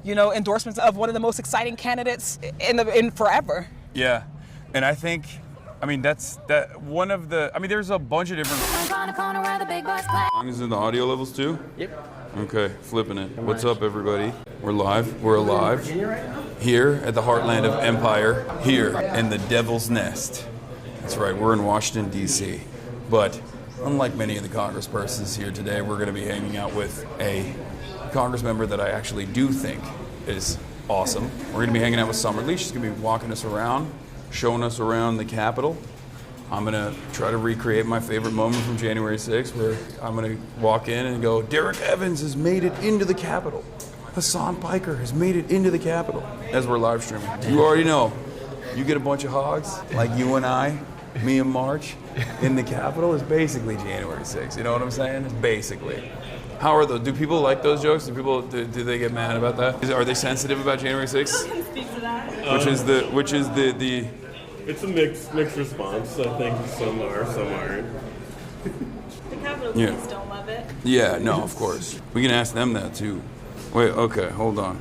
endorsements of one of the most exciting candidates in forever. Yeah, and I think, there's a bunch of different songs in the audio levels too? Yep. Okay, flipping it. What's up, everybody? We're live. We're alive. Here at the heartland of Empire, here in the Devil's Nest. That's right, we're in Washington, D.C. But unlike many of the congresspersons here today, we're going to be hanging out with a congress member that I actually do think is awesome. We're going to be hanging out with Summer Lee. She's going to be walking us around, showing us around the Capitol. I'm going to try to recreate my favorite moment from January 6th, where I'm going to walk in and go, Derek Evans has made it into the Capitol. Hasan Piker has made it into the Capitol, as we're live streaming. You already know, you get a bunch of hogs, like you and I, me and March, in the Capitol, is basically January 6th. You know what I'm saying? It's basically. How are those? Do people like those jokes? Do they get mad about that? Are they sensitive about January 6th? I can speak to that. Which is the It's a mixed response. I think some are, some aren't. The Capitol police don't love it. Yeah, no, of course. We can ask them that too. Wait, okay, hold on.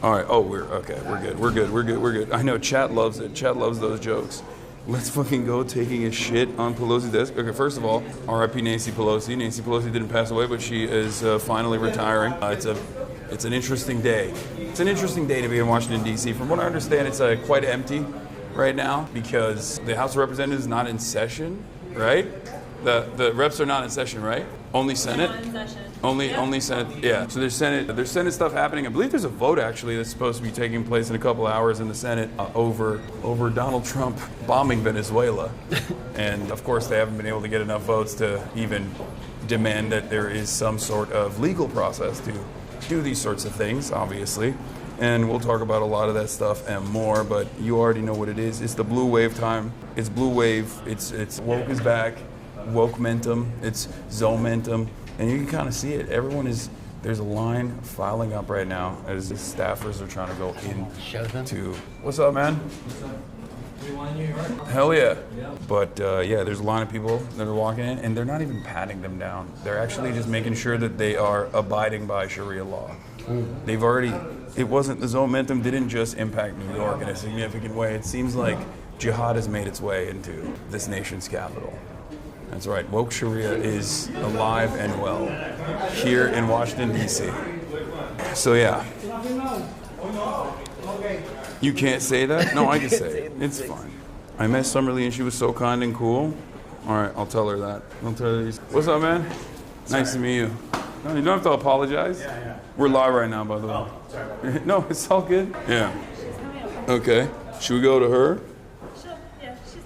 All right, we're good. I know, chat loves it. Chat loves those jokes. Let's fucking go taking a shit on Pelosi's desk. Okay, first of all, R.I.P. Nancy Pelosi. Nancy Pelosi didn't pass away, but she is finally retiring. It's an interesting day. It's an interesting day to be in Washington, D.C. From what I understand, it's quite empty right now because the House of Representatives is not in session, right? The reps are not in session, right? Only Senate? Not in session. Only Senate, yeah. So there's Senate stuff happening. I believe there's a vote actually that's supposed to be taking place in a couple hours in the Senate over Donald Trump bombing Venezuela. And of course they haven't been able to get enough votes to even demand that there is some sort of legal process to do these sorts of things, obviously. And we'll talk about a lot of that stuff and more, but you already know what it is. It's the blue wave time. It's blue wave. It's woke is back. Woke-mentum. It's Zomentum. And you can kind of see it. There's a line filing up right now as the staffers are trying to go in. Show them. What's up, man? Hell yeah. But there's a line of people that are walking in, and they're not even patting them down. They're actually just making sure that they are abiding by Sharia law. The Zomentum didn't just impact New York in a significant way. It seems like jihad has made its way into this nation's capital. That's right, woke Sharia is alive and well here in Washington, D.C. So yeah. You can't say that? No, I can say it. It's fine. I met Summer Lee and she was so kind and cool. All right, I'll tell her that. What's up, man? Nice to meet you. No, you don't have to apologize. Yeah. We're live right now, by the way. Oh, sorry. No, it's all good. Yeah. Okay. Should we go to her? She's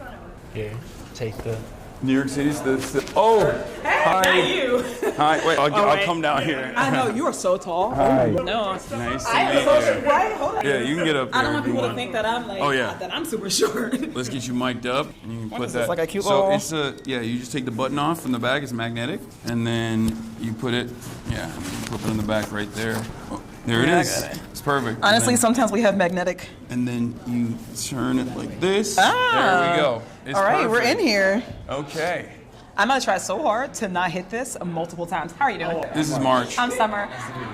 on her way. Here, take the... New York City's Hey, hi. not you. Hi, wait, I'll come down here. I know, you are so tall. Hi. No. Nice to meet you. Right? Hold on. Yeah, you can get up there. I don't want if you people to think that I'm that I'm super short. Let's get you mic'd up. And you can put is that. this, like a cute so little- it's you just take the button off from the back. It's magnetic, and then you put it. Yeah, flip it in the back right there. Oh, there it is. It's perfect. Honestly, sometimes we have magnetic. And then you turn it like this. Ah. There we go. It's All right, perfect. we're in here. Okay. I'm gonna try so hard to not hit this multiple times. How are you doing? This is March. I'm Summer.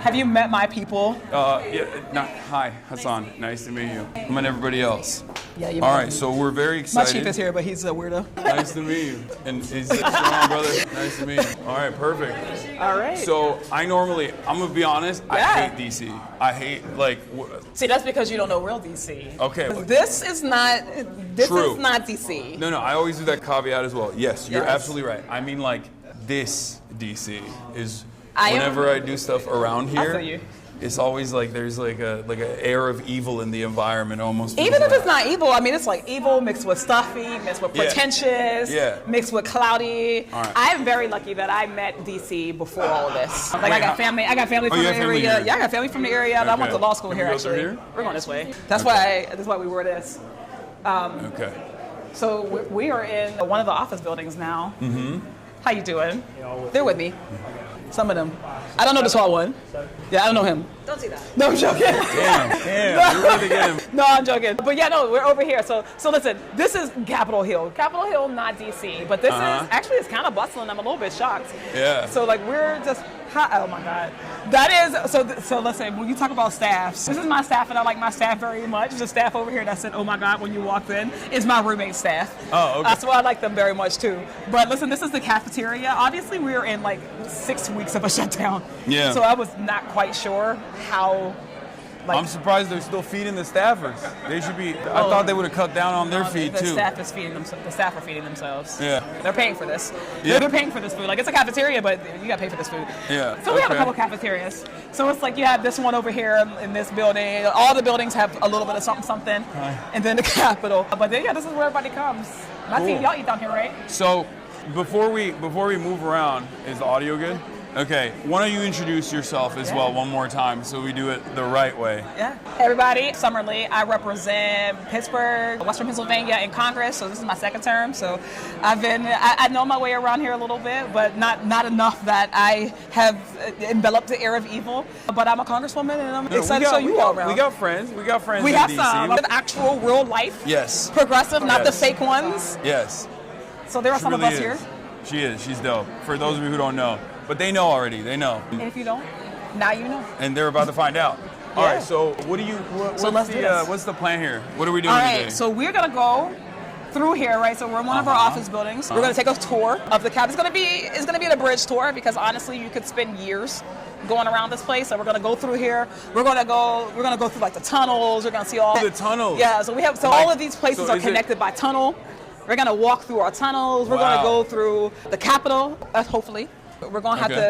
Have you met my people? Hi, Hasan. Nice to meet you. I met everybody else. Yeah, you. All right, so we're very My excited. chief is here, but he's a weirdo. Nice to meet you. And he's my brother. Nice to meet you. All right, perfect. All right. So I'm gonna be honest, I Yeah. hate DC. I hate See, that's because you don't know real DC. Okay. This is not True. DC. No, I always do that caveat as well. Yes, you're Yes. absolutely right. I mean, this DC is I am- whenever I do stuff around I here. feel you. It's always like there's like an air of evil in the environment almost. Even if it's not evil, I mean, it's like evil mixed with stuffy, mixed with pretentious, mixed with cloudy. All right. I am very lucky that I met DC before all of this. Like, Wait, I got family from you the have family area. here? Yeah, I got family from the area. And I went Okay. to law school Can here, we go through actually. here? We're going this way. That's why we wore this. Okay. So we are in one of the office buildings now. Mm-hmm. How you doing? They're with me. Some of them. I don't know the tall one. Yeah, I don't know him. Don't do that. No, I'm joking. Damn, you're really getting him. No, I'm joking. But yeah, no, we're over here. So listen, this is Capitol Hill. Capitol Hill, not DC. But this is, actually it's kind of bustling. I'm a little bit shocked. Yeah. So like we're just Oh my God. That is, so listen, when you talk about staffs, this is my staff and I like my staff very much. The staff over here that said, oh my God, when you walked in, is my roommate staff. Oh, okay. So I like them very much too. But listen, this is the cafeteria. Obviously we are in like 6 weeks of a shutdown. Yeah. So I was not quite sure how, like. I'm surprised they're still feeding the staffers. They should be, I thought they would have cut down on their feed the too. Staff is feeding them. The staff are feeding themselves. Yeah. They're paying for this. Yeah. They're paying for this food. Like it's a cafeteria, but you gotta pay for this food. Yeah. So we have a Okay. couple cafeterias. So it's like you have this one over here in this building. All the buildings have a little bit of something, and then the Capitol. But then this is where everybody comes. I see Cool. y'all eat down here, right? So before we move around, is the audio good? Okay. Why don't you introduce yourself as well one more time so we do it the right way? Yeah. Hey everybody, Summerly. I represent Pittsburgh, Western Pennsylvania in Congress. So this is my second term. So I know my way around here a little bit, but not enough that I have enveloped the air of evil. But I'm a congresswoman and I'm excited to show you all around. We got friends. We got friends We in have DC. some of actual real life. Yes. Progressive, not the Yes. fake ones. Yes. So there are She some really of us here. is. She is. She's dope. For those of you who don't know. But they know already. They know. And if you don't, now you know. And they're about to find out. All Yeah. right. So what do you? So let's do this. What's the plan here? What are we doing All right, today? so we're gonna go through here, right? So we're in one of our office buildings. We're gonna take a tour of the cab. It's gonna be an abridged tour because honestly, you could spend years going around this place. So we're gonna go through here. We're gonna go through like the tunnels. We're gonna see all The tunnels. Yeah. So all of these places so are is it- connected by tunnel. We're gonna walk through our tunnels. We're Wow. gonna go through the Capitol. Hopefully, we're gonna have Okay.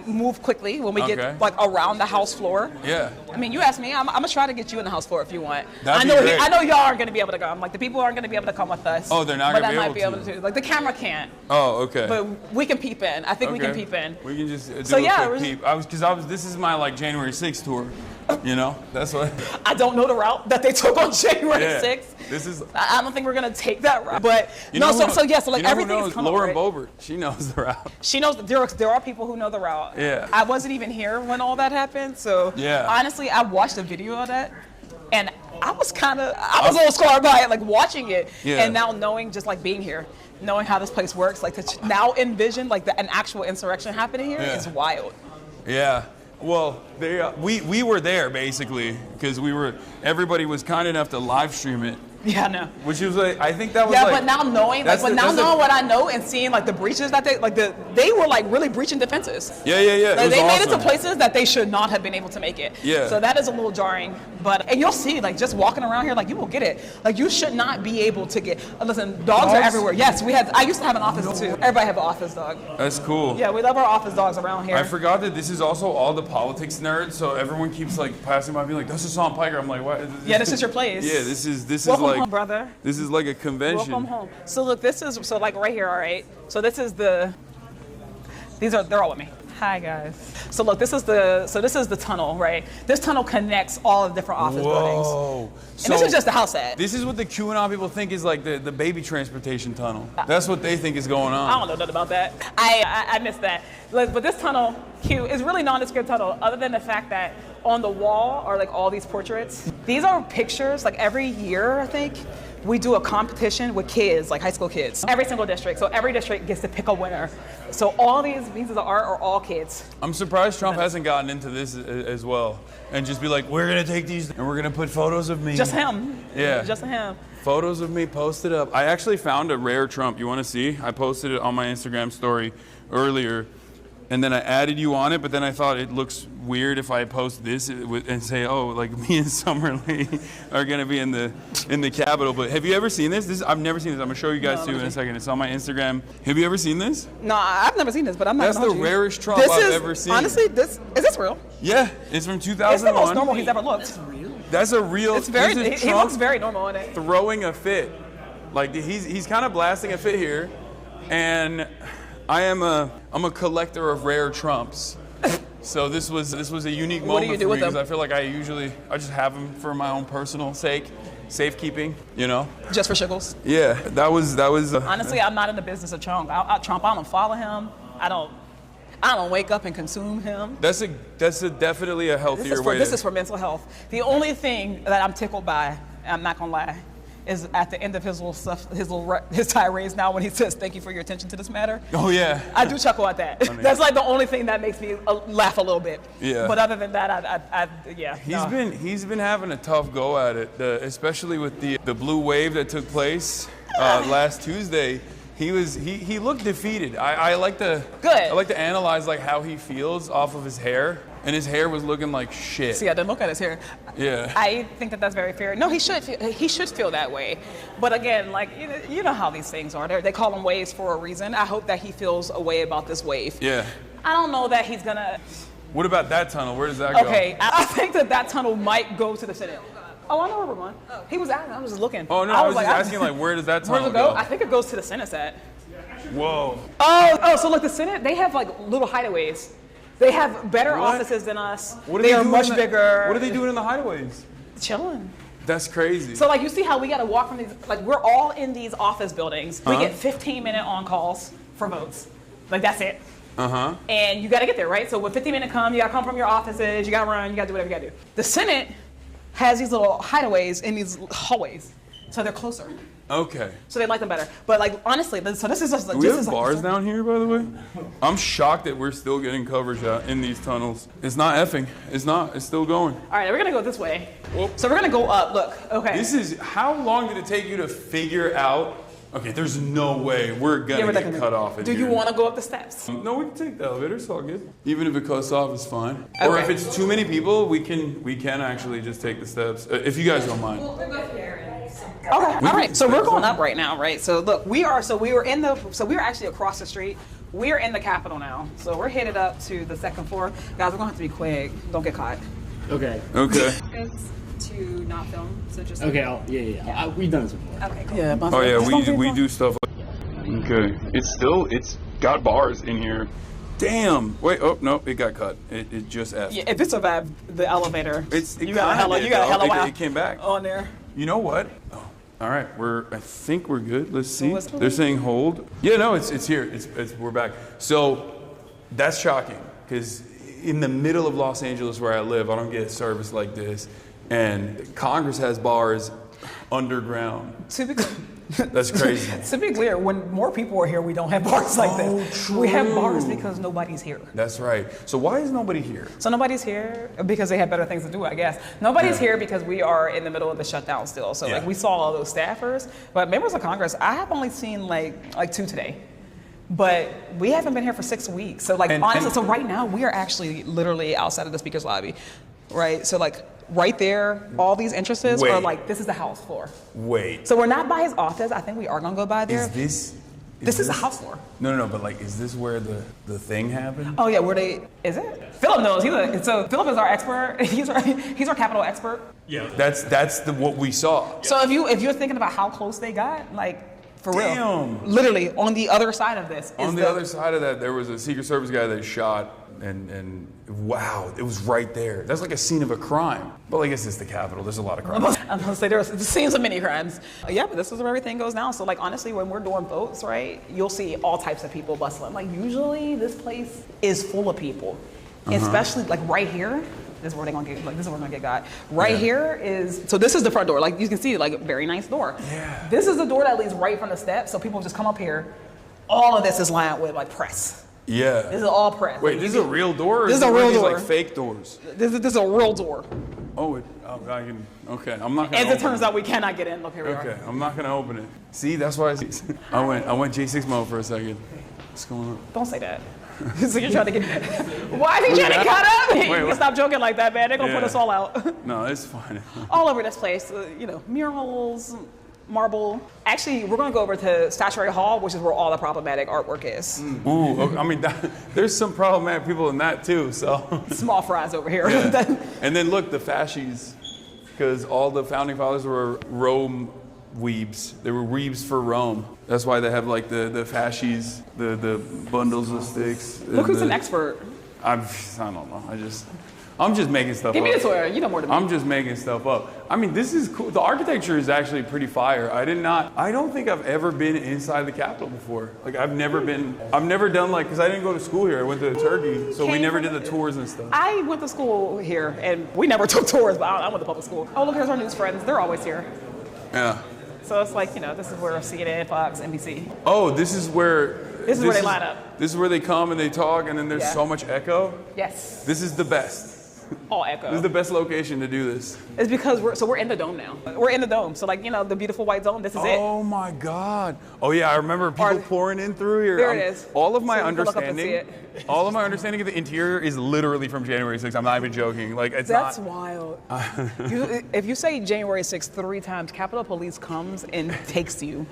to move quickly when we Okay. get like around the House floor. Yeah. I mean, you asked me. I'm gonna try to get you in the House floor if you want. That'd be great. I know y'all aren't gonna be able to come. Like the people aren't gonna be able to come with us. Oh, they're not but gonna be I might able be to. able to. Like the camera can't, Oh, okay. but we can peep in. I think we can Okay. peep in. We can just do So, a yeah, quick we're- peep. This is my like January 6th tour. You know, that's what. I don't know the route that they took on January Yeah. 6th. This is. I don't think we're gonna take that route. But You know no, who- so like you know who everything knows? is coming. Lauren Right? Boebert. She knows the route. She knows that there are people who know the route. Yeah. I wasn't even here when all that happened, so Yeah. honestly, I watched a video of that, and I was a little scarred by it, like watching it, Yeah. and now knowing just like being here, knowing how this place works, like to now envision like an actual insurrection happening here is Yeah. wild. Yeah. Well, we were there basically because everybody was kind enough to live stream it, Yeah, I know. which was like I think that was Yeah, like. but now knowing, that's like, the- but now that's the- knowing what I know and seeing like the breaches that they were like really breaching defenses. Yeah. Like, It was they made it to awesome. places that they should not have been able to make it. Yeah. So that is a little jarring. And you'll see, like, just walking around here, like, you will get it. Like, you should not be able to get. Listen, dogs are Dogs? everywhere. Yes, I used to have an office too. Everybody have an office dog. That's cool. Yeah, we love our office dogs around here. I forgot that this is also all the politics nerds, so everyone keeps like passing by, being like, "This is Sean Piker." I'm like, "What?" Yeah, this is your place. Yeah, this is Welcome like home, brother. This is like a convention. Welcome home. So look, like right here, all right. So this is they're all with me. Hi guys. So look, this is the tunnel, right? This tunnel connects all the different office buildings. Whoa. And this is just the house ad. This is what the QAnon people think is like the baby transportation tunnel. That's what they think is going on. I don't know nothing about that. I missed that. But this tunnel, Q, is really nondescript tunnel, other than the fact that on the wall are like all these portraits. These are pictures, like every year, I think, we do a competition with kids, like high school kids. Every single district. So every district gets to pick a winner. So all these pieces of art are all kids. I'm surprised Trump hasn't gotten into this as well and just be like, we're gonna take these and we're gonna put photos of me. Just him. Yeah. Just him. Photos of me posted up. I actually found a rare Trump. You want to see? I posted it on my Instagram story earlier, and then I added you on it. But then I thought it looks weird if I post this and say, "Oh, like me and Summerly are gonna be in the Capitol." But have you ever seen this? I've never seen this. I'm gonna show you guys too in a second. It's on my Instagram. Have you ever seen this? No, I've never seen this, but I'm not That's gonna the hold you. rarest Trump This I've is, ever seen. Honestly, is this real? Yeah, it's from It's the 2001. most normal he's ever looked. That's a real. It's very. this is He Trump looks very normal in it. throwing a fit. Like he's kind of blasting a fit here, and I'm a collector of rare Trumps. So this was a unique What do moment you do for me with them? because I feel like I just have them for my own personal sake, safekeeping, you know. Just for shiggles. Yeah, that was. Honestly, I'm not in the business of Trump. I don't follow him. I don't wake up and consume him. That's definitely a healthier way. This is for mental health. The only thing that I'm tickled by, I'm not gonna lie, is at the end of his little stuff, his tirades now when he says, "Thank you for your attention to this matter." Oh yeah. I do chuckle at that. That's like the only thing that makes me laugh a little bit. Yeah. But other than that, yeah. He's been having a tough go at it, especially with the blue wave that took place last Tuesday. He looked defeated. I like to analyze like how he feels off of his hair, and his hair was looking like shit. See, I didn't look at his hair. Yeah. I think that's very fair. No, he should feel that way. But again, like you know how these things are. They call them waves for a reason. I hope that he feels a way about this wave. Yeah. I don't know that he's gonna. What about that tunnel? Where does that go? Okay, I think that tunnel might go to the Senate. Oh, I know where we're going. He was asking. I was just looking. Oh no, I was just asking like where does that tunnel go? go? I think it goes to the Senate set. Whoa. Oh, so look, the Senate, they have like little hideaways. They have better offices than us. They are much bigger. What are they doing in the hideaways? Chilling. That's crazy. So like you see how we got to walk from these, like we're all in these office buildings. We get 15-minute on calls for votes. Like that's it. And you got to get there, right? So when 15-minute come, you got to come from your offices, you got to run, you got to do whatever you got to do. The Senate has these little hideaways in these hallways. So they're closer. Okay. So they like them better. But like honestly, so this is just like Do we have bars down here, by the way? I'm shocked that we're still getting coverage out in these tunnels. It's not effing. It's not. It's still going. All right, we're gonna go this way. Whoop. So we're gonna go up. Look. Okay. How long did it take you to figure out? Okay, there's no way we're gonna get cut off. Do you want to go up the steps? No, we can take the elevator. It's all good. Even if it cuts off, it's fine. Okay. Or if it's too many people, we can actually just take the steps. If you guys don't mind. We'll go here and Okay. All right. So we're going up right now, right? So look, we were actually across the street. We are in the Capitol now. So we're headed up to the second floor. Guys, we're gonna have to be quick. Don't get caught. Okay. Okay. It's to not film. So just Okay. Yeah. We've done this before. Okay. Cool. Yeah. Oh yeah, we do stuff. Okay. It's got bars in here. Damn. Wait. Oh no, it got cut. It just F. Yeah, if it survived the elevator, You got a hella while it came back on there. You know what? Oh, all right. I think we're good. Let's see. They're saying hold. Yeah. No. It's here. We're back. So that's shocking because in the middle of Los Angeles where I live, I don't get service like this, and Congress has bars underground. That's crazy. To be clear, when more people are here, we don't have bars like this. True. We have bars because nobody's here. That's right. So why is nobody here? So nobody's here because they have better things to do, I guess. Nobody's here because we are in the middle of the shutdown still. So like we saw all those staffers, but members of Congress, I have only seen like 2 today. But we haven't been here for 6 weeks. So honestly, so right now we are actually literally outside of the speaker's lobby, right? So like right there, all these entrances are like, this is the House floor. Wait. So we're not by his office. I think we are gonna go by there. Is this is the House floor. No, but like, is this where the thing happened? Oh yeah, is it? Philip knows. So Philip is our expert. He's our Capitol expert. Yeah. That's what we saw. So if you're thinking about how close they got, like for Damn. real, literally on the other side of this. On the other side of that, there was a Secret Service guy that shot, and wow, it was right there. That's like a scene of a crime. But I guess it's the Capitol. There's a lot of crimes. I'm gonna say there's scenes of many crimes. Yeah, but this is where everything goes down. So like honestly, when we're doing votes, right, you'll see all types of people bustling. Like usually this place is full of people, especially like right here. This is where they're gonna get. Like this is where we're gonna get got. Right here is. So this is the front door. Like you can see, like a very nice door. Yeah. This is the door that leads right from the steps. So people just come up here. All of this is lined with like press. Yeah. This is all press. Wait, this is a real door? Or This is a real door. Like fake doors. This is a real door. I can. Okay, I'm not gonna. As it turns out, we cannot get in. Look, here we are. Okay, I'm not gonna open it. See, that's why I went J6 mode for a second. What's going on? Don't say that. So you're trying to get. Why is he trying to cut up? Wait, Stop joking like that, man. They're gonna put us all out. No, it's fine. All over this place, murals, marble. Actually, we're gonna go over to Statuary Hall, which is where all the problematic artwork is. Ooh, okay, I mean, there's some problematic people in that too. So small fries over here. Yeah. And then look, the fascies, because all the founding fathers were Rome weebs. They were weebs for Rome. That's why they have like the fascies, the bundles of sticks. Look who's an expert. I don't know. I'm just making stuff up. Give me the swear. You know more than me. I'm just making stuff up. I mean, this is cool. The architecture is actually pretty fire. I don't think I've ever been inside the Capitol before. Like I've never done like, because I didn't go to school here. I went to Turkey, so we never did the tours and stuff. I went to school here, and we never took tours, but I went to public school. Oh, look, here's our news friends. They're always here. Yeah. So it's like, this is where CNN, Fox, NBC. Oh, this is where they line up. This is where they come and they talk, and then there's so much echo. Yes. This is the best. All echo. This is the best location to do this. It's because we're in the dome now. We're in the dome. So like, the beautiful white dome, this is it. Oh my God. Oh yeah, I remember people pouring in through here. There it is. All of my So you can look up and see understanding of the interior is literally from January 6th. I'm not even joking. Like That's wild. If you say January 6th 3 times, Capitol Police comes and takes you.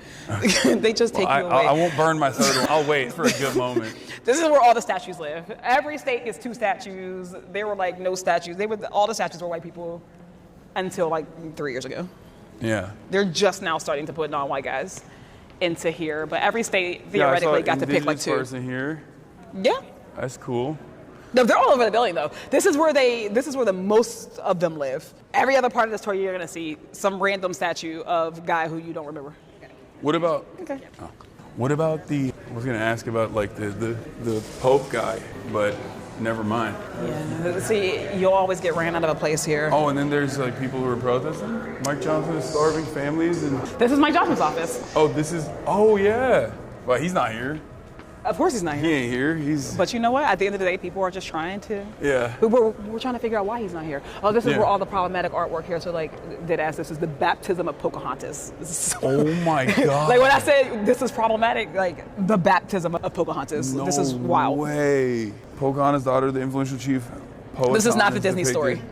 They just take you away. I won't burn my third one. I'll wait for a good moment. This is where all the statues live. Every state gets 2 statues. They were like no statues. All the statues were white people until like 3 years ago. Yeah. They're just now starting to put non-white guys into here, but every state theoretically got to pick like 2. Person here. Yeah. That's cool. No, they're all over the building though. This is where the most of them live. Every other part of this tour, you're gonna see some random statue of a guy who you don't remember. What about? Okay. Oh. What about I was gonna ask about like the Pope guy, but never mind. Yeah. See, you'll always get ran out of a place here. Oh, and then there's like people who are protesting. Mike Johnson is starving families, and This is Mike Johnson's office. Oh yeah. Well, he's not here. Of course he's not He here. ain't here. He's. But you know what? At the end of the day, people are just trying to. Yeah. We're trying to figure out why he's not here. Oh, this is Yeah. where all the problematic artwork here. So like, this is the baptism of Pocahontas. This is so, Oh my God. like when I said this is problematic, like the baptism of Pocahontas. No This is wild. way. Pocahontas' daughter, the influential chief poet. This is not the is Disney depicted story.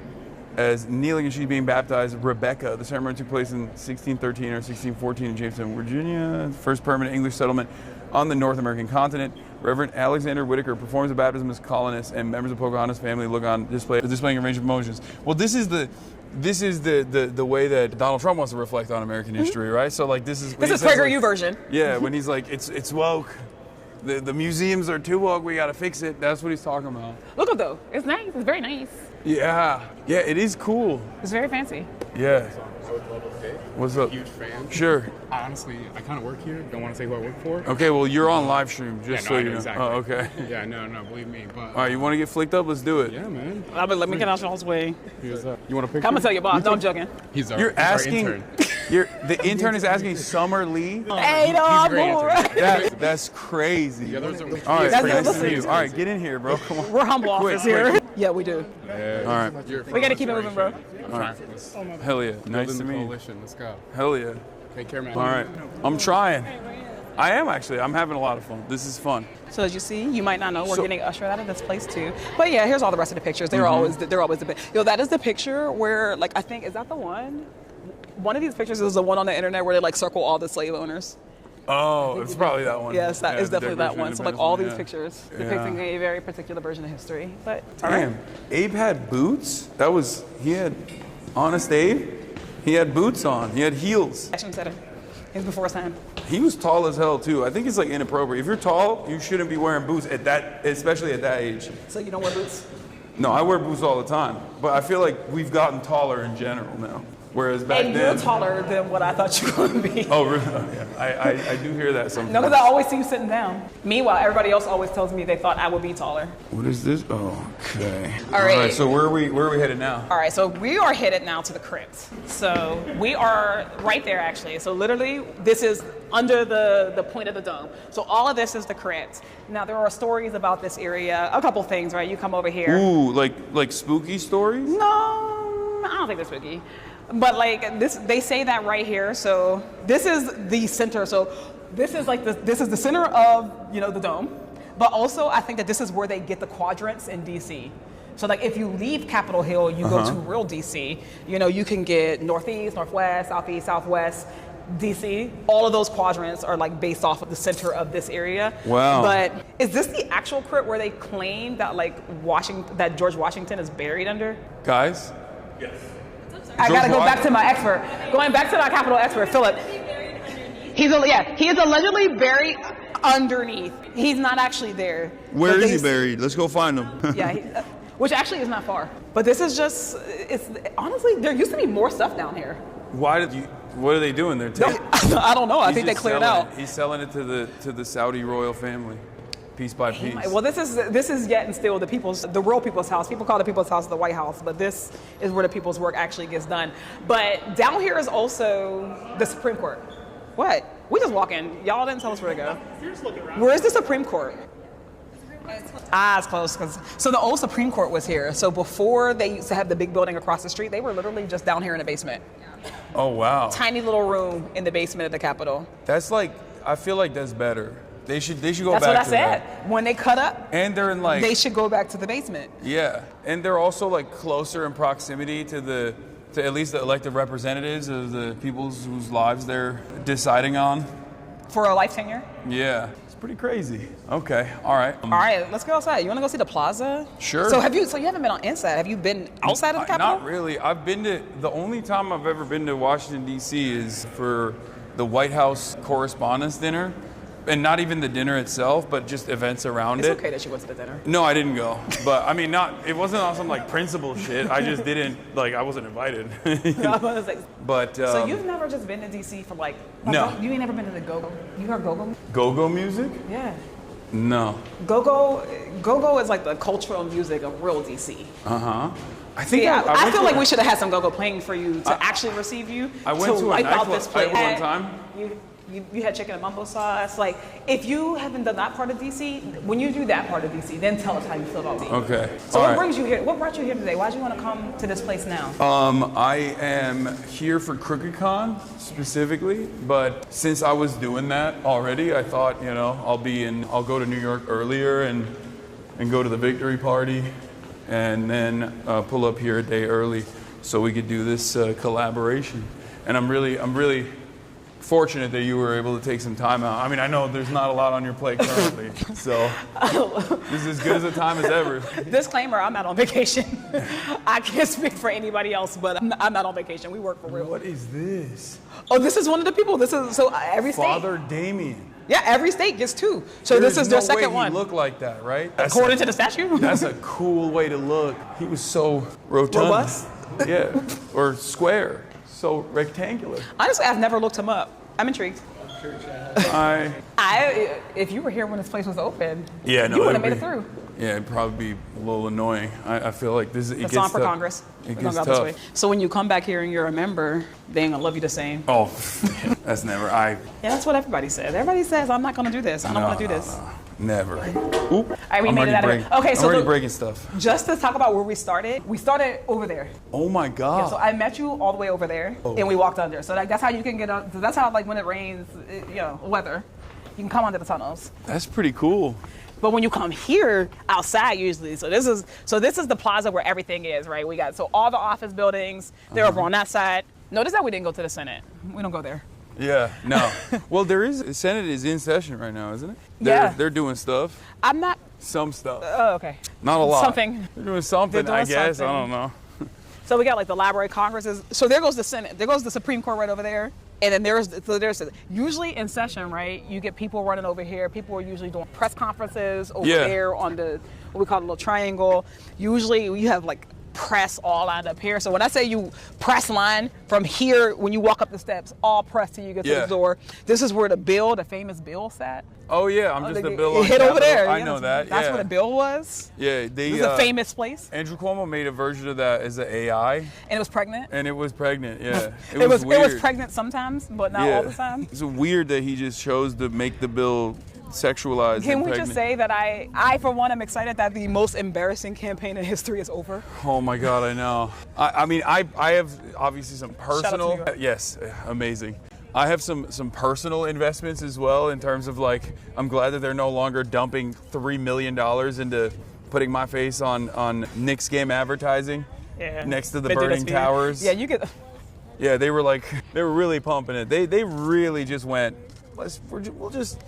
As kneeling and she's being baptized, Rebecca. The ceremony took place in 1613 or 1614 in Jamestown, Virginia. First permanent English settlement on the North American continent. Reverend Alexander Whitaker performs the baptism as colonists, and members of Pocahontas' family look on displaying a range of emotions. Well, this is the way that Donald Trump wants to reflect on American history, right? So like this is PragerU version. Yeah, when he's like, it's woke. The museums are too woke. We got to fix it. That's what he's talking about. Look at though. It's nice. It's very nice. Yeah, it is cool. It's very fancy. Yeah. What's up? Huge fan. Sure. Honestly, I kind of work here. Don't want to say who I work for. Okay, well, you're on live stream, just Yeah, so I you know know. exactly. Oh, okay. Yeah, no, believe me. But All right, you want to get flicked up? Let's do it. yeah, man. Let me get out y'all's way. Here's up. You want a picture? I'm gonna tell your boss. No, I'm joking. He's our, You're he's our asking. intern. The intern is asking Summer Lee. Hey, no, He's a great boy. intern. That's crazy. Yeah, those are, All right, That's- nice to listen. meet you. All right, get in here, bro. Come on. We're humble office here. Yeah, we do. All right. We gotta keep it moving, bro. I'm trying for this. Hell yeah. Nice Building to the meet you. coalition. Let's go. Hell yeah. Take care, man. All right. I'm trying. I am actually. I'm having a lot of fun. This is fun. So as you see, you might not know we're So- getting ushered out of this place too. But yeah, here's all the rest of the pictures. They're always the bit. That is the picture where like I think is that the one? One of these pictures is the one on the internet where they like circle all the slave owners. Oh, it's probably that one. Yes, that Yeah, is the definitely that Declaration one. of So like all these Independence pictures Yeah. depicting a very particular version of history. But all right. Damn. Abe had boots? He had, Honest Abe? He had boots on. He had heels. Action setter. He's before his time. He was tall as hell too. I think it's like inappropriate. If you're tall, you shouldn't be wearing boots especially at that age. So you don't wear boots? No, I wear boots all the time. But I feel like we've gotten taller in general now. Whereas back And then. you're taller than what I thought you were going to be. Oh, really? Oh, yeah. I do hear that sometimes. No, because I always see you sitting down. Meanwhile, everybody else always tells me they thought I would be taller. What is this? Oh, okay. All right. So where are we headed now? All right, so we are headed now to the crypt. So we are right there, actually. So literally, this is under the point of the dome. So all of this is the crypt. Now, there are stories about this area. A couple things, right? You come over here. Ooh, like spooky stories? No, I don't think they're spooky. But like this, they say that right here. So this is the center. So this is like this is the center of the dome. But also, I think that this is where they get the quadrants in DC. So like if you leave Capitol Hill, you go to real DC. You can get northeast, northwest, southeast, southwest. DC, all of those quadrants are like based off of the center of this area. Wow. But is this the actual crypt where they claim that that George Washington is buried under? Guys? I gotta go George back to my expert. Going back to my Capitol expert, Philip. He is allegedly buried underneath. He's not actually there. Where But is he they- buried? Let's go find him. Yeah, which actually is not far. But this is just, honestly, there used to be more stuff down here. What are they doing there? I don't know. I He's think they just cleared selling out. it. He's selling it to the Saudi royal family. piece by piece. Well, this is yet and still the real people's house. People call the people's house the White House, but this is where the people's work actually gets done. But down here is also the Supreme Court. What? We just walk in. Y'all didn't tell us where to go. Where is the Supreme Court? It's close. So the old Supreme Court was here. So before they used to have the big building across the street, they were literally just down here in the basement. Oh, wow. Tiny little room in the basement of the Capitol. That's like, I feel like that's better. They should go That's back what I to said. that. When they cut up, And they're in like, they should go back to the basement. yeah. And they're also like closer in proximity to at least the elected representatives of the people whose lives they're deciding on. For a life tenure. Yeah. It's pretty crazy. Okay. All right. All right, let's go outside. You want to go see the plaza? Sure. So you haven't been on inside. Have you been outside of the Capitol? Not really. The only time I've ever been to Washington, D.C. is for the White House Correspondents' Dinner. And not even the dinner itself, but just events around It's it. okay that you went to the dinner. No, I didn't go. But I mean, it wasn't on some like principal shit. I just didn't, I wasn't invited. But So you've never just been to D.C. for No. You ain't never been to the go-go? You heard go-go? go-go music? Yeah. No. Go-go is like the cultural music of real D.C. Uh-huh. I think Yeah, I went feel to like a- we should have had some go-go playing for you to actually receive you. I went to a wipe out nightclub this place. one time. You had chicken and mumbo sauce. Like, if you haven't done that part of DC, when you do that part of DC, then tell us how you feel about DC. Okay. So All what right. brings you here? What brought you here today? Why did you want to come to this place now? I am here for CrookedCon specifically, but since I was doing that already, I thought, I'll go to New York earlier and go to the victory party and then pull up here a day early so we could do this collaboration. And I'm really fortunate that you were able to take some time out. I mean, I know there's not a lot on your plate currently, so this is as good as a time as ever. Disclaimer, I'm not on vacation. I can't speak for anybody else, but I'm not on vacation. We work for real. What is this? Oh, this is one of the people. Every state. Father Damien. Yeah, every state gets two. So this is their second way one. He looked like that, right? According to the statue? That's a cool way to look. He was so rotund. Robust? Yeah, or square. So rectangular. Honestly, I've never looked him up. I'm intrigued. If you were here when this place was open, you would have made it through. Yeah, it'd probably be a little annoying. I feel like it It's gets on for tough. Congress. It We're gets gonna go tough. this way. So when you come back here and you're a member, they ain't gonna love you the same. Oh, that's never. Yeah, that's what everybody says. Everybody says, I'm not gonna do this. I don't wanna do this. Never. Oop. All right, we made it out of it. Okay, I'm so already breaking stuff. just to talk about where we started over there. Oh my God. So I met you all the way over there, and we walked under. So that's how you can get on. So that's how, when it rains, weather, you can come under the tunnels. That's pretty cool. But when you come here outside, usually, so this is the plaza where everything is, right? We got all the office buildings. They're over on that side. Notice that we didn't go to the Senate. We don't go there. Yeah, no. Well, the Senate is in session right now, isn't it? Yeah. They're doing stuff. I'm not. Some stuff. Oh, okay. Not a lot. Something. They're doing something, They're doing I guess. something. I don't know. So we got the Library of Congress. So there goes the Senate. There goes the Supreme Court right over there. And then there's usually in session, right? You get people running over here. People are usually doing press conferences over there on what we call the little triangle. Usually you have press all lined up here. So when I say you press line from here, when you walk up the steps, all press till you get to the door. This is where the famous bill sat. Oh yeah, I'm just the bill on hit over Capitol. there. I know that. That's where the bill was. Yeah, This is a famous place. Andrew Cuomo made a version of that as an AI, And it was pregnant. and it was pregnant. Yeah, It was weird. pregnant sometimes, but not all the time. It's weird that he just chose to make the bill sexualized. Can and we pregnant. just say that I for one am excited that the most embarrassing campaign in history is over? Oh my God, I know. I mean, I have obviously some personal. New York. Yes, amazing. I have some personal investments as well in terms of I'm glad that they're no longer dumping $3 million into putting my face on Knicks game advertising next to the They did burning that towers. Yeah, you get. Yeah, they were really pumping it. They really just went, we'll just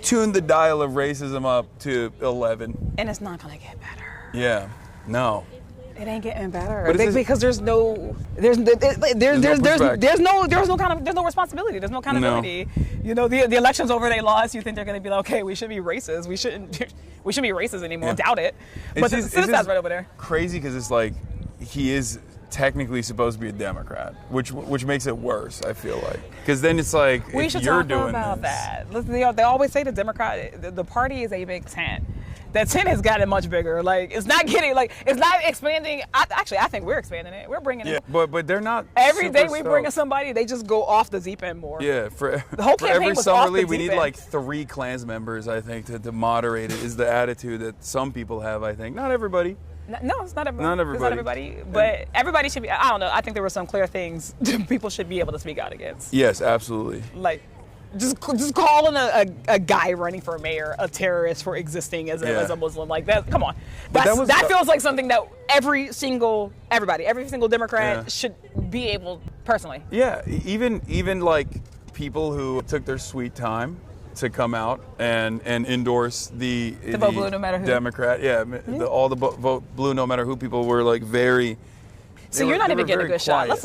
tune the dial of racism up to 11. And it's not gonna get better. Yeah, no. It ain't getting better But it's because there's no responsibility. There's no accountability. No. The election's over. They lost. You think they're gonna be like, okay, we should be racist. We shouldn't be racist anymore. Yeah. Doubt it. But the citizen's right over there. Crazy because it's he is technically supposed to be a Democrat, which makes it worse. I feel like because then it's like We if should you're talk doing about this, that. Listen, they always say the party is a big tent. That tent has gotten much bigger. Like it's not expanding. I think we're expanding it. We're bringing yeah, it. but they're not. Every day super we stoked. bring in somebody, they just go off the deep end more. Yeah, for whole for campaign every was summer off the league, we deep need end. like 3 Klans members, I think, to moderate it. Is the attitude that some people have? I think not everybody. No, it's not everybody. Not everybody. It's not everybody. But everybody should be. I don't know. I think there were some clear things people should be able to speak out against. Yes, absolutely. Like, just calling a guy running for mayor a terrorist for existing as a Muslim. Like that. Come on. That feels like something that every single Democrat should be able personally. Yeah, even like people who took their sweet time to come out and endorse the vote blue no matter who. Democrat. Yeah, all the vote blue no matter who people were like very. So you're not even getting a good shot. Let's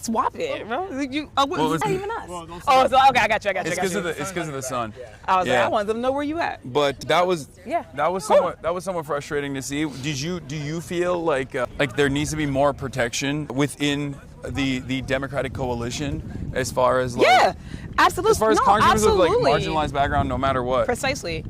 swap it, bro. It's not even us. Okay, I got you. It's because of the sun. I was like, I wanted them to know where you at. But that was Cool. somewhat frustrating to see. Do you feel like there needs to be more protection within the Democratic coalition as far as like absolutely. as far as congressmen of like absolutely. marginalized background, no matter what. Precisely.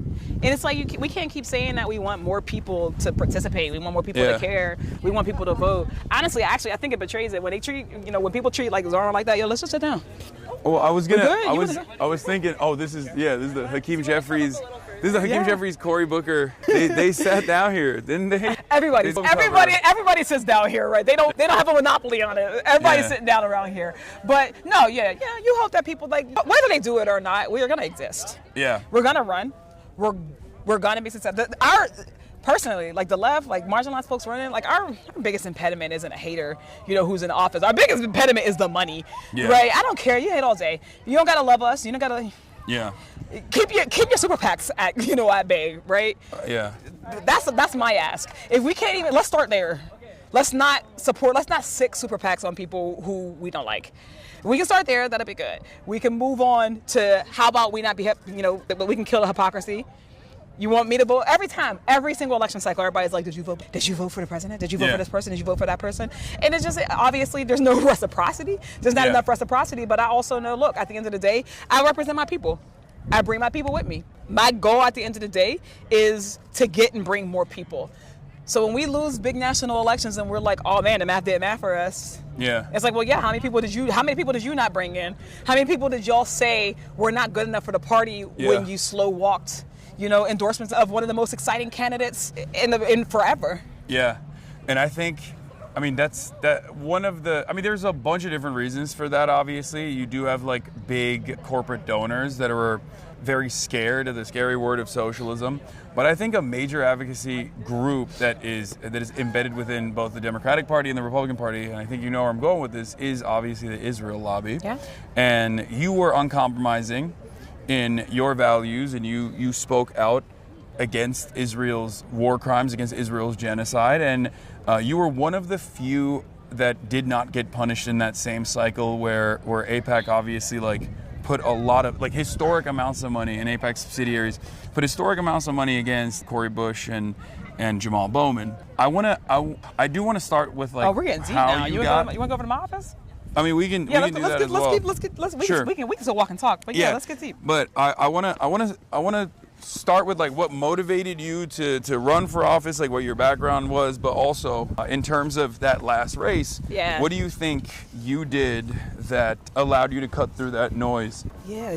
And it's like we can't keep saying that we want more people to participate. We want more people to care. We want people to vote. Honestly, I think it betrays it when they treat when people treat like Zara like that. Yo, let's just sit down. Well, I was thinking. Oh, this is the Hakeem Jeffries. This is the Hakeem Jeffries, Cory Booker. They sat down here, didn't they? Everybody sits down here, right? They don't have a monopoly on it. Everybody's sitting down around here. But no, you hope that people whether they do it or not, we are gonna exist. Yeah. We're gonna run. We're gonna be successful. Personally, like the left, like marginalized folks running, like our biggest impediment isn't a hater, who's in office. Our biggest impediment is the money, right? I don't care. You hate all day. You don't gotta love us. You don't gotta. Yeah. Keep your super PACs at at bay, right? Yeah. That's my ask. If we can't even, let's start there. Let's not sick super PACs on people who we don't like. If we can start there, that'll be good. We can move on to how about we not be, but we can kill the hypocrisy. You want me to vote? Every single election cycle, everybody's like, did you vote? Did you vote for the president? Did you vote for this person? Did you vote for that person? And it's just, obviously, there's no reciprocity. There's not enough reciprocity, but I also know, look, at the end of the day, I represent my people. I bring my people with me. My goal at the end of the day is to get and bring more people. So when we lose big national elections and we're like, oh man, the math did math for us. Yeah. It's like, well, how many people did you not bring in? How many people did y'all say were not good enough for the party when you slow walked, endorsements of one of the most exciting candidates in forever? Yeah. And I think, there's a bunch of different reasons for that, obviously. You do have like big corporate donors that are very scared of the scary word of socialism. But I think a major advocacy group that is embedded within both the Democratic Party and the Republican Party, and I think you know where I'm going with this, is obviously the Israel lobby. Yeah. And you were uncompromising in your values, and you spoke out against Israel's war crimes, against Israel's genocide, and you were one of the few that did not get punished in that same cycle where AIPAC obviously put a lot of historic amounts of money, and AIPAC subsidiaries put historic amounts of money against Cori Bush and Jamal Bowman. I do want to start with we're getting deep how now. You want to go over to my office? We can do that as well. We can still walk and talk, but let's get deep. But I want to start with what motivated you to run for office, what your background was, but also in terms of that last race. Yeah. What do you think you did that allowed you to cut through that noise? Yeah,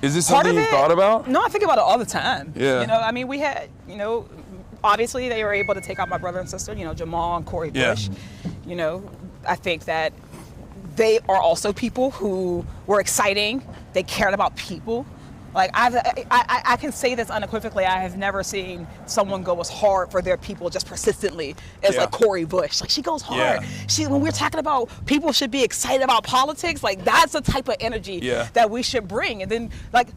Is this something you thought about? No, I think about it all the time. Yeah. We had, obviously they were able to take out my brother and sister, Jamal and Cori Bush. Yeah. I think that they are also people who were exciting. They cared about people. I can say this unequivocally. I have never seen someone go as hard for their people just persistently as Cori Bush. She goes hard. Yeah. When we're talking about people should be excited about politics, that's the type of energy that we should bring. And then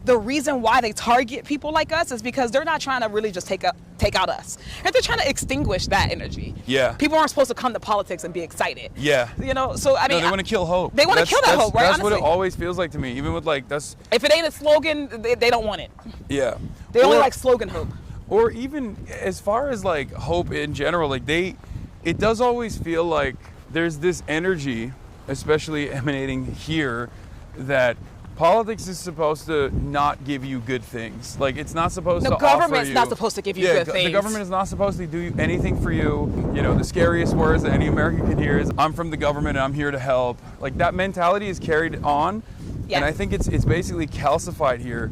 the reason why they target people like us is because they're not trying to really just take out us. And they're trying to extinguish that energy. Yeah. People aren't supposed to come to politics and be excited. Yeah. So I mean, they want to kill hope. They want to kill that hope, right? That's Honestly. what it always feels like to me. Even with that's. If it ain't a slogan, they don't want it. Yeah. They only like slogan hope. Or even as far as hope in general, it does always feel like there's this energy, especially emanating here, that politics is supposed to not give you good things. Like, it's not supposed to offer you... The government's not supposed to give you good things. The government is not supposed to do anything for you. You know, the scariest words that any American can hear is, I'm from the government and I'm here to help. Like, that mentality is carried on, and I think it's basically calcified here.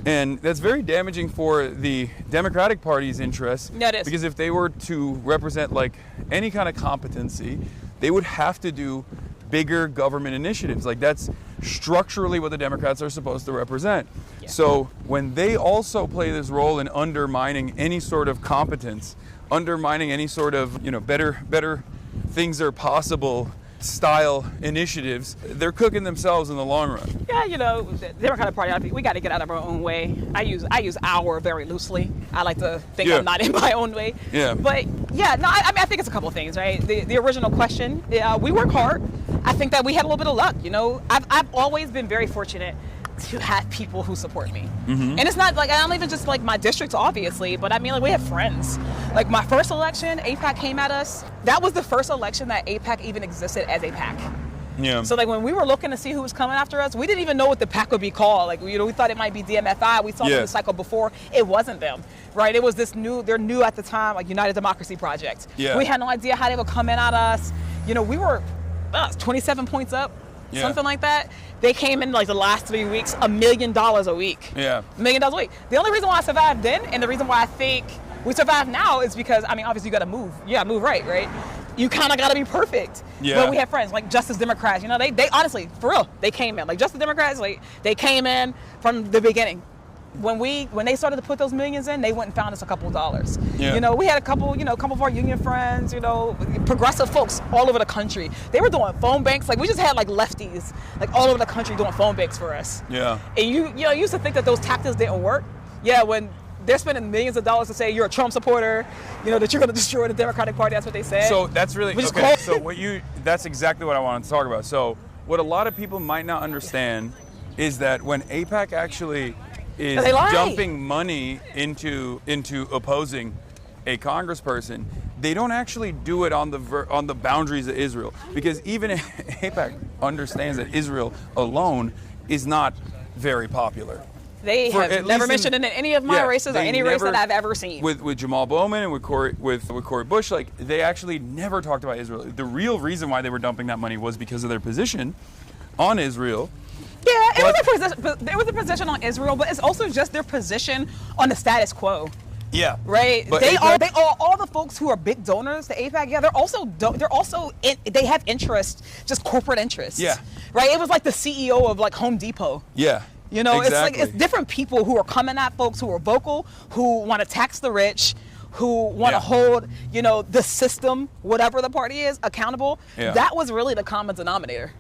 And that's very damaging for the Democratic Party's interests. Yeah, it is. Because if they were to represent, like, any kind of competency, they would have to do bigger government initiatives. Like, that's structurally what the Democrats are supposed to represent. Yeah. So when they also play this role in undermining any sort of competence, undermining any sort of, you know, better things are possible style initiatives, they're cooking themselves in the long run. Yeah, you know, the Democratic Party, we got to get out of our own way. I use our very loosely. I like to think I'm not in my own way. Yeah. But yeah, no, I mean, I think it's a couple of things, right? The original question, we work hard. I think that we had a little bit of luck, you know. I've always been very fortunate to have people who support me. Mm-hmm. And it's not like, I don't even just like my districts, obviously, but I mean, like, we have friends. Like, my first election, AIPAC came at us. That was the first election that AIPAC even existed as a PAC. Yeah. So like, when we were looking to see who was coming after us, we didn't even know what the PAC would be called. Like, you know, we thought it might be DMFI. We saw them in the cycle before. It wasn't them, right? It was this they're new at the time, like United Democracy Project. Yeah. We had no idea how they were coming at us. You know, we were 27 points up, something like that. They came in like the last 3 weeks, $1 million a week. Yeah. $1 million a week. The only reason why I survived then, and the reason why I think we survive now, is because, I mean, obviously you got to move. You got to move right? You kind of got to be perfect. Yeah. But we have friends like Justice Democrats. You know, they honestly, for real, they came in. Like, Justice Democrats, like, they came in from the beginning. When they started to put those millions in, they went and found us a couple of dollars. Yeah. You know, we had a couple of our union friends, you know, progressive folks all over the country. They were doing phone banks. Like, we just had like lefties like all over the country doing phone banks for us. Yeah. And you used to think that those tactics didn't work. Yeah, when they're spending millions of dollars to say you're a Trump supporter, you know, that you're going to destroy the Democratic Party. That's what they said. So that's really okay. So that's exactly what I wanted to talk about. So what a lot of people might not understand is that when AIPAC actually is dumping money into opposing a congressperson, they don't actually do it on the boundaries of Israel, because even AIPAC understands that Israel alone is not very popular. They have never mentioned it in any of my races or any race that I've ever seen. With Jamal Bowman and with Cory Bush, like, they actually never talked about Israel. The real reason why they were dumping that money was because of their position on Israel. Yeah, it was a position on Israel, but it's also just their position on the status quo. Yeah. Right. But all the folks who are big donors to AIPAC. Yeah, they have interest, just corporate interests. Yeah. Right. It was like the CEO of like Home Depot. Yeah. You know, exactly. It's different people who are coming at folks who are vocal, who want to tax the rich, who want to hold, you know, the system, whatever the party is, accountable. Yeah. That was really the common denominator.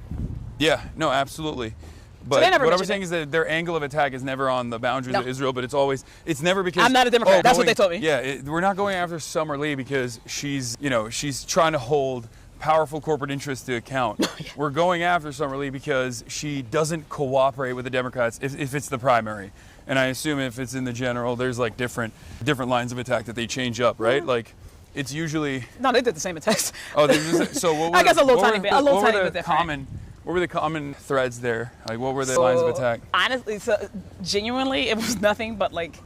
Yeah. No, absolutely. But what I was saying is that their angle of attack is never on the boundaries of Israel, but it's never because... I'm not a Democrat. That's what they told me. Yeah, we're not going after Summer Lee because she's trying to hold powerful corporate interests to account. We're going after Summer Lee because she doesn't cooperate with the Democrats if it's the primary. And I assume if it's in the general, there's like different lines of attack that they change up, right? Like, it's usually... No, they did the same attacks. Oh, they just... So what were, I guess a little tiny bit different. What were the common threads there? Like, what were the lines of attack? Honestly, genuinely, it was nothing but like,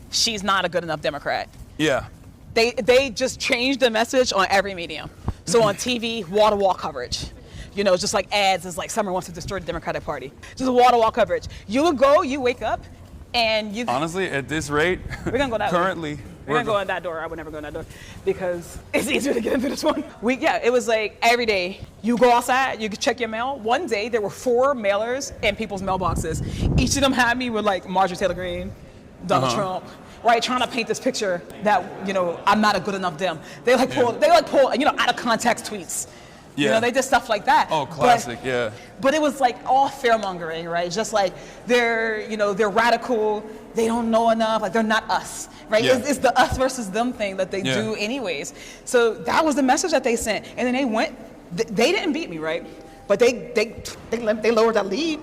she's not a good enough Democrat. Yeah. They just changed the message on every medium. So on TV, wall-to-wall coverage. You know, just like ads is like, Summer wants to destroy the Democratic Party. Just wall-to-wall coverage. You wake up, and you... Honestly, at this rate, we're gonna go that currently... way. We're gonna go in that door. I would never go in that door because it's easier to get into this one. It was like every day you go outside, you could check your mail. One day there were 4 mailers in people's mailboxes. Each of them had me with like Marjorie Taylor Greene, Donald Trump, right? Trying to paint this picture that, you know, I'm not a good enough Dem. They pull, you know, out of context tweets. Yeah. You know, they did stuff like that. Oh, classic, yeah. But it was like all fear-mongering, right? Just like they're radical, they don't know enough, like they're not us, right? Yeah. It's the us versus them thing that they do anyways. So that was the message that they sent. And then they went, they didn't beat me, right? But they lowered that lead.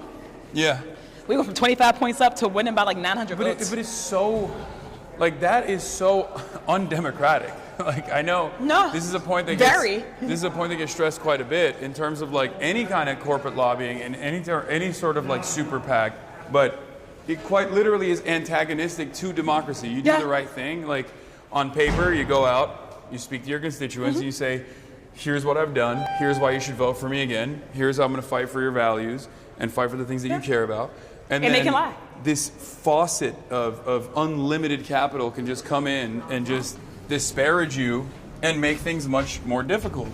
Yeah. We went from 25 points up to winning by like 900 votes. But it's so, like, that is so undemocratic. Like I know No. this is a point that gets stressed quite a bit in terms of like any kind of corporate lobbying and any sort of like super PAC, but it quite literally is antagonistic to democracy. You do the right thing, like on paper, you go out, you speak to your constituents, and you say, here's what I've done, here's why you should vote for me again, here's how I'm going to fight for your values and fight for the things that you care about. And then they can lie. This faucet of unlimited capital can just come in and just disparage you and make things much more difficult.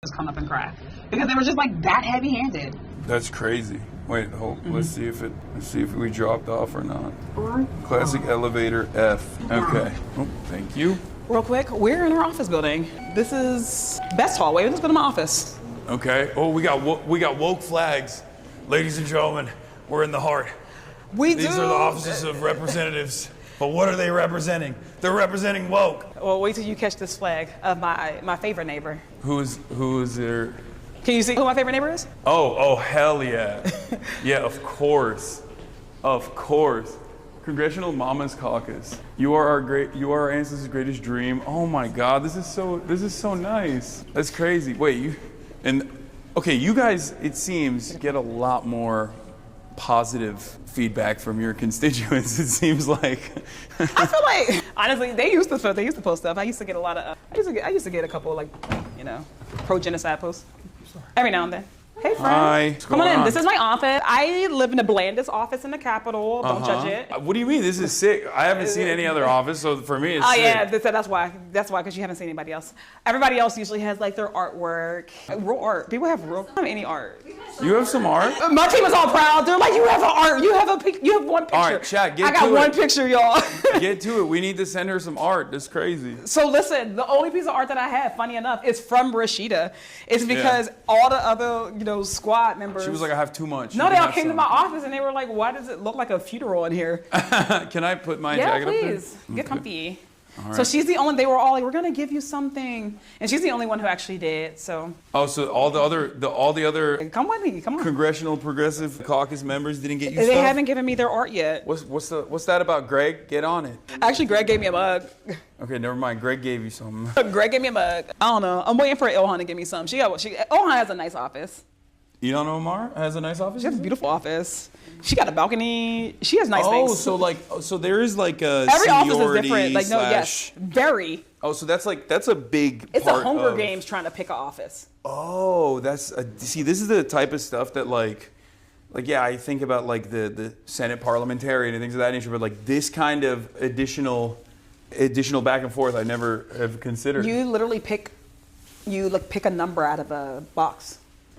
Just come up and cry because they were just like that heavy-handed. That's crazy. Wait, hold. Let's see if we dropped off or not. Classic elevator F. Okay. Oh, thank you. Real quick, we're in our office building. This is best hallway. Let's go to my office. Okay. Oh, we got woke flags, ladies and gentlemen. We're in the heart. These are the offices of representatives. But what are they representing? They're representing woke. Well, wait till you catch this flag of my favorite neighbor. Who is there? Can you see who my favorite neighbor is? Oh, hell yeah. Yeah, of course. Of course. Congressional Mama's Caucus. You are our ancestors' greatest dream. Oh my God, this is so nice. That's crazy. Wait, you guys, it seems, get a lot more positive feedback from your constituents. It seems like. I feel like honestly, they used to post stuff. I used to get a lot of. I used to get a couple like, pro-genocide posts every now and then. Hey, friend. Hi. Come on in. This is my office. I live in the blandest office in the Capitol. Don't judge it. What do you mean? This is sick. I haven't seen any other office, so for me, it's sick. Yeah, that's why. That's why, because you haven't seen anybody else. Everybody else usually has like their artwork, real art. People have any art. You have some art? My team is all proud. They're like, you have an art. You have one picture. All right, chat, I got one picture, y'all. Get to it. We need to send her some art. That's crazy. So listen, the only piece of art that I have, funny enough, is from Rashida. It's because all the other, squad members. She was like, I have too much. No, they all came to my office and they were like, why does it look like a funeral in here? Can I put my jacket up there? Yeah, please. Get comfy. Right. So she's the only, they were all like, we're going to give you something. And she's the only one who actually did, so. Oh, so all the other come with me, come on. Congressional Progressive Caucus members didn't get you They stuff? haven't given me their art yet. What's that about, Greg? Get on it. Actually, Greg gave me a mug. Okay, never mind. Greg gave you something. Greg gave me a mug. I don't know. I'm waiting for Ilhan to give me some. Ilhan has a nice office. You don't know Omar has a nice office? She has a beautiful office. She got a balcony. She has nice things. So there is like a every office is different. Like yes, very. Oh, so that's a big. It's part a Hunger of, Games trying to pick an office. Oh, see, this is the type of stuff that like yeah, I think about like the Senate parliamentarian and things of that nature, but like this kind of additional back and forth, I never have considered. You literally pick a number out of a box.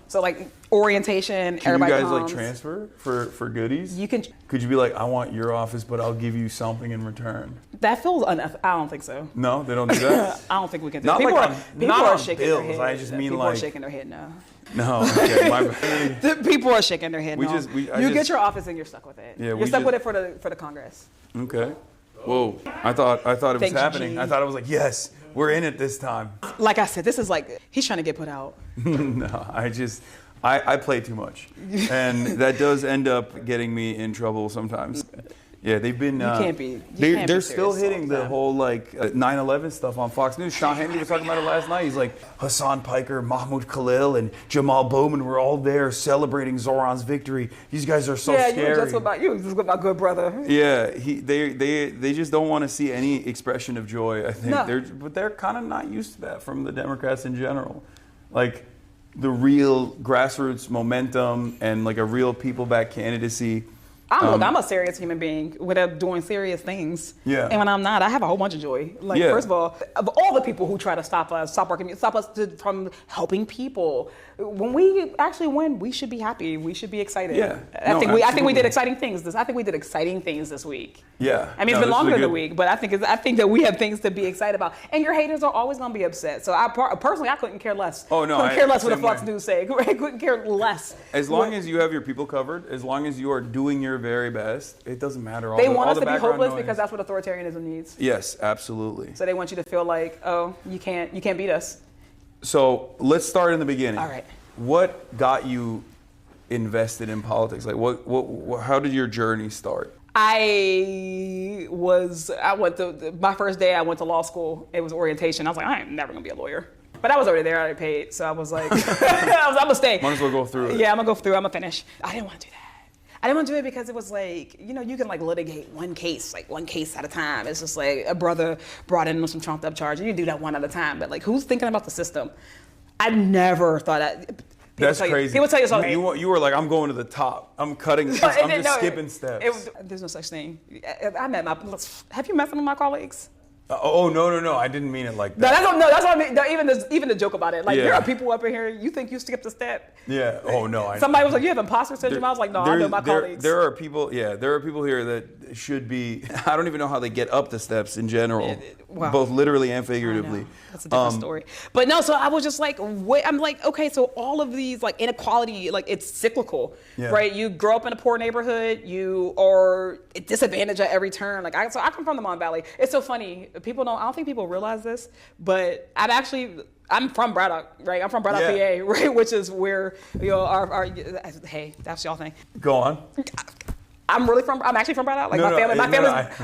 So like orientation, Can everybody you guys comes. like transfer for goodies? You can. Could you be like, I want your office, but I'll give you something in return? That feels unethical. I don't think so. No, they don't do that. I don't think we can do Not that. like People are shaking bills. their head. I just mean people like. People are shaking their head now. No, okay, my bad. People are shaking their head. You get your office and you're stuck with it. Yeah, you're stuck with it for the Congress. Okay. Whoa. I thought it was happening. I thought it was like, yes, we're in it this time. Like I said, this is like he's trying to get put out. No, I play too much, and that does end up getting me in trouble sometimes. Yeah, they've been. They're still hitting the whole like 9/11 stuff on Fox News. Sean Hannity was talking about it last night. He's like, Hassan Piker, Mahmoud Khalil, and Jamal Bowman were all there celebrating Zoran's victory. These guys are so scary. Yeah, you just with my good brother. Yeah, they just don't want to see any expression of joy. I think they're kind of not used to that from the Democrats in general, like the real grassroots momentum and like a real people-backed candidacy. I'm a serious human being without doing serious things. Yeah. And when I'm not, I have a whole bunch of joy. Like, first of all the people who try to stop us from helping people. When we actually win, we should be happy. We should be excited. Yeah. I think we did exciting things. I think we did exciting things this week. Yeah. I mean, it's been longer than a week, but I think that we have things to be excited about. And your haters are always going to be upset. So personally, I couldn't care less. Oh no, couldn't care less what the Fox News say. I couldn't care less. As long as you have your people covered, as long as you are doing your very best. It doesn't matter. They want all us the to be background hopeless noise. because that's what authoritarianism needs. Yes, absolutely. So they want you to feel like, oh, you can't beat us. So let's start in the beginning. All right. What got you invested in politics? Like, what how did your journey start? My first day I went to law school. It was orientation. I was like, I ain't never gonna be a lawyer. But I was already there. I already paid, so I was like, I'm gonna stay. Might as well go through it. Yeah, I'm gonna go through. I'm gonna finish. I didn't want to do that. I didn't want to do it because it was like, you know, you can like litigate one case at a time. It's just like a brother brought in some trumped up charge, and you do that one at a time. But like, who's thinking about the system? I never thought that. That's crazy. People tell you something. You were like, I'm going to the top. I'm cutting. I'm just skipping steps. There's no such thing. Have you met some of my colleagues? Oh no! I didn't mean it like No, that. that's what I mean. Even the joke about it. Like, Yeah. there are people up in here, you think you skipped a step. Yeah. Oh no. Somebody was like, you have imposter syndrome. I was like, no, I know my colleagues. There are people. Yeah, there are people here that should be. I don't even know how they get up the steps in general, Wow. both literally and I figuratively. know. That's a different story. But no, so I was just like, wait, I'm like, okay, so all of these like inequality, like it's cyclical, Yeah. right? You grow up in a poor neighborhood, you are disadvantaged at every turn. Like I come from the Mon Valley. It's so funny. I don't think people realize this, but I'm from Braddock, right? I'm from Braddock, Yeah. PA, right? Which is where, you know, hey, that's y'all thing. Go on. I'm actually from Braddock. Like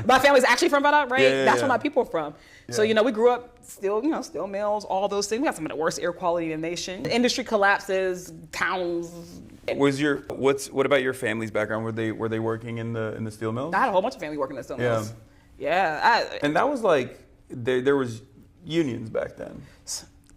my family's actually from Braddock, right? Yeah, That's yeah. where my people are from. So, Yeah. you know, we grew up steel mills, all those things. We got some of the worst air quality in the nation. The industry collapses, towns. What about your family's background? Were they working in the steel mills? I had a whole bunch of family working in the steel Yeah. mills. Yeah. And that was like there was unions back then.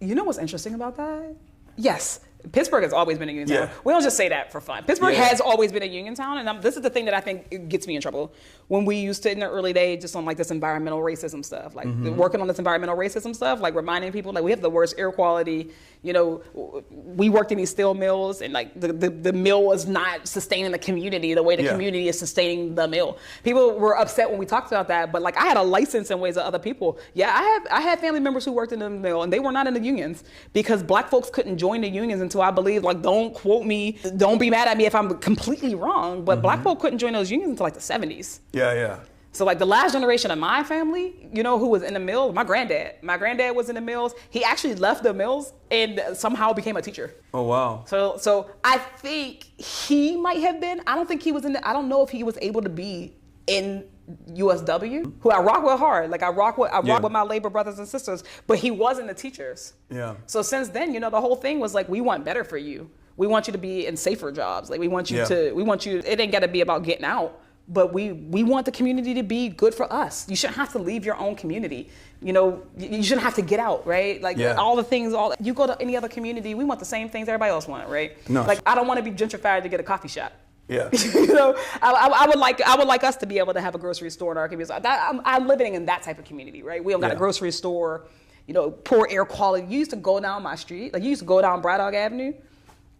You know what's interesting about that? Yes. Pittsburgh has always been a union town. Yeah. We don't just say that for fun. Pittsburgh Yeah. has always been a union town, and this is the thing that I think gets me in trouble. When we used to, in the early days, just on like this environmental racism stuff, like working on this environmental racism stuff, like reminding people like we have the worst air quality. You know, we worked in these steel mills, and like the mill was not sustaining the community the way the Yeah. community is sustaining the mill. People were upset when we talked about that, but like I had a license in ways of other people. Yeah, I had family members who worked in the mill, and they were not in the unions because black folks couldn't join the unions until I believe, like, don't quote me, don't be mad at me if I'm completely wrong, but black folk couldn't join those unions until like the 70s. Yeah. So like the last generation of my family, you know, who was in the mills, my granddad. My granddad was in the mills. He actually left the mills and somehow became a teacher. Oh wow. So I think he might have been. I don't think he was I don't know if he was able to be in USW, who I rock with hard. Like I rock with my labor brothers and sisters, but he wasn't the teachers. Yeah. So since then, you know, the whole thing was like, we want better for you. We want you to be in safer jobs. Like we want you it ain't gotta be about getting out, but we want the community to be good for us. You shouldn't have to leave your own community. You know, you shouldn't have to get out, right? Like all the things, you go to any other community, we want the same things everybody else want, right? No. Like I don't want to be gentrified to get a coffee shop. Yeah. You know, I would like us to be able to have a grocery store in our community. I'm living in that type of community, right? We don't got a grocery store, you know, poor air quality. You used to go down my street, like you used to go down Braddock Avenue,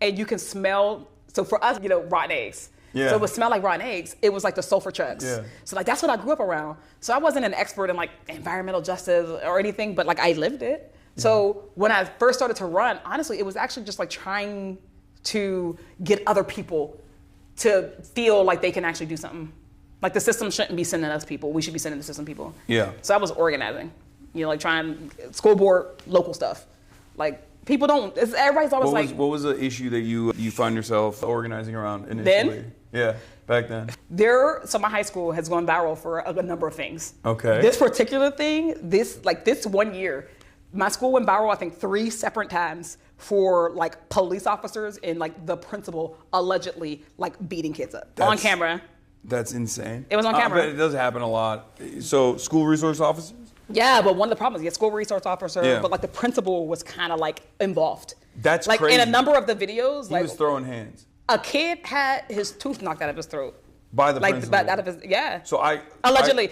and you can smell. So for us, you know, rotten eggs. Yeah. So it would smell like rotten eggs. It was like the sulfur trucks. Yeah. So like that's what I grew up around. So I wasn't an expert in like environmental justice or anything, but like I lived it. So when I first started to run, honestly, it was actually just like trying to get other people to feel like they can actually do something. Like the system shouldn't be sending us people. We should be sending the system people. Yeah. So I was organizing, you know, like trying school board, local stuff. Like people don't, everybody's always What was the issue that you find yourself organizing around initially? Then? Yeah, back then. so my high school has gone viral for a number of things. Okay. This particular thing, this 1 year, my school went viral, I think 3 separate times for like police officers and like the principal allegedly like beating kids up on camera. That's insane. It was on camera. But it does happen a lot. So school resource officers? Yeah, but one of the problems, school resource officer, Yeah. but like the principal was kind of like involved. That's like crazy. in a number of the videos, He like was throwing hands. a kid had his tooth knocked out of his throat. By the principal. Out of his, yeah. So allegedly.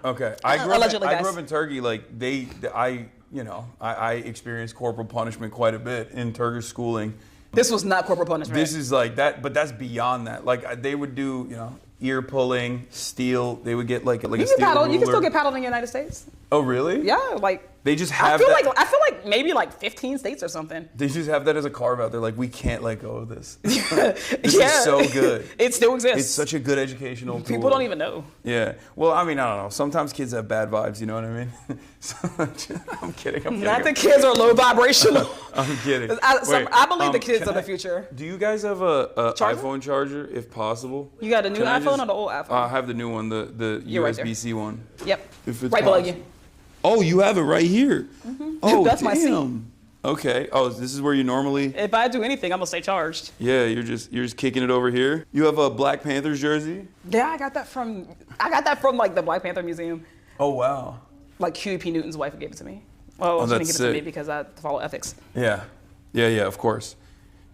Okay. I grew Allegedly, up guys. in Turkey. Like I experienced corporal punishment quite a bit in Turkish schooling. This was not corporal punishment. This is like that, but that's beyond that. Like they would do, ear pulling, steel. They would get like a steel ruler. You can still get paddled in the United States. Oh, really? Yeah, like They just have that. I feel like maybe like 15 states or something. They just have that as a carve out. They're like, we can't let go of this. This is so good. It still exists. It's such a good educational tool. People don't even know. Yeah. Well, I mean, I don't know. Sometimes kids have bad vibes. You know what I mean? I'm kidding. Not the kids are low vibrational. I'm kidding. I believe the kids are the future. Do you guys have a Charger? iPhone charger, if possible? You got a new Can I iPhone just- or the old iPhone? I have the new one, the You're right there. USB-C one. Yep. If it's Right below possible. you. Oh, you have it right here. Oh, That's my seat. damn. Okay. Oh, this is where you normally. If I do anything, I'm gonna stay charged. Yeah, you're just kicking it over here. You have a Black Panthers jersey. Yeah, I got that from like the Black Panther Museum. Oh wow. Like Huey P. Newton's wife gave it to me. Well, she didn't that's give it to me sick. because I follow ethics. Yeah. Of course.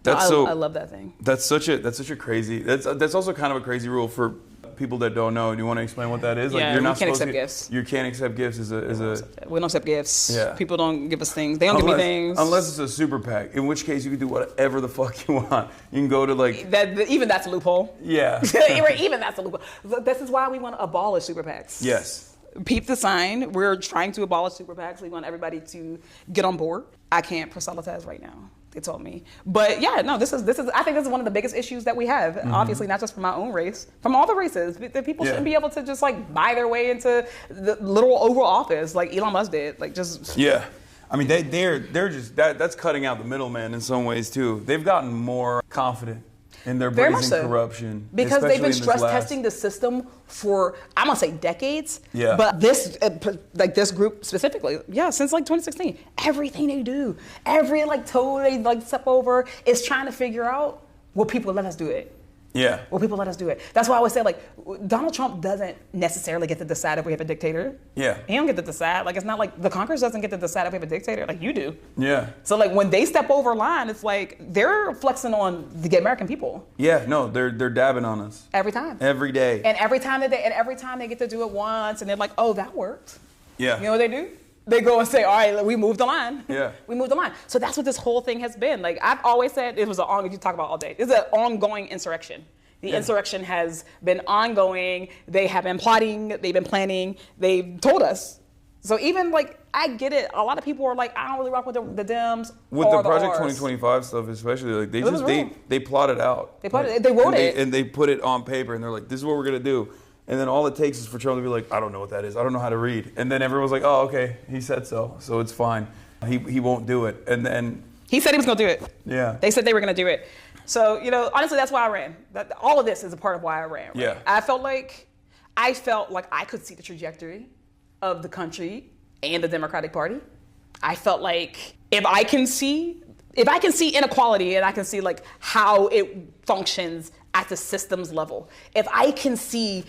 No, That's I love that thing. That's such a crazy. That's also kind of a crazy rule for people that don't know. Do you want to explain what that is? Yeah, you're we not can't supposed accept to, gifts. You can't accept gifts as a. We don't accept gifts. Yeah. People don't give us things. They don't give me things. Unless it's a super PAC, in which case you can do whatever the fuck you want. You can go to like. Even that's a loophole. Yeah. Even that's a loophole. This is why we want to abolish super PACs. Yes. Peep the sign. We're trying to abolish super PACs. We want everybody to get on board. I can't proselytize right now. They told me. But yeah, no, this is I think this is one of the biggest issues that we have. Obviously, not just from my own race, from all the races. The people shouldn't be able to just like buy their way into the little Oval Office like Elon Musk did. Like just Yeah. I mean, they're just that's cutting out the middleman in some ways too. They've gotten more confident in their very much brazen so. corruption Because they've especially been in this stress last- testing the system for I'm gonna say decades. Yeah. But this like this group specifically, yeah, since like 2016, everything they do, every like toe they like step over is trying to figure out will people let us do it. Yeah. Will people let us do it? That's why I always say, like, Donald Trump doesn't necessarily get to decide if we have a dictator. Yeah. He don't get to decide. Like, it's not like the Congress doesn't get to decide if we have a dictator. Like, you do. Yeah. So, like, when they step over line, it's like they're flexing on the American people Yeah. No, they're dabbing on us every time. every day. And every time they get to do it once, and they're like, oh, that worked. Yeah. You know what they do? They go and say, all right, we moved the line. Yeah. We moved the line. So that's what this whole thing has been. Like, I've always said it was you talk about all day. It's an ongoing insurrection. The insurrection has been ongoing. They have been plotting. They've been planning. They've told us. So even like, I get it. A lot of people are like, I don't really rock with the Dems With or the Project Rs. 2025 stuff, especially, like they was just real. they plot it out. They plotted Like, it. They wrote and it. and they put it on paper, and they're like, "This is what we're gonna do." And then all it takes is for Trump to be like, "I don't know what that is. I don't know how to read." And then everyone's like, "Oh, okay, he said so, so it's fine." He won't do it, and then He said he was going to do it. yeah, They said they were going to do it. So, you know, honestly, that's why I ran. All of this is a part of why I ran. Right? Yeah. I felt like I could see the trajectory of the country and the Democratic Party. I felt like if I can see inequality and I can see like how it functions at the systems level, if I can see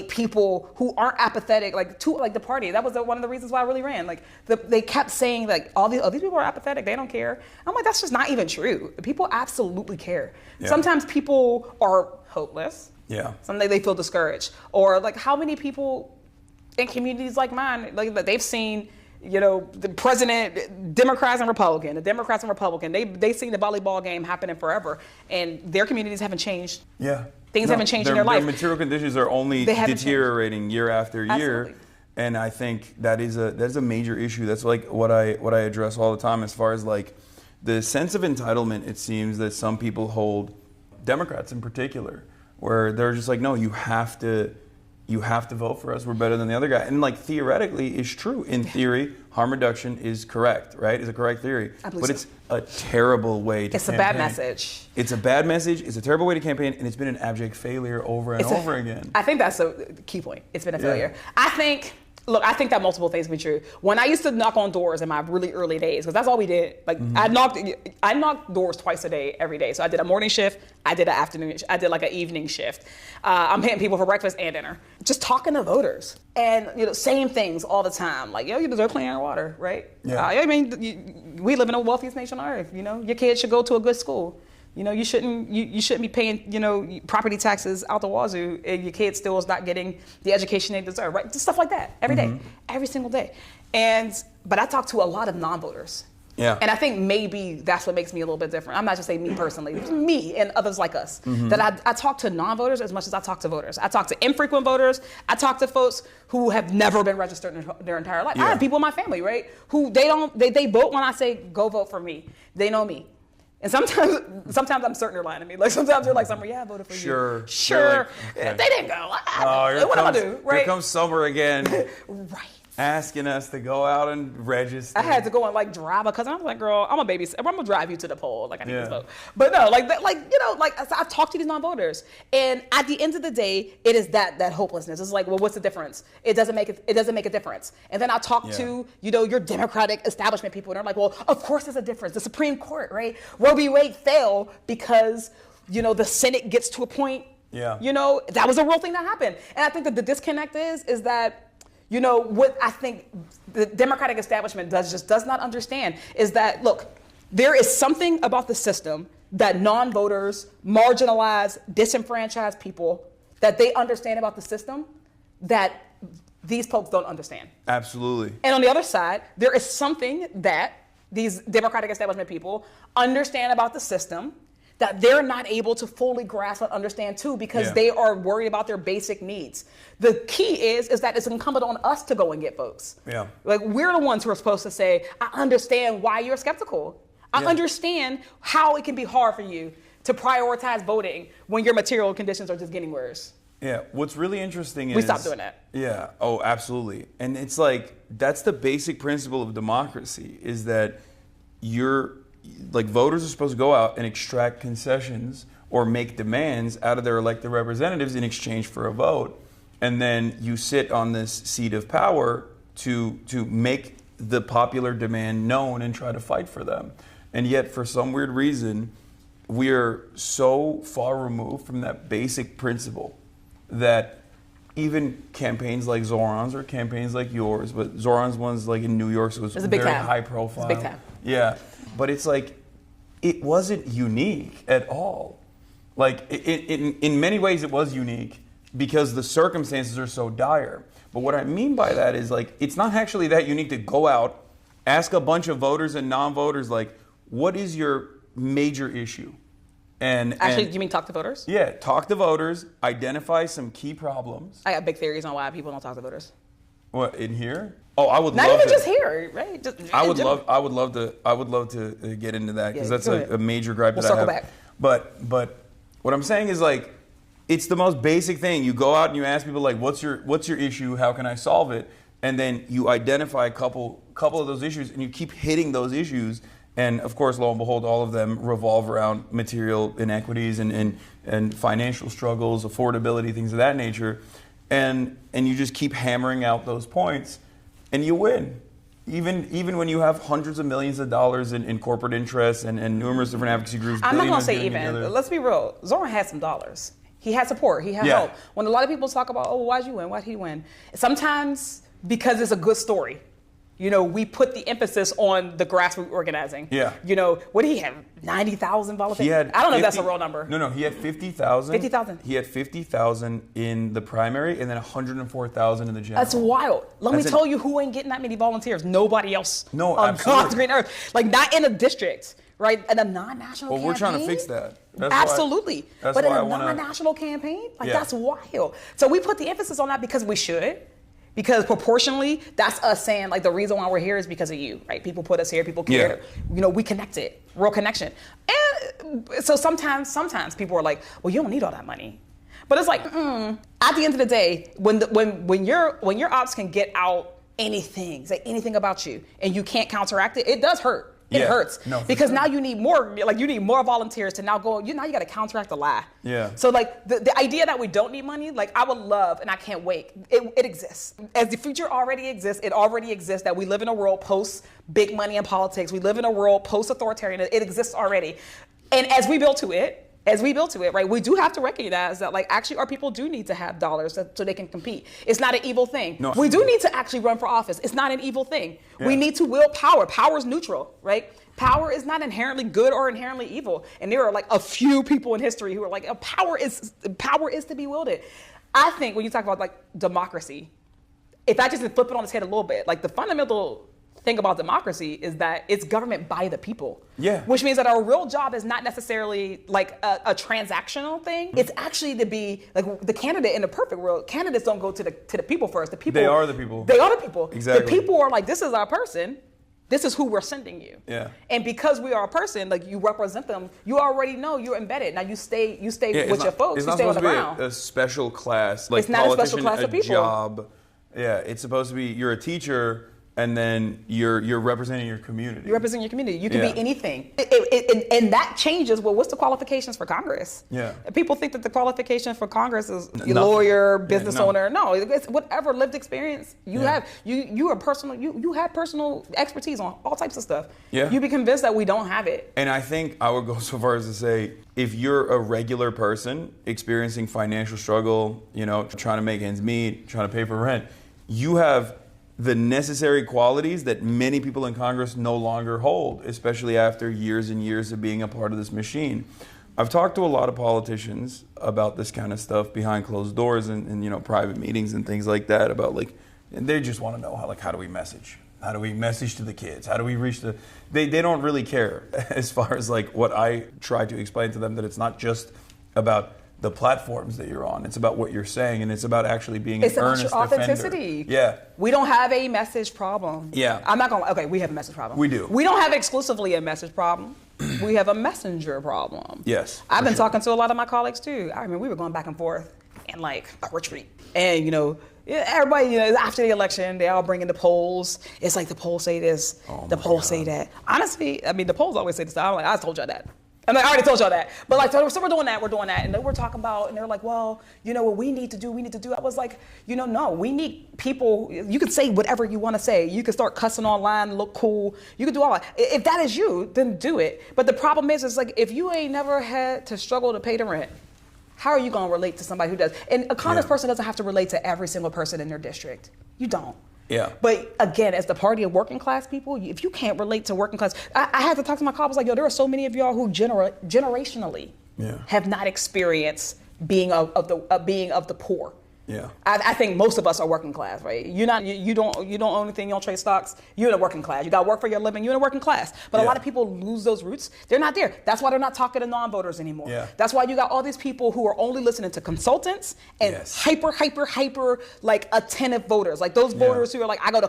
people who aren't apathetic to the party, that was one of the reasons why I really ran. Like they kept saying like all these people are apathetic, they don't care. I'm like, that's just not even true. People absolutely care. Yeah. Sometimes people are hopeless. yeah, Sometimes they feel discouraged, or like how many people in communities like mine, like that they've seen, you know, the president, Democrats and Republican, they've seen the volleyball game happening forever, and their communities haven't changed. yeah. Things haven't changed in their life. Their material conditions are only They haven't deteriorating year after year. Absolutely. And I think that is a major issue. That's like what I address all the time as far as like the sense of entitlement. It seems that some people hold, Democrats in particular, where they're just like, no, you have to vote for us. We're better than the other guy. And like theoretically is true. In theory, harm reduction is correct, right? Is a correct theory. I believe But so. it's a terrible way to It's campaign. a bad message. It's a bad message. It's a terrible way to campaign, and it's been an abject failure over and over again. I think that's a key point. It's been a failure. I think that multiple things have been true. When I used to knock on doors in my really early days, because that's all we did. Like I knocked doors twice a day, every day. So I did a morning shift, I did an afternoon, I did like an evening shift. I'm hitting people for breakfast and dinner, just talking to voters, and same things all the time. Like, yo, you deserve clean air and water, right? Yeah. I mean, we live in the wealthiest nation on earth. Your kids should go to a good school. You shouldn't be paying, property taxes out the wazoo if your kid still is not getting the education they deserve, right? Just stuff like that every day, every single day. But I talk to a lot of non-voters, Yeah. And I think maybe that's what makes me a little bit different. I'm not just saying me personally, me and others like us. That I talk to non-voters as much as I talk to voters. I talk to infrequent voters. I talk to folks who have never been registered in their entire life. I have people in my family, right, who they vote when I say go vote for me. They know me. And sometimes I'm certain they're lying to me. Like sometimes they're like, "Summer, yeah, I voted for you." Sure. Like, okay. They didn't go. What am I do? Right. Here comes summer again. Right. Asking us to go out and register. I had to go and like drive because I was like, girl, I'm a babysitter. I'm gonna drive you to the poll. Like I need to vote. But no, I've talked to these non-voters, and at the end of the day, it is that hopelessness. It's like, well, what's the difference? It doesn't make a difference. And then I talk to your Democratic establishment people, and they're like, well, of course there's a difference. The Supreme Court, right? Roe v. Wade fell because the Senate gets to a point. Yeah. That was a real thing that happened, and I think that the disconnect is that. What I think the Democratic establishment does not understand is that, look, there is something about the system that non-voters, marginalized, disenfranchised people, that they understand about the system that these folks don't understand. Absolutely. And on the other side, there is something that these Democratic establishment people understand about the system that they're not able to fully grasp and understand too, because they are worried about their basic needs. The key is that it's incumbent on us to go and get folks. Yeah. Like we're the ones who are supposed to say, I understand why you're skeptical. I understand how it can be hard for you to prioritize voting when your material conditions are just getting worse. Yeah, what's really interesting is... We stopped doing that. Yeah, oh, absolutely. And it's like, that's the basic principle of democracy, is that voters are supposed to go out and extract concessions or make demands out of their elected representatives in exchange for a vote. And then you sit on this seat of power to make the popular demand known and try to fight for them. And yet, for some weird reason, we are so far removed from that basic principle that even campaigns like Zoran's or campaigns like yours, but Zoran's one's like in New York, so it was very high profile. It's big time. Yeah. But it's like, it wasn't unique at all. Like, in many ways it was unique because the circumstances are so dire. But what I mean by that is, like, it's not actually that unique to go out, ask a bunch of voters and non-voters, like, what is your major issue? Actually, you mean talk to voters? Yeah, talk to voters, identify some key problems. I got big theories on why people don't talk to voters. What, in here? Oh, I would not love even to, just here, right? Just I would love to get into that because that's a major gripe that I have. We'll circle back. But what I'm saying is, like, it's the most basic thing. You go out and you ask people, like, what's your issue? How can I solve it? And then you identify a couple of those issues and you keep hitting those issues. And of course, lo and behold, all of them revolve around material inequities and financial struggles, affordability, things of that nature. And you just keep hammering out those points and you win. Even when you have hundreds of millions of dollars in corporate interests and numerous different advocacy groups. I'm not going to say even. Together. Let's be real. Zoran had some dollars. He had support. He had help. When a lot of people talk about, oh, why'd you win? Why'd he win? Sometimes because it's a good story. We put the emphasis on the grassroots organizing. Yeah. What did he have? 90,000 volunteers? I don't know if that's a real number. No, he had 50,000. 50,000. He had 50,000 in the primary and then 104,000 in the general. That's wild. Let me tell you who ain't getting that many volunteers. Nobody else. No, on absolutely. God's green earth. Like, not in a district, right? In a non-national campaign. Well, we're trying to fix that. Absolutely. But in a non-national campaign, that's wild. So we put the emphasis on that because we should. Because proportionally, that's us saying, like, the reason why we're here is because of you, right? People put us here, people care. We connected, real connection. And so sometimes people are like, well, you don't need all that money. But it's like, at the end of the day, when your ops can get out anything, say anything about you, and you can't counteract it, it does hurt. It hurts. No, because now you need more volunteers to now go, now you got to counteract the lie. Yeah. So like the idea that we don't need money, like I would love, and I can't wait, it exists. As the future already exists, it already exists that we live in a world post big money in politics. We live in a world post authoritarian. It exists already. And as we build to it, right, we do have to recognize that, like, actually our people do need to have dollars so they can compete. It's not an evil thing. No. We do need to actually run for office. It's not an evil thing. Yeah. We need to wield power. Power is neutral, right? Power is not inherently good or inherently evil. And there are like a few people in history who are like, power is to be wielded. I think when you talk about like democracy, if I just flip it on its head a little bit, like the fundamental thing about democracy is that it's government by the people. Yeah. Which means that our real job is not necessarily like a transactional thing. It's actually to be like the candidate in the perfect world. Candidates don't go to the people first. The people. They are the people. They are the people. Exactly. The people are like, this is our person. This is who we're sending you. Yeah. And because we are a person, like you represent them, you already know you're embedded. Now you stay with your folks. It's you not stay on supposed the to ground. be a special class. Like It's not a special politician, class of people. job. Yeah, it's supposed to be you're a teacher and then you're representing your community. You represent your community. You can Yeah. be anything. And that changes, well, what's the qualifications for Congress? Yeah. People think that the qualification for Congress is Nothing. lawyer, business no. owner. No, it's whatever lived experience you Yeah. have. You are personal. You have personal expertise on all types of stuff. Yeah. You be convinced that we don't have it. And I think I would go so far as to say, if you're a regular person experiencing financial struggle, trying to make ends meet, trying to pay for rent, you have the necessary qualities that many people in Congress no longer hold, especially after years and years of being a part of this machine. I've talked to a lot of politicians about this kind of stuff behind closed doors and private meetings and things like that about and they just want to know how do we message? How do we message to the kids? How do we reach they don't really care as far as what I try to explain to them, that it's not just about the platforms that you're on. It's about what you're saying, and it's about actually being an earnest about your defender. authenticity. Yeah. We don't have a message problem. Yeah. I'm not gonna. Okay, we have a message problem. We do. We don't have exclusively a message problem. We have a messenger problem. Yes. I've been talking to a lot of my colleagues too. I remember we were going back and forth in a retreat, and everybody, after the election, they all bring in the polls. It's like the polls say this, the polls say that. Honestly, I mean, the polls always say this. I'm like, I told y'all that. I'm like, I already told y'all that. But so we're doing that, and then we're talking about, and they're like, well, what we need to do. I was like, no, we need people. You can say whatever you want to say. You can start cussing online, look cool. You can do all that. If that is you, then do it. But the problem is if you ain't never had to struggle to pay the rent, how are you going to relate to somebody who does? And a honest person doesn't have to relate to every single person in their district. You don't. Yeah. But again, as the party of working class people, if you can't relate to working class, I had to talk to my colleagues there are so many of y'all who generationally have not experienced being of the poor. Yeah. I think most of us are working class, right? You don't own anything, you don't trade stocks. You're in a working class. You got to work for your living. You're in a working class. But a lot of people lose those roots. They're not there. That's why they're not talking to non-voters anymore. Yeah. That's why you got all these people who are only listening to consultants and hyper attentive voters, like those voters who are like, I go to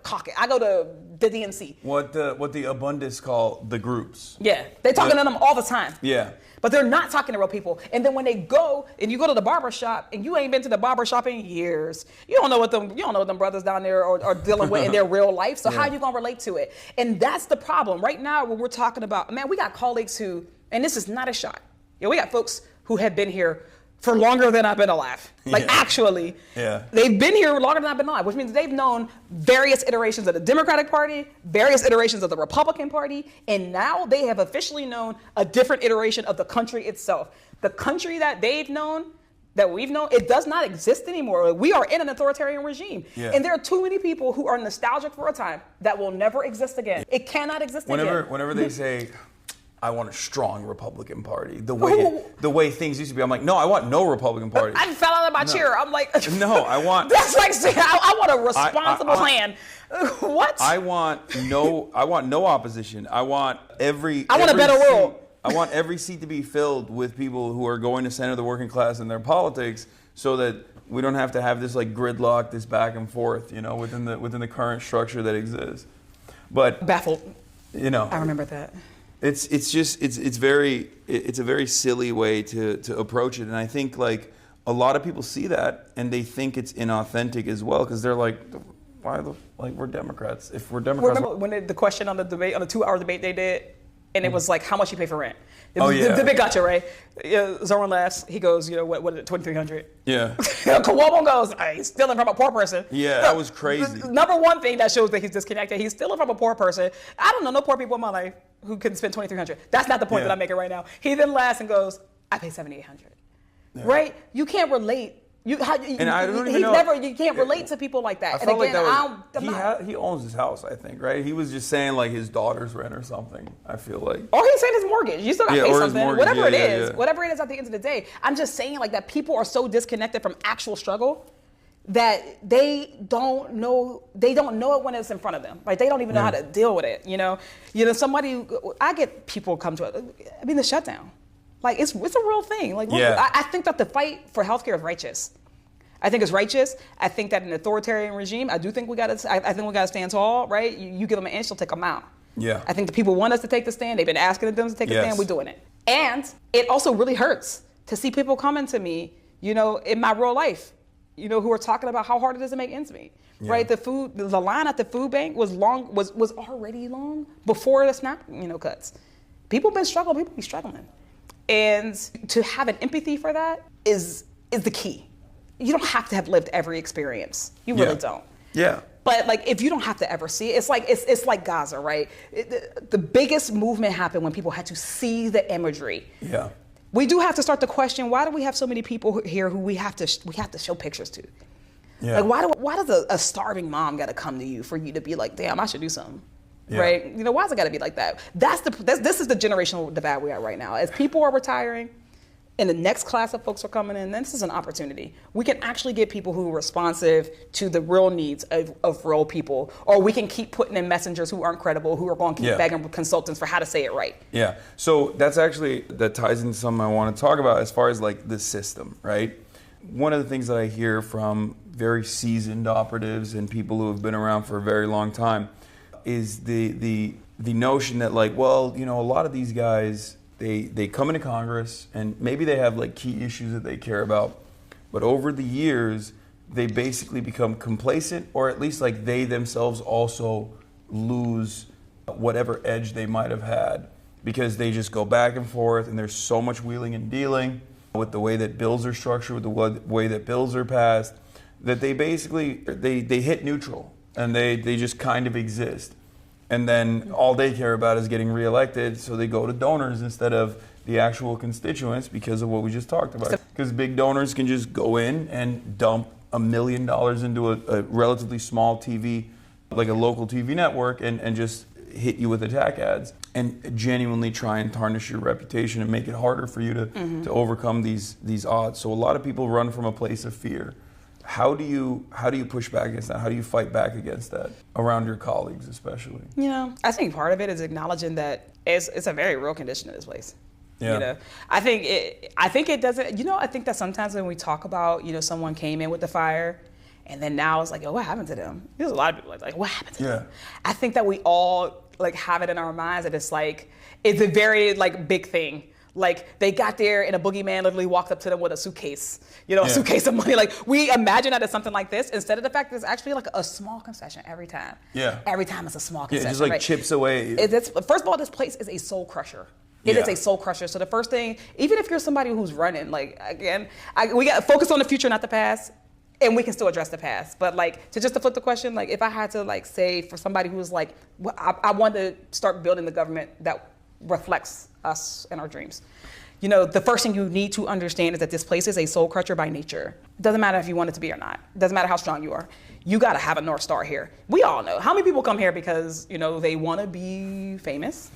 caucus, I go to the DNC. What the abundance call the groups. Yeah, they're talking to them all the time. Yeah. But they're not talking to real people. And then when they go and you go to the barber shop and you ain't been to the barber shop in years, you don't know what them brothers down there are dealing with in their real life. So how are you gonna relate to it? And that's the problem. Right now when we're talking about, man, we got colleagues who, and this is not a shot. We got folks who have been here for longer than I've been alive. Actually, they've been here longer than I've been alive, which means they've known various iterations of the Democratic Party, various iterations of the Republican Party, and now they have officially known a different iteration of the country itself. The country that they've known, that we've known, it does not exist anymore. We are in an authoritarian regime. Yeah. And there are too many people who are nostalgic for a time that will never exist again. It cannot exist again. Whenever they say, I want a strong Republican Party, the way things used to be, I'm like, no, I want no Republican Party. I fell out of my chair. I'm like, no, I want. That's like saying I want a responsible plan. What? I want no opposition. I want a better world. I want every seat to be filled with people who are going to center the working class in their politics, so that we don't have to have this gridlock, this back and forth, within the current structure that exists. But baffled. I remember that. It's a very silly way to approach it, and I think a lot of people see that and they think it's inauthentic as well, because they're like, we're Democrats. If we're Democrats, remember when the question on the 2-hour debate they did, and it was like, how much you pay for rent? The big gotcha, right? Zoran laughs. He goes, what is it, $2,300? Yeah. Cuomo goes, he's stealing from a poor person. Yeah, that was crazy. The number one thing that shows that he's disconnected, he's stealing from a poor person. I don't know no poor people in my life who can spend $2,300. That's not the point that I'm making right now. He then laughs and goes, I pay $7,800. Yeah. Right? You can't relate. You can't relate to people like that. I felt he owns his house, I think, right? He was just saying his daughter's rent or something, I feel like. Or he's saying his mortgage. You still got to pay something. Whatever it is at the end of the day. I'm just saying that people are so disconnected from actual struggle that they don't know it when it's in front of them. Like they don't even know how to deal with it. I get people come to it. I mean, the shutdown, like it's a real thing. Like I think that the fight for healthcare is righteous. I think it's righteous. I think that an authoritarian regime, I think we gotta stand tall, right? You give them an inch, they'll take them out. Yeah. I think the people want us to take the stand. They've been asking them to take a stand. We're doing it. And it also really hurts to see people coming to me, in my real life, who are talking about how hard it is to make ends meet. Right? The line at the food bank was already long before the SNAP, cuts. People be struggling. And to have an empathy for that is the key. You don't have to have lived every experience. You really don't. Yeah. But like, if you don't have to ever see it, it's like Gaza, right? The biggest movement happened when people had to see the imagery. Yeah. We do have to start to question, why do we have so many people here who we have to show pictures to? Yeah. Like, why does a starving mom got to come to you for you to be like, damn, I should do something, right? Why's it got to be like that? This is the generational divide we are right now. As people are retiring, and the next class of folks are coming in, then this is an opportunity. We can actually get people who are responsive to the real needs of real people, or we can keep putting in messengers who aren't credible, who are going to keep begging consultants for how to say it right. Yeah, so that ties into something I want to talk about as far as like the system, right? One of the things that I hear from very seasoned operatives and people who have been around for a very long time is the notion that like, well, a lot of these guys, They come into Congress and maybe they have like key issues that they care about, but over the years they basically become complacent, or at least like they themselves also lose whatever edge they might have had because they just go back and forth, and there's so much wheeling and dealing with the way that bills are structured, with the way that bills are passed, that they basically they hit neutral and they just kind of exist. And then all they care about is getting reelected, so they go to donors instead of the actual constituents because of what we just talked about. Because big donors can just go in and dump $1 million into a relatively small TV, like a local TV network, and just hit you with attack ads and genuinely try and tarnish your reputation and make it harder for you to overcome these odds. So a lot of people run from a place of fear. How do you push back against that? How do you fight back against that around your colleagues, especially? I think part of it is acknowledging that it's a very real condition in this place. Yeah. I think it doesn't. I think that sometimes when we talk about someone came in with the fire, and then now it's like, what happened to them? There's a lot of people like, what happened to them? I think that we all like have it in our minds that it's a very like big thing. Like they got there and a boogeyman literally walked up to them with a suitcase, a suitcase of money. Like we imagine that it's something like this instead of the fact that it's actually like a small concession every time. Yeah. Every time it's a small concession. Yeah, just like chips away. First of all, this place is a soul crusher. It is a soul crusher. So the first thing, even if you're somebody who's running, like again, we got to focus on the future, not the past. And we can still address the past. But like, to flip the question, like if I had to like say for somebody who's like, I want to start building the government that reflects us and our dreams. The first thing you need to understand is that this place is a soul crusher by nature. It doesn't matter if you want it to be or not. It doesn't matter how strong you are. You got to have a North Star here. We all know. How many people come here because, they want to be famous?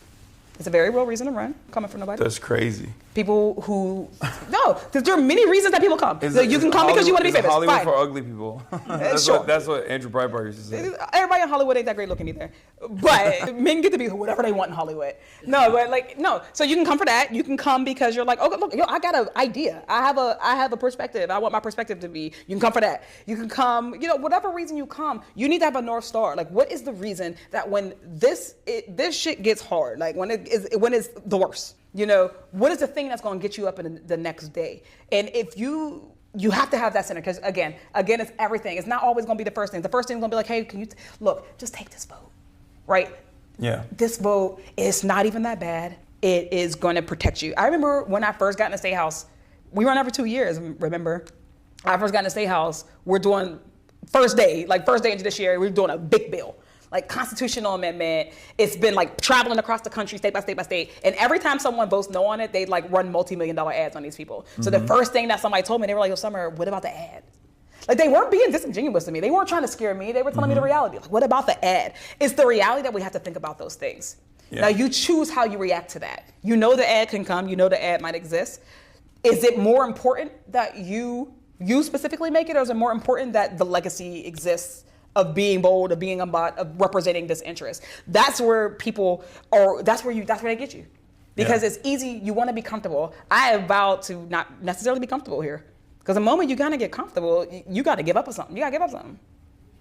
It's a very real reason to run, coming from nobody. That's crazy. People who, no, there are many reasons that people come. You can come because you want to be famous. Hollywood Fine. for ugly people. That's what Andrew Breitbart used to say. Everybody in Hollywood ain't that great looking either. But men get to be whatever they want in Hollywood. No. So you can come for that. You can come because you're like, oh, look, I got an idea. I have a perspective. I want my perspective to be. You can come for that. You can come, whatever reason you come, you need to have a North Star. Like, what is the reason that when this shit gets hard, like when it's the worst, what is the thing that's going to get you up in the next day? And if you have to have that center, because again, it's everything. It's not always going to be the first thing. The first thing is going to be like, hey, can you look, just take this vote, right? Yeah. This vote is not even that bad. It is going to protect you. I remember when I first got in the State House, we ran over 2 years, remember? I first got in the State House, we're doing first day into this year, we're doing a big bill. Like constitutional amendment. It's been like traveling across the country, state by state by state. And every time someone votes no on it, they like run multi-million-dollar ads on these people. So the first thing that somebody told me, they were like, yo, Summer, what about the ad? Like they weren't being disingenuous to me. They weren't trying to scare me. They were telling me the reality. Like, what about the ad? It's the reality that we have to think about those things. Yeah. Now you choose how you react to that. The ad can come, the ad might exist. Is it more important that you you specifically make it, or is it more important that the legacy exists of being bold, of being of representing this interest? That's where people are. That's where they get you, because it's easy. You want to be comfortable. I have vowed to not necessarily be comfortable here, because the moment you kind of get comfortable, you got to give up on something. You got to give up something.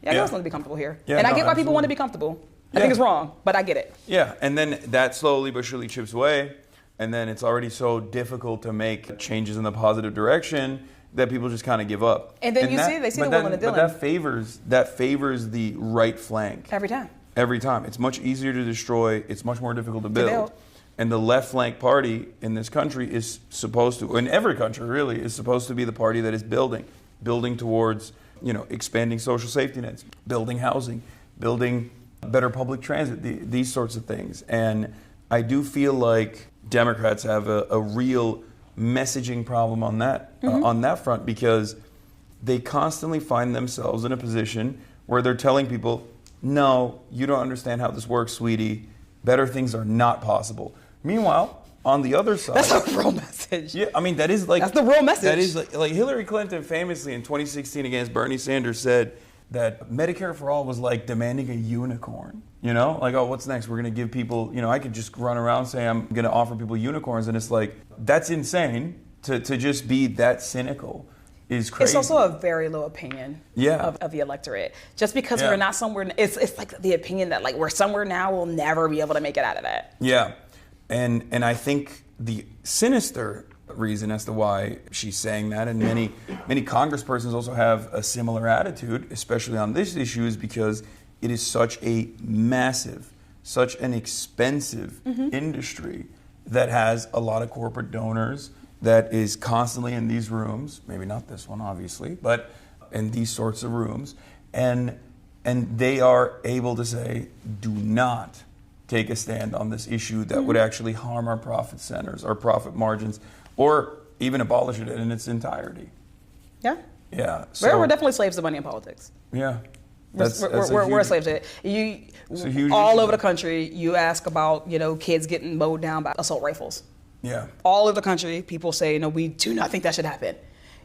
Yeah, I don't want to be comfortable here, and I get why people want to be comfortable. I think it's wrong, but I get it. Yeah, and then that slowly but surely chips away, and then it's already so difficult to make changes in the positive direction that people just kind of give up. And then they see the will and the dealing. But that favors the right flank. Every time. Every time. It's much easier to destroy. It's much more difficult to build. And the left flank party in this country is supposed to, in every country really, is supposed to be the party that is building towards, expanding social safety nets, building housing, building better public transit, these sorts of things. And I do feel like Democrats have a real messaging problem on that front, because they constantly find themselves in a position where they're telling people, no, you don't understand how this works, sweetie. Better things are not possible. Meanwhile, on the other side, that's a real message. Yeah, I mean that's the real message. That is like Hillary Clinton famously in 2016 against Bernie Sanders said that Medicare for all was like demanding a unicorn. Like, oh, what's next? We're going to give people, I could just run around saying I'm going to offer people unicorns. And it's like, that's insane to just be that cynical is crazy. It's also a very low opinion of the electorate. Just because we're not somewhere, it's like the opinion that like we're somewhere now, we'll never be able to make it out of that. Yeah. And I think the sinister reason as to why she's saying that, and many congresspersons also have a similar attitude, especially on this issue, is because it is such a massive, such an expensive industry that has a lot of corporate donors, that is constantly in these rooms, maybe not this one obviously, but in these sorts of rooms, and they are able to say, do not take a stand on this issue that would actually harm our profit centers, our profit margins, or even abolish it in its entirety. Yeah. Yeah. So, we're definitely slaves to money in politics. Yeah. We're slaves to it. All over the country, you ask about, kids getting mowed down by assault rifles. Yeah. All over the country, people say, no, we do not think that should happen.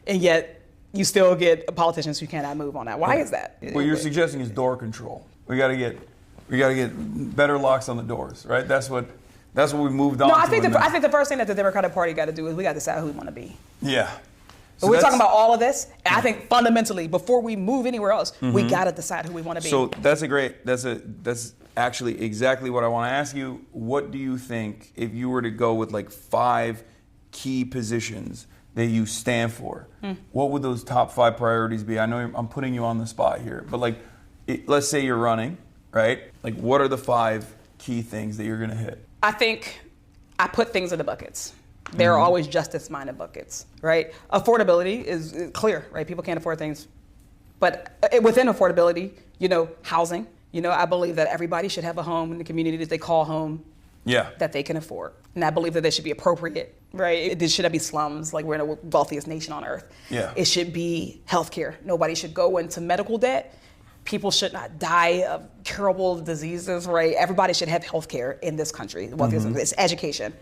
And yet, you still get politicians who cannot move on that. Why is that? What you're suggesting is door control. We got to get better locks on the doors, right? That's what we moved on. No, I think the first thing that the Democratic Party got to do is we got to decide who we want to be. Yeah. So we're talking about all of this, and I think fundamentally, before we move anywhere else, we got to decide who we want to be. So that's actually exactly what I want to ask you. What do you think, if you were to go with like 5 key positions that you stand for, what would those top 5 priorities be? I know I'm putting you on the spot here, but let's say you're running, right? Like, what are the 5 key things that you're going to hit? I think I put things in the buckets. There are always justice-minded buckets, right? Affordability is clear, right? People can't afford things. But within affordability, housing, I believe that everybody should have a home in the community that they call home that they can afford. And I believe that they should be appropriate, right? It shouldn't be slums, like we're in the wealthiest nation on earth. Yeah. It should be healthcare. Nobody should go into medical debt. People should not die of curable diseases, right? Everybody should have healthcare in this country. It's education.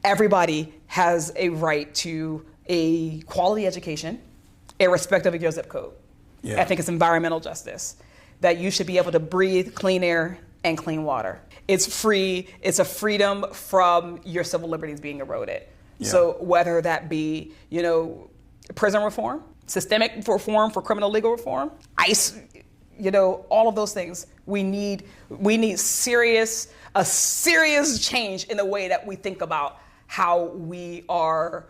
Everybody has a right to a quality education, irrespective of your zip code. Yeah. I think it's environmental justice, that you should be able to breathe clean air and clean water. It's free. It's a freedom from your civil liberties being eroded. Yeah. So whether that be, prison reform, systemic reform for criminal legal reform, ICE, all of those things, we need a serious change in the way that we think about how we are,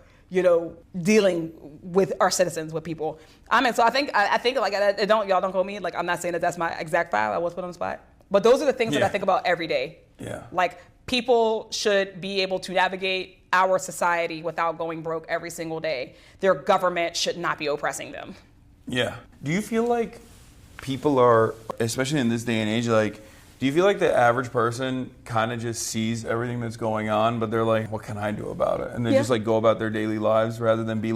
dealing with our citizens, with people. So I think y'all don't call me, I'm not saying that that's my exact 5, I was put on the spot. But those are the things that I think about every day. Yeah. Like, people should be able to navigate our society without going broke every single day. Their government should not be oppressing them. Yeah. Do you feel like people are, especially in this day and age, do you feel like the average person kind of just sees everything that's going on, but they're like, what can I do about it? And they just go about their daily lives rather than be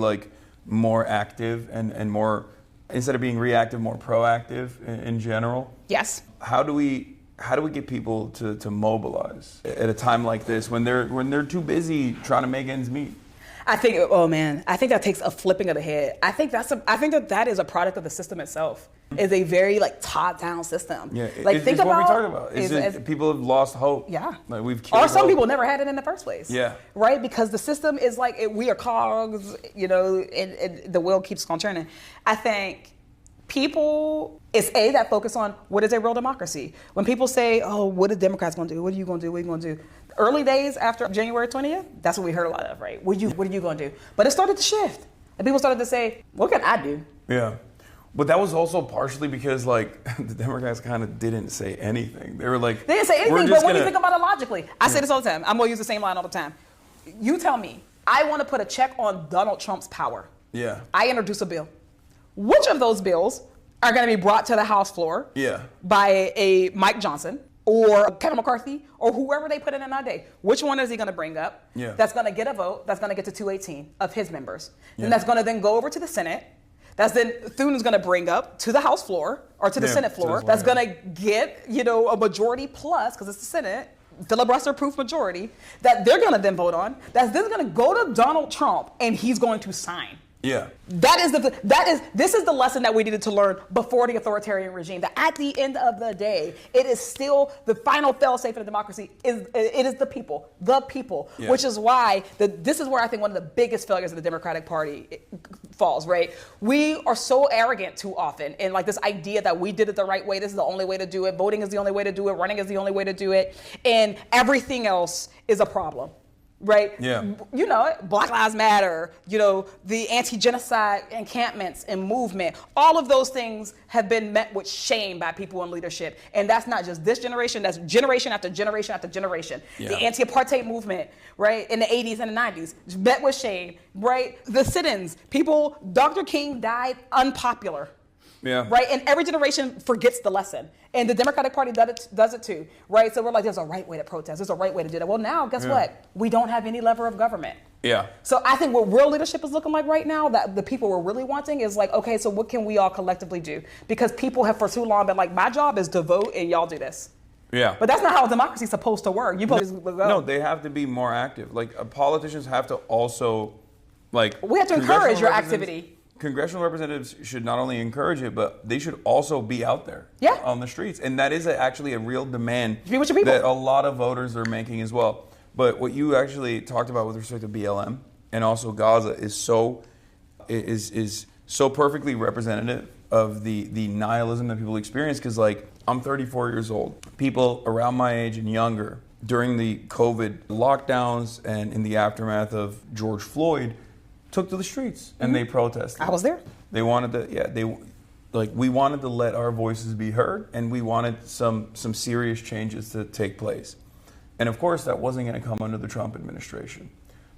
more active and more, instead of being reactive, more proactive in general? Yes. How do we get people to mobilize at a time like this when they're too busy trying to make ends meet? I think, oh man, I think that takes a flipping of the head. I think that is a product of the system itself. It's a very like top-down system. Yeah, like it's what we talked about. People have lost hope. Yeah. Like we've killed or some hope. people never had it in the first place. Yeah. Right? Because the system is like, we are cogs, and the wheel keeps on turning. I think people, it's that focus on what is a real democracy. When people say, oh, what are Democrats going to do? What are you going to do? What are you going to do? Early days after January 20th, that's what we heard a lot of, right? What are you going to do? But it started to shift. And people started to say, what can I do? Yeah. But that was also partially because, like, the Democrats kind of didn't say anything. They were like, they didn't say anything, but when you think about it logically, I say this all the time. I'm going to use the same line all the time. You tell me, I want to put a check on Donald Trump's power. Yeah. I introduce a bill. Which of those bills are going to be brought to the House floor by a Mike Johnson or Kevin McCarthy or whoever they put in that day? Which one is he going to bring up that's going to get a vote, that's going to get to 218 of his members? And that's going to then go over to the Senate. That's then Thune is going to bring up to the House floor or to the Senate floor. That's going to get, a majority plus, because it's the Senate, filibuster-proof majority, that they're going to then vote on. That's then going to go to Donald Trump, and he's going to sign. Yeah. This is the lesson that we needed to learn before the authoritarian regime. That at the end of the day, it is still the final fail-safe in a democracy. It is the people, which is why this is where I think one of the biggest failures of the Democratic Party falls. Right? We are so arrogant too often, and like this idea that we did it the right way. This is the only way to do it. Voting is the only way to do it. Running is the only way to do it, and everything else is a problem. Right? Yeah. You know it. Black Lives Matter, the anti-genocide encampments and movement. All of those things have been met with shame by people in leadership. And that's not just this generation, that's generation after generation after generation. Yeah. The anti-apartheid movement, right, in the 80s and the 90s, met with shame, right? The sit-ins, Dr. King died unpopular. Yeah. Right? And every generation forgets the lesson. And the Democratic Party does it too. Right? So we're like, there's a right way to protest. There's a right way to do that. Well, now, guess what? We don't have any lever of government. Yeah. So I think what real leadership is looking like right now, that the people we're really wanting is like, okay, so what can we all collectively do? Because people have for too long been like, my job is to vote and y'all do this. Yeah. But that's not how democracy is supposed to work. No, they have to be more active. Like, politicians have to also, like... We have to encourage your activity. Congressional representatives should not only encourage it, but they should also be out there on the streets. And that is actually a real demand that a lot of voters are making as well. But what you actually talked about with respect to BLM and also Gaza is so perfectly representative of the nihilism that people experience. Because, like, I'm 34 years old. People around my age and younger, during the COVID lockdowns and in the aftermath of George Floyd, took to the streets and they protested. I was there. They wanted to, we wanted to let our voices be heard, and we wanted some serious changes to take place. And of course, that wasn't going to come under the Trump administration.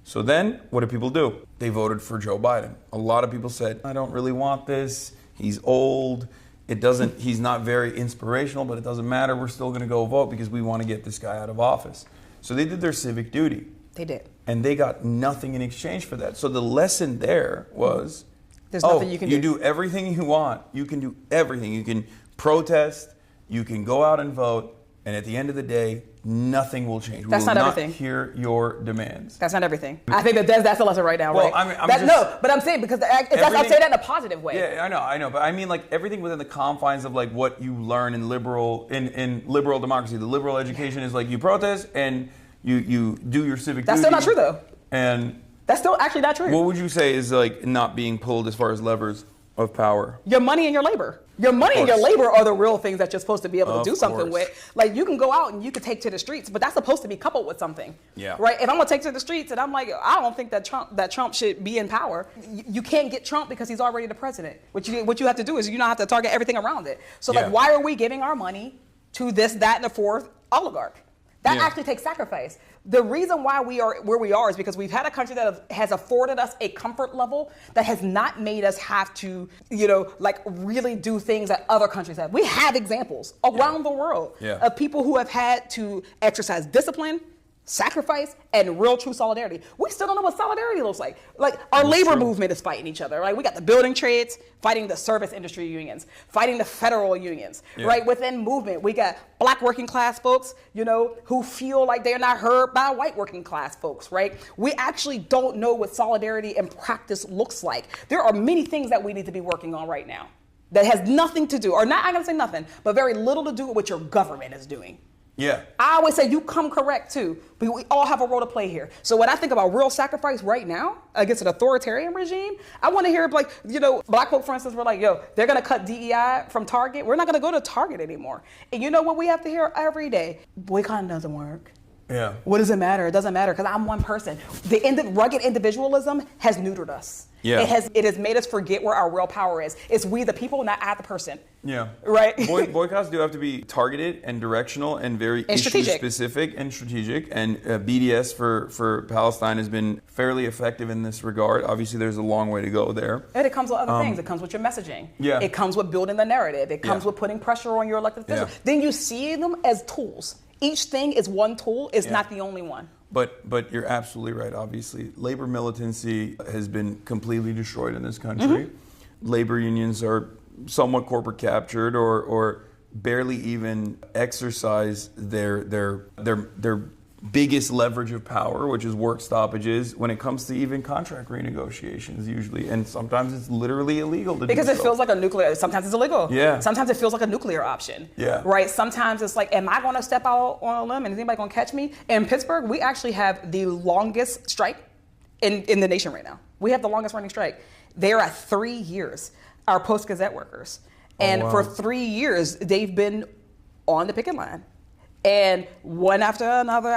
So then, what did people do? They voted for Joe Biden. A lot of people said, I don't really want this. He's old. He's not very inspirational, but it doesn't matter. We're still going to go vote because we want to get this guy out of office. So they did their civic duty. They did. And they got nothing in exchange for that. So the lesson there was, there's nothing you can do. You do everything you want. You can do everything. You can protest. You can go out and vote. And at the end of the day, nothing will change. That's not everything. We will not hear your demands. That's not everything. I think that's the lesson right now, right? But I'm saying because I'm saying that in a positive way. Yeah, I know. But I mean, like, everything within the confines of, like, what you learn in liberal democracy. The liberal education is like, you protest and you do your civic duty. That's still not true, though. And that's still actually not true. What would you say is, like, not being pulled as far as levers of power? Your money and your labor. Your money and your labor are the real things that you're supposed to be able to do something with. Like, you can go out and you can take to the streets, but that's supposed to be coupled with something. Yeah. Right? If I'm going to take to the streets and I'm like, I don't think that Trump should be in power, you can't get Trump because he's already the president. What you have to do is you don't have to target everything around it. So, like, why are we giving our money to this, that, and the fourth oligarch? That actually takes sacrifice. The reason why we are where we are is because we've had a country that has afforded us a comfort level that has not made us have to, really do things that other countries have. We have examples around the world of people who have had to exercise discipline, sacrifice, and real true solidarity. We still don't know what solidarity looks like. Like our labor movement is fighting each other, right? We got the building trades fighting the service industry unions, fighting the federal unions, right? Within movement, we got black working class folks, who feel like they're not heard by white working class folks, right? We actually don't know what solidarity in practice looks like. There are many things that we need to be working on right now that has nothing to do, or not, I'm gonna say nothing, but very little to do with what your government is doing. Yeah. I always say you come correct too, but we all have a role to play here. So when I think about real sacrifice right now against an authoritarian regime, I want to hear black folk, for instance, were like, they're going to cut DEI from Target. We're not going to go to Target anymore. And you know what we have to hear every day? Boycotting doesn't work. Yeah. What does it matter? It doesn't matter because I'm one person. The rugged individualism has neutered us. Yeah. It has made us forget where our real power is. It's we the people, not I the person. Yeah. Right? Boycotts do have to be targeted and directional and very issue specific and strategic. And BDS for Palestine has been fairly effective in this regard. Obviously, there's a long way to go there. And it comes with other things. It comes with your messaging. Yeah. It comes with building the narrative. It comes with putting pressure on your elected officials. Yeah. Then you see them as tools. Each thing is one tool. It's not the only one. But you're absolutely right, obviously. Labor militancy has been completely destroyed in this country. Mm-hmm. Labor unions are somewhat corporate captured or barely even exercise their biggest leverage of power, which is work stoppages, when it comes to even contract renegotiations usually. And sometimes it's literally illegal to do because it so. feels like sometimes it's illegal. Yeah. Sometimes it feels like a nuclear option. Yeah. Right? Sometimes it's like, am I going to step out on a limb and is anybody going to catch me? In Pittsburgh, we actually have the longest strike in the nation right now. We have the longest running strike. They're at 3 years, our Post-Gazette workers. And for 3 years, they've been on the picket line. And one after another,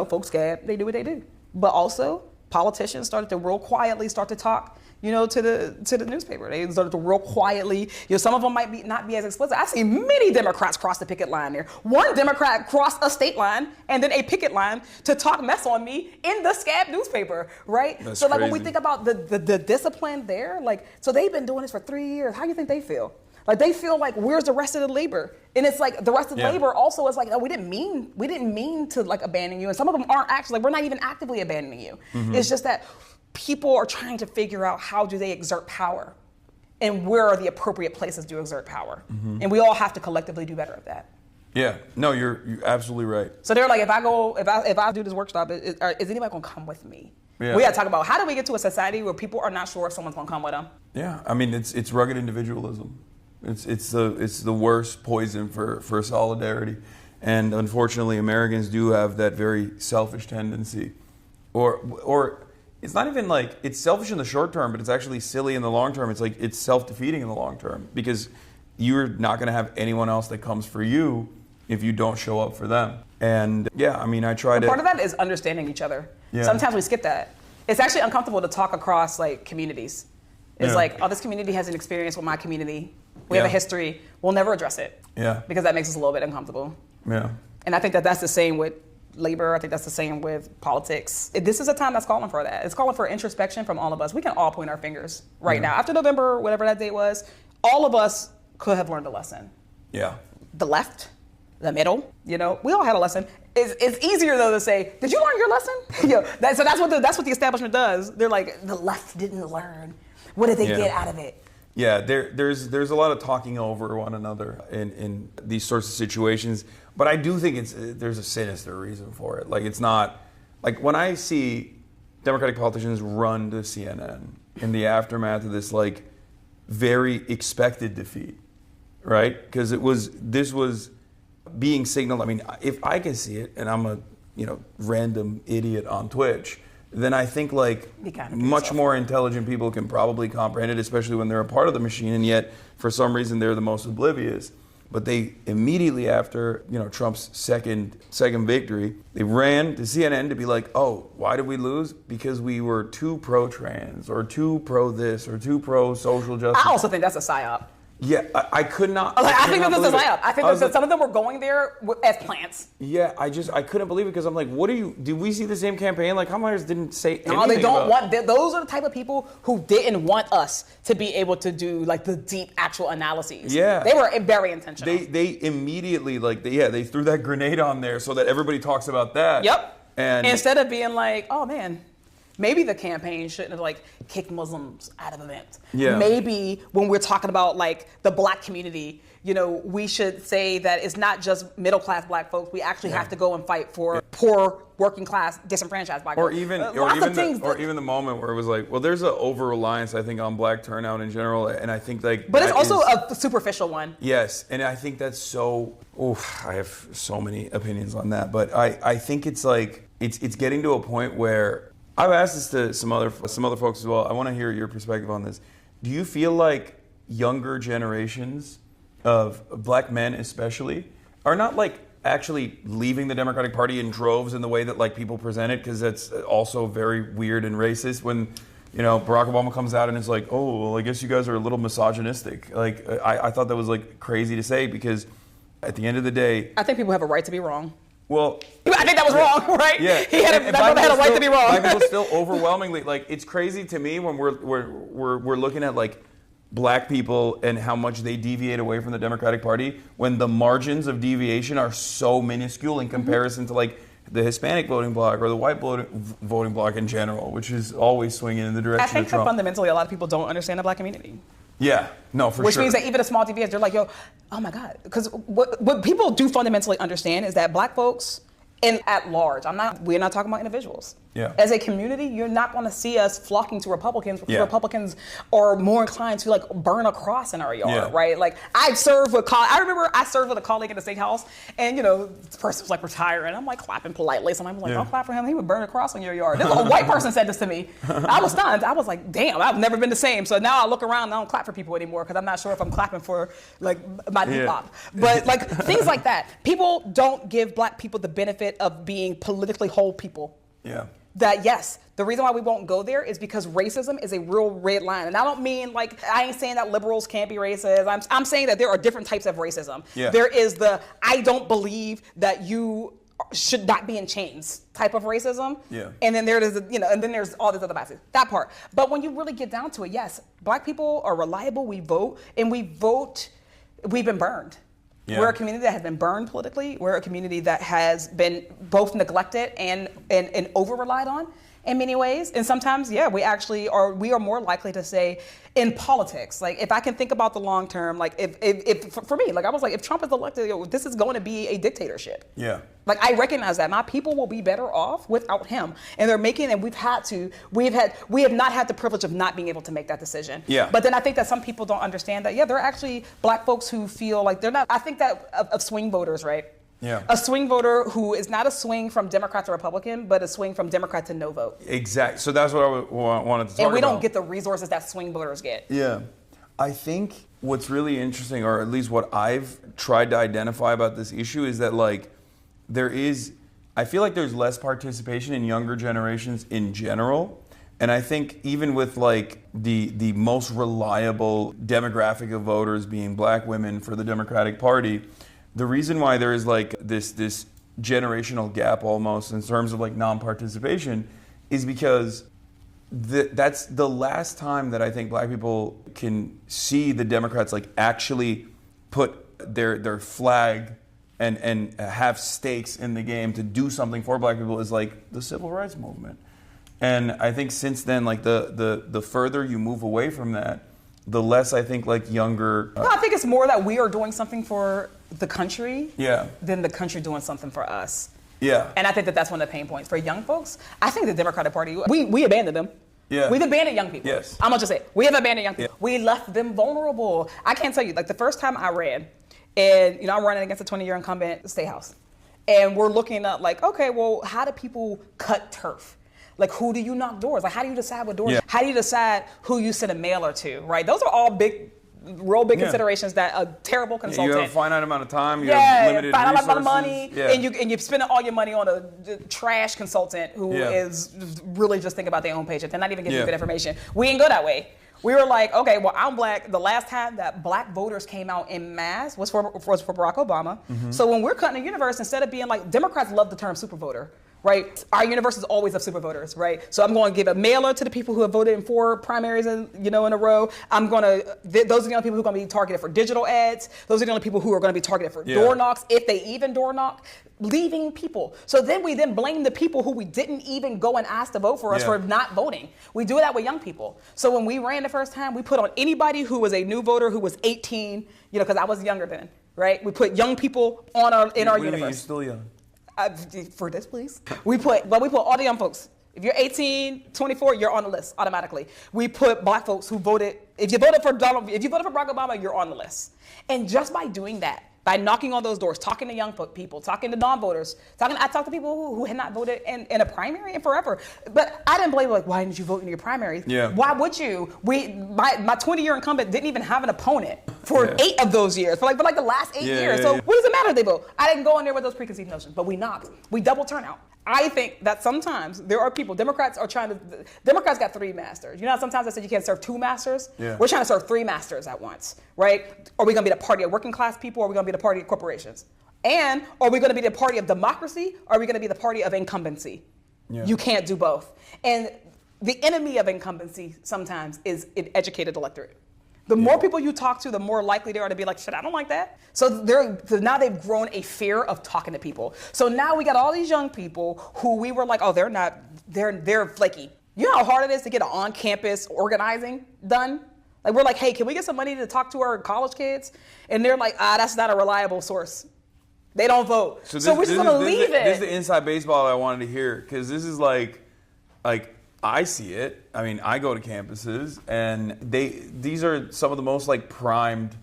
folks they do what they do. But also, politicians started to real quietly start to talk, to the newspaper. They started to real quietly, some of them might not be as explicit. I've seen many Democrats cross the picket line there. One Democrat crossed a state line and then a picket line to talk mess on me in the Scab newspaper, right? That's so crazy. When we think about the discipline there, so they've been doing this for 3 years. How do you think they feel? Like they feel like, where's the rest of the labor? And it's like the rest of the labor also is like, no, we didn't mean to abandon you. And some of them aren't actually, we're not even actively abandoning you. Mm-hmm. It's just that people are trying to figure out how do they exert power and where are the appropriate places to exert power. Mm-hmm. And we all have to collectively do better at that. Yeah, no, you're absolutely right. So they're like, if I do this workshop, is anybody gonna come with me? Yeah. We gotta talk about how do we get to a society where people are not sure if someone's gonna come with them? Yeah, I mean, it's rugged individualism. It's the worst poison for solidarity, and unfortunately, Americans do have that very selfish tendency, or it's not even like it's selfish in the short term, but it's actually silly in the long term. It's like it's self-defeating in the long term because you're not going to have anyone else that comes for you if you don't show up for them. And yeah, I mean, I try to. Part of that is understanding each other. Yeah. Sometimes we skip that. It's actually uncomfortable to talk across communities. It's like, oh, this community has an experience with my community. We have a history. We'll never address it. Yeah. Because that makes us a little bit uncomfortable. Yeah. And I think that's the same with labor. I think that's the same with politics. This is a time that's calling for that. It's calling for introspection from all of us. We can all point our fingers right now. After November, whatever that date was, all of us could have learned a lesson. Yeah. The left, the middle, we all had a lesson. It's easier though to say, did you learn your lesson? So that's what the establishment does. They're like, the left didn't learn. What did they get out of it? Yeah, there's a lot of talking over one another in these sorts of situations, but I do think there's a sinister reason for it. Like it's not like when I see Democratic politicians run to CNN in the aftermath of this very expected defeat, right? Because this was being signaled. I mean, if I can see it, and I'm a random idiot on Twitch, then I think much more intelligent people can probably comprehend it, especially when they're a part of the machine, and yet for some reason they're the most oblivious. But they immediately after Trump's second victory, they ran to CNN to be like, oh, why did we lose? Because we were too pro-trans or too pro this or too pro social justice. I also think that's a psyop. Yeah, I could not. Like, I think could that not this is believe it. layup. I think that some of them were going there as plants. Yeah, I couldn't believe it because I'm like, what are you? Did we see the same campaign? Like, Kamala didn't say anything. No, they don't about, those are the type of people who didn't want us to be able to do like the deep actual analyses. Yeah. They were very intentional. They immediately they threw that grenade on there so that everybody talks about that. Yep. And instead of being like, oh man, maybe the campaign shouldn't have like kicked Muslims out of events. Yeah. Maybe when we're talking about like the black community, you know, we should say that it's not just middle class black folks. We actually have to go and fight for poor, working class, disenfranchised black folks. even the moment where it was like, well, there's an over reliance, I think, on black turnout in general, and I think like. But it's also a superficial one. Yes, and I think that's so. I have so many opinions on that, but I think it's like it's getting to a point where I've asked this to some other folks as well. I want to hear your perspective on this. Do you feel like younger generations of black men especially are not like actually leaving the Democratic Party in droves in the way that like people present it, because that's also very weird and racist when, you know, Barack Obama comes out and is like, oh, well, I guess you guys are a little misogynistic. Like, I thought that was like crazy to say, because at the end of the day, I think people have a right to be wrong. well, I think that was wrong, right? yeah, That brother had a right to be wrong. Black people still overwhelmingly, like, it's crazy to me when we're looking at like black people and how much they deviate away from the Democratic Party, when the margins of deviation are so minuscule in comparison to like the Hispanic voting bloc or the white voting bloc in general, which is always swinging in the direction I think of that Trump. fundamentally a lot of people don't understand the black community. Yeah, no, for Which sure. means that even a small deviation, they're like, yo, oh my God. Because what people do fundamentally understand is that black folks, and at large, we're not talking about individuals. Yeah. As a community, you're not going to see us flocking to Republicans because Yeah. Republicans are more inclined to like burn a cross in our yard, Yeah. right? Like I remember I served with a colleague in the state house, and you know, this person was like retiring. I'm like clapping politely. Sometimes I'm like, Yeah. don't clap for him. He would burn a cross on your yard. This, a white person said this to me. I was stunned. I was like, damn, I've never been the same. So now I look around and I don't clap for people anymore because I'm not sure if I'm clapping for like my Yeah. hip-hop. But like things like that. People don't give black people the benefit of being politically whole people. Yeah. That yes, the reason why we won't go there is because racism is a real red line. And I don't mean like, I ain't saying that liberals can't be racist. I'm saying that there are different types of racism. Yeah. There is the, I don't believe that you should not be in chains type of racism. Yeah. And then there's, you know, and then there's all these other biases. That part. But when you really get down to it, yes, black people are reliable. We vote, and we've been burned. Yeah. We're a community that has been burned politically. We're a community that has been both neglected and over-relied on in many ways. And sometimes, yeah, we are more likely to say in politics, like if I can think about the long term, like if for me, like I was like, if Trump is elected, this is going to be a dictatorship. Yeah. Like I recognize that my people will be better off without him, and we have not had the privilege of not being able to make that decision. Yeah. But then I think that some people don't understand that. Yeah, there are actually black folks who feel like they're not. I think that of swing voters, right? Yeah. A swing voter who is not a swing from Democrat to Republican, but a swing from Democrat to no vote. Exactly. So that's what I wanted to talk about. And we don't get the resources that swing voters get. Yeah. I think what's really interesting, or at least what I've tried to identify about this issue, is that like I feel like there's less participation in younger generations in general. And I think even with like the most reliable demographic of voters being black women for the Democratic Party, the reason why there is like this generational gap almost in terms of like non-participation is because that's the last time that I think black people can see the Democrats like actually put their flag and have stakes in the game to do something for black people is like the civil rights movement. And I think since then, like the further you move away from that, the less I think like younger. No, I think it's more that we are doing something for the country Yeah. than the country doing something for us. Yeah. And I think that that's one of the pain points for young folks. I think the Democratic Party, we abandoned them. Yeah. We've abandoned young people. Yes. I'm gonna just say it. We have abandoned young people. Yeah. We left them vulnerable. I can't tell you, like the first time I ran, and you know, I'm running against a 20-year incumbent state house. And we're looking at like, okay, well, how do people cut turf? Like, who do you knock doors? Like, how do you decide what doors? Yeah. How do you decide who you send a mailer to, right? Those are all real big Yeah. considerations that a terrible consultant. You have a finite amount of time. You have limited find out resources. about the money, Yeah. and you're spending all your money on a trash consultant who Yeah. is really just thinking about their own paycheck. They're not even giving Yeah. you good information. We didn't go that way. We were like, okay, well, I'm black. The last time that black voters came out in mass was for Barack Obama. So when we're cutting the universe, instead of being like, Democrats love the term super voter, right? Our universe is always of super voters, right? So I'm going to give a mailer to the people who have voted in 4 primaries in a row. I'm going to, those are the only people who are going to be targeted for digital ads. Those are the only people who are going to be targeted for door knocks, if they even door knock, leaving people. So then we blame the people who we didn't even go and ask to vote for us for not voting. We do that with young people. So when we ran the first time, we put on anybody who was a new voter who was 18, because I was younger then, right? We put young people in our universe. You're still young. For this, please. We put all the young folks. If you're 18, 24, you're on the list automatically. We put black folks who voted. If you voted for Barack Obama, you're on the list. And just by doing that, by knocking on those doors, talking to young people, talking to non-voters, I talked to people who had not voted in a primary in forever. But I didn't blame them, like, why didn't you vote in your primaries? Yeah. Why would you? My 20-year incumbent didn't even have an opponent for 8 of those years, for like the last 8 years. So what does it matter if they vote? I didn't go in there with those preconceived notions, but we knocked. We double turnout. I think that sometimes there are people, Democrats got 3 masters. You know how sometimes I said you can't serve 2 masters? Yeah. We're trying to serve 3 masters at once, right? Are we going to be the party of working class people, or are we going to be the party of corporations? And are we going to be the party of democracy, or are we going to be the party of incumbency? Yeah. You can't do both. And the enemy of incumbency sometimes is an educated electorate. The more people you talk to, the more likely they are to be like, shit, I don't like that. So now they've grown a fear of talking to people. So now we got all these young people who we were like, oh, they're flaky. You know how hard it is to get on-campus organizing done? Like, we're like, hey, can we get some money to talk to our college kids? And they're like, that's not a reliable source. They don't vote. So we're just going to leave it. This is the inside baseball I wanted to hear, because this is like I see it. I mean, I go to campuses, and these are some of the most primed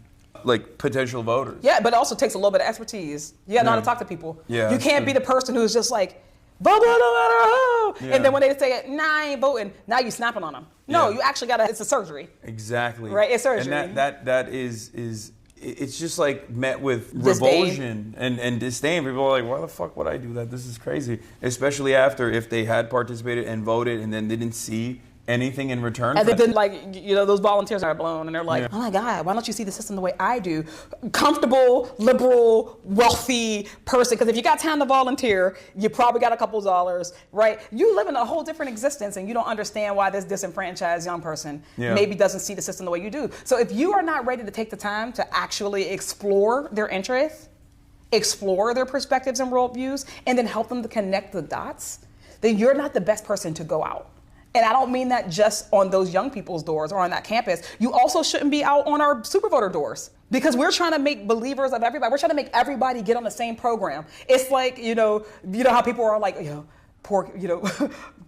potential voters. Yeah, but it also takes a little bit of expertise. You got to know how to talk to people. Yeah, you can't be the person who's just like, vote no matter who. Yeah. And then when they say, nah, I ain't voting, now you snapping on them. No, you actually it's a surgery. Exactly. Right, it's surgery. And that is it's just met with revulsion and disdain. People are like, why the fuck would I do that? This is crazy. Especially after, if they had participated and voted and then didn't see anything in return. And then those volunteers are blown, and they're like, oh my God, why don't you see the system the way I do? Comfortable, liberal, wealthy person. Because if you got time to volunteer, you probably got a couple dollars, right? You live in a whole different existence, and you don't understand why this disenfranchised young person maybe doesn't see the system the way you do. So if you are not ready to take the time to actually explore their interests, explore their perspectives and worldviews, and then help them to connect the dots, then you're not the best person to go out. And I don't mean that just on those young people's doors or on that campus. You also shouldn't be out on our super voter doors, because we're trying to make believers of everybody. We're trying to make everybody get on the same program. It's like, you know how people are like, poor,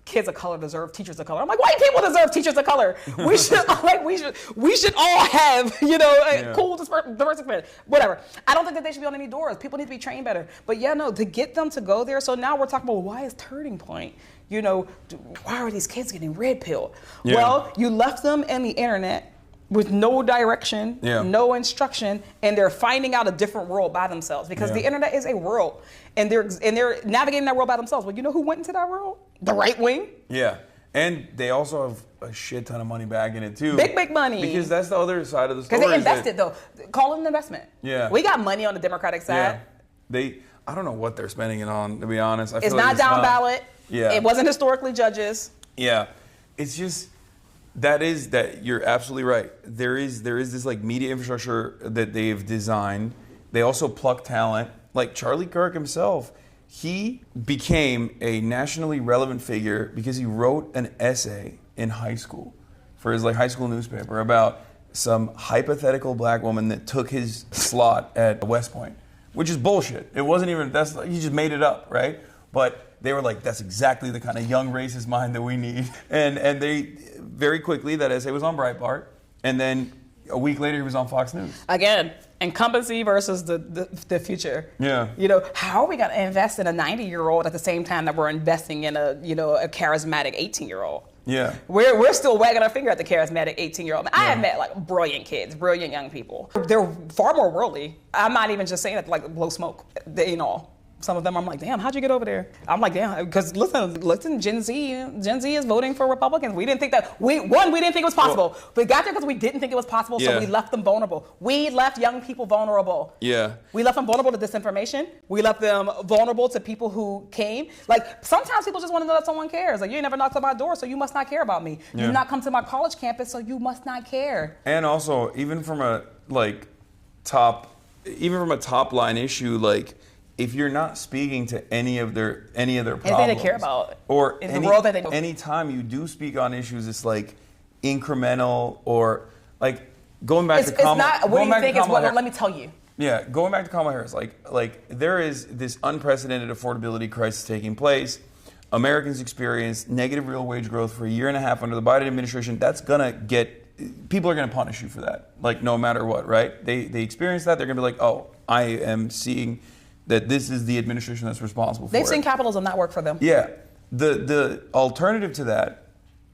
kids of color deserve teachers of color. I'm like, white people deserve teachers of color. We should all have, cool diverse experience. Whatever. I don't think that they should be on any doors. People need to be trained better. But to get them to go there. So now we're talking about, why is Turning Point? Why are these kids getting red pilled? Yeah. Well, you left them in the internet with no direction, no instruction, and they're finding out a different world by themselves, because the internet is a world, and they're navigating that world by themselves. Well, you know who went into that world? The right wing. Yeah, and they also have a shit ton of money back in it too. Big money. Because that's the other side of the story. Because they invested though. Call it an investment. Yeah. We got money on the Democratic side. Yeah. I don't know what they're spending it on, to be honest. It's not down ballot. Yeah. It wasn't historically judges. Yeah. It's just that you're absolutely right. There is this media infrastructure that they've designed. They also pluck talent. Like Charlie Kirk himself, he became a nationally relevant figure because he wrote an essay in high school for his high school newspaper about some hypothetical black woman that took his slot at West Point, which is bullshit. It wasn't even, he just made it up, right? But they were like, that's exactly the kind of young racist mind that we need. And they, very quickly, that essay was on Breitbart. And then a week later, he was on Fox News. Again, incumbency versus the future. Yeah. How are we going to invest in a 90-year-old at the same time that we're investing in a charismatic 18-year-old? Yeah. We're still wagging our finger at the charismatic 18-year-old. I have met brilliant kids, brilliant young people. They're far more worldly. I'm not even just saying it to blow smoke, Some of them, I'm like, damn, how'd you get over there? I'm like, damn, because listen, Gen Z is voting for Republicans. We didn't think that, we didn't think it was possible. We got there because we didn't think it was possible, so we left them vulnerable. We left young people vulnerable. Yeah. We left them vulnerable to disinformation. We left them vulnerable to people who came. Like, sometimes people just want to know that someone cares. Like, you ain't never knocked on my door, so you must not care about me. Yeah. You've not come to my college campus, so you must not care. And also, even from a top line issue, like, if you're not speaking to any of their problems, anything they care about, or in the world that they any time you do speak on issues, it's like incremental, or like going back to Kamala. It's not. What do you think is what? Let me tell you. Yeah, going back to Kamala Harris, like there is this unprecedented affordability crisis taking place. Americans experienced negative real wage growth for a year and a half under the Biden administration. That's gonna people are gonna punish you for that, like no matter what, right? They experience that. They're gonna be like, oh, I am seeing that this is the administration that's responsible for it. They've seen capitalism not work for them. Yeah. The alternative to that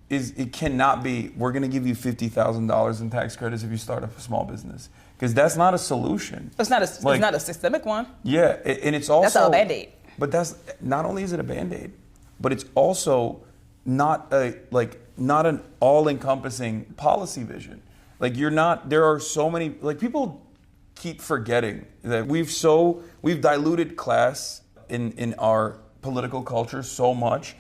is it cannot be, we're going to give you $50,000 in tax credits if you start up a small business. Because that's not a solution. It's not a systemic one. Yeah, and it's also... That's a Band-Aid. But not only is it a Band-Aid, but it's also not an all-encompassing policy vision. Like there are so many, like people keep forgetting that we've diluted class in our political culture so much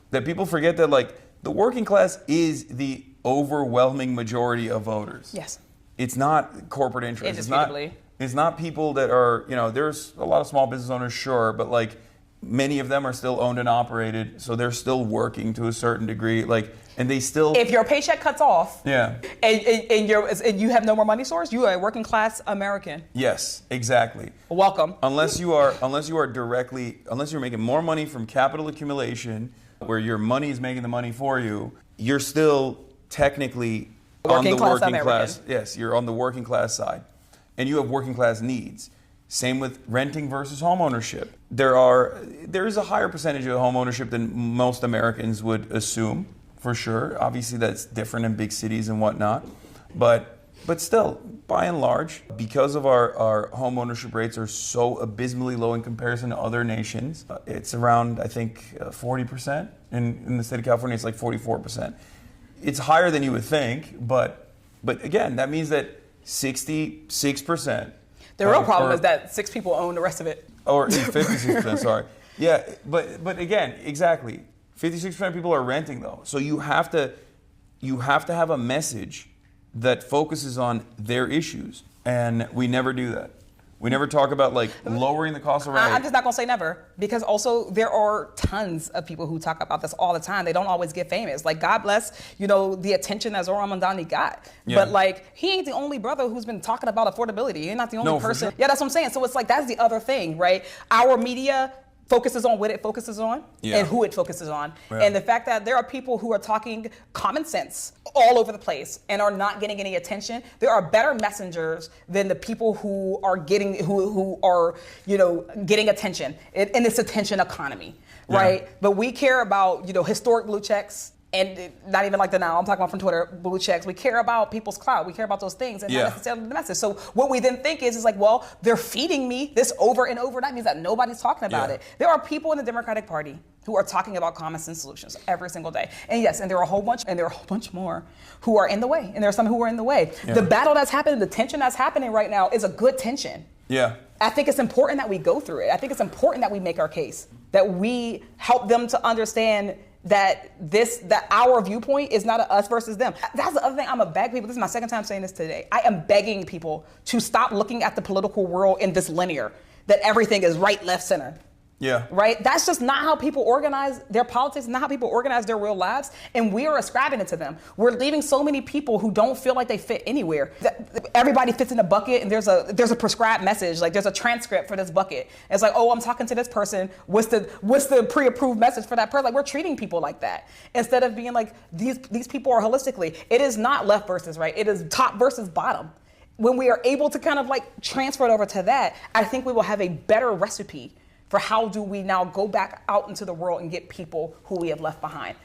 that people forget that like the working class is the overwhelming majority of voters. Yes. It's not corporate interests. Indisputably. It's not people that are, there's a lot of small business owners, sure, but like many of them are still owned and operated, so they're still working to a certain degree. Like, and they still. If your paycheck cuts off, yeah, and you have no more money source, you are a working class American. Yes, exactly. Welcome. Unless you're making more money from capital accumulation, where your money is making the money for you, you're still technically on the working class. Yes, you're on the working class side, and you have working class needs. Same with renting versus home ownership. There is a higher percentage of home ownership than most Americans would assume, for sure. Obviously, that's different in big cities and whatnot. But still, by and large, because of our home ownership rates are so abysmally low in comparison to other nations, it's around, I think, 40%. In the state of California, it's like 44%. It's higher than you would think, but again, that means that 66%. The real problem is that 6 people own the rest of it. Or 56%, sorry. Yeah, but again, exactly. 56% of people are renting though. So you have to have a message that focuses on their issues. And we never do that. We never talk about like lowering the cost of rent. I'm just not gonna say never, because also there are tons of people who talk about this all the time. They don't always get famous. Like, God bless, the attention that Zohran Mamdani got. Yeah. But like, he ain't the only brother who's been talking about affordability. He's not the only person. Sure. Yeah, that's what I'm saying. So it's like, that's the other thing, right? Our media focuses on what it focuses on and who it focuses on. Yeah. And the fact that there are people who are talking common sense all over the place and are not getting any attention. There are better messengers than the people who are getting getting attention in this attention economy, right? But we care about, historic blue checks. And not even like the now, I'm talking about from Twitter, blue checks. We care about people's clout. We care about those things and not necessarily the message. So what we then think is like, well, they're feeding me this over and over. That means that nobody's talking about it. There are people in the Democratic Party who are talking about common sense solutions every single day. And yes, and there are a whole bunch more who are in the way. And there are some who are in the way. Yeah. The battle that's happening, the tension that's happening right now is a good tension. Yeah. I think it's important that we go through it. I think it's important that we make our case, that we help them to understand that our viewpoint is not a us versus them. That's the other thing. I'm a beg people. This is my second time saying this today. I am begging people to stop looking at the political world in this linear, that everything is right, left, center. Yeah. Right? That's just not how people organize their politics, not how people organize their real lives. And we are ascribing it to them. We're leaving so many people who don't feel like they fit anywhere. Everybody fits in a bucket, and there's a prescribed message. Like, there's a transcript for this bucket. It's like, oh, I'm talking to this person. What's the pre-approved message for that person? Like, we're treating people like that. Instead of being like, these people are holistically. It is not left versus right. It is top versus bottom. When we are able to kind of like transfer it over to that, I think we will have a better recipe for how do we now go back out into the world and get people who we have left behind.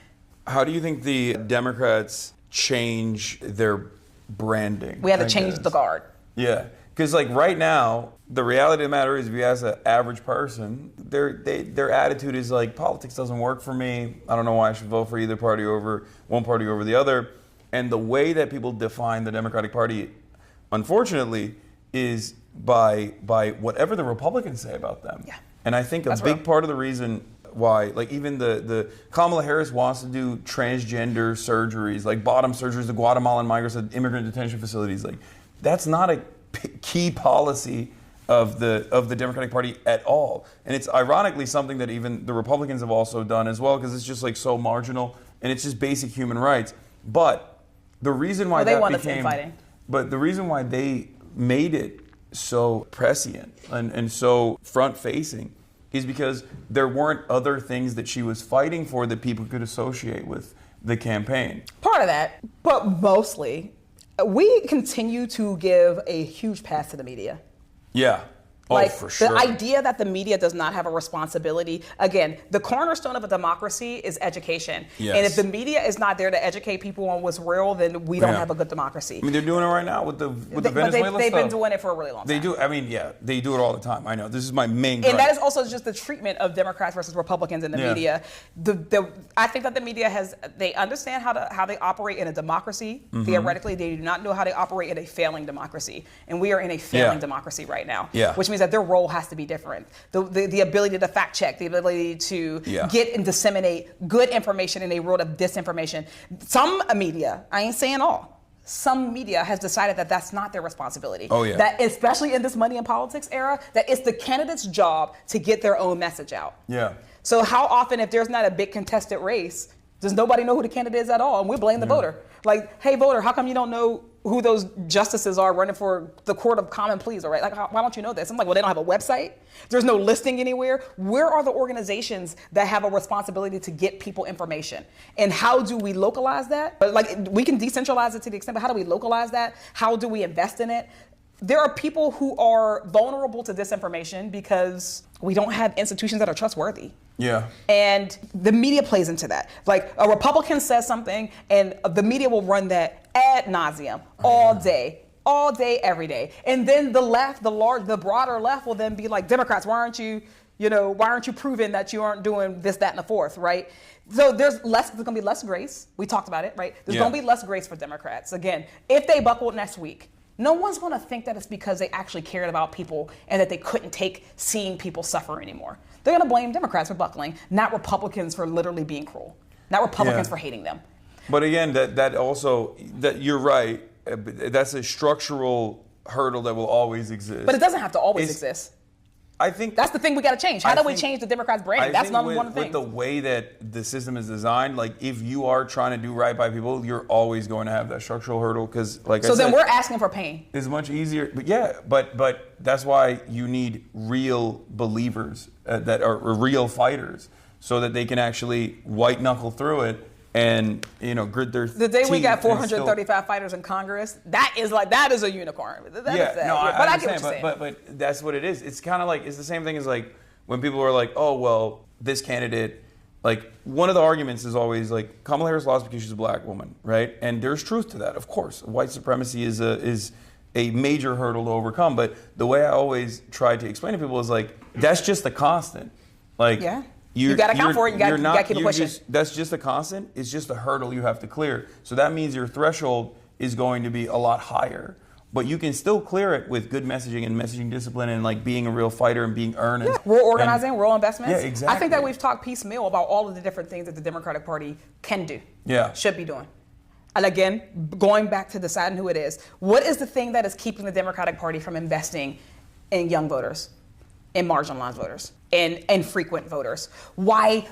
How do you think the Democrats change their branding? We have to change the guard. Yeah. Because like right now, the reality of the matter is, if you ask an average person, their attitude is like, politics doesn't work for me. I don't know why I should vote for either party over one party over the other. And the way that people define the Democratic Party, unfortunately, is by whatever the Republicans say about them. Yeah. And I think a big real. part of the reason why, like even the Kamala Harris wants to do transgender surgeries, like bottom surgeries to Guatemalan migrants at immigrant detention facilities. Like that's not a key policy of the Democratic Party at all. And it's ironically something that even the Republicans have also done as well, because it's just like so marginal and it's just basic human rights. But the reason why they that wanted became, infighting. But the reason why they made it so prescient and so front-facing is because there weren't other things that she was fighting for that people could associate with the campaign. Part of that, but mostly, we continue to give a huge pass to the media. Yeah. Like, for sure. the idea that the media does not have a responsibility, again, the cornerstone of a democracy is education. Yes. And if the media is not there to educate people on what's real, then we don't Yeah. have a good democracy. I mean, they're doing it right now with the Venezuela But they've stuff. been doing it for a really long time. They do. I mean, yeah, they do it all the time. I know. This is my main. And gripe. that is also just the treatment of Democrats versus Republicans in the Yeah. media. I think that the media they understand how they operate in a democracy. Mm-hmm. Theoretically, they do not know how they operate in a failing democracy. And we are in a failing Yeah. democracy right now. Yeah. Which means that their role has to be different. The ability to fact check, the ability to Yeah. get and disseminate good information in a world of disinformation. Some media, I ain't saying all, some media has decided that that's not their responsibility. Oh, yeah. That especially in this money in politics era, that it's the candidate's job to get their own message out. Yeah. So how often, if there's not a big contested race, does nobody know who the candidate is at all? And we blame the voter. Like, hey, voter, how come you don't know who those justices are running for the court of common pleas? All right, like, why don't you know this? I'm like, well, they don't have a website. There's no listing anywhere. Where are the organizations that have a responsibility to get people information? And how do we localize that? But like, we can decentralize it to the extent, but how do we localize that? How do we invest in it? There are people who are vulnerable to disinformation because we don't have institutions that are trustworthy. Yeah. And the media plays into that. Like a Republican says something and the media will run that ad nauseum all day, every day. And then the left, the broader left will then be like, Democrats, why aren't you proving that you aren't doing this, that, and the fourth, right? So there's going to be less grace. We talked about it, right? There's going to be less grace for Democrats. Again, if they buckled next week, no one's going to think that it's because they actually cared about people and that they couldn't take seeing people suffer anymore. They're going to blame Democrats for buckling, not Republicans for literally being cruel, not Republicans for hating them. But again, that also, you're right. That's a structural hurdle that will always exist. But it doesn't have to always exist. I think That's the thing we got to change. How do we change the Democrats' brand? That's one of the things. With the way that the system is designed, like if you are trying to do right by people, you're always going to have that structural hurdle because, like I said, so then we're asking for pain. It's much easier. But yeah, but that's why you need real believers that are real fighters so that they can actually white knuckle through it and grit their The day we teeth got and 435 fighters in Congress, that is a unicorn. That is that. No, But I I get what understand, you're saying. but that's what it is. It's kind of like, it's the same thing as like when people are like, oh, well, this candidate, like one of the arguments is always like Kamala Harris lost because she's a black woman, right? And there's truth to that, of course. White supremacy is a major hurdle to overcome. But the way I always try to explain to people is like, that's just a constant. Like, Yeah. You got to account for it. You got to keep it pushing. That's just a constant. It's just a hurdle you have to clear. So that means your threshold is going to be a lot higher. But you can still clear it with good messaging and messaging discipline and like being a real fighter and being earnest. Yeah. Rural organizing, rural investments. Yeah, exactly. I think that we've talked piecemeal about all of the different things that the Democratic Party can do. Yeah. Should be doing. And again, going back to deciding who it is, what is the thing that is keeping the Democratic Party from investing in young voters, in marginalized voters, and frequent voters? Why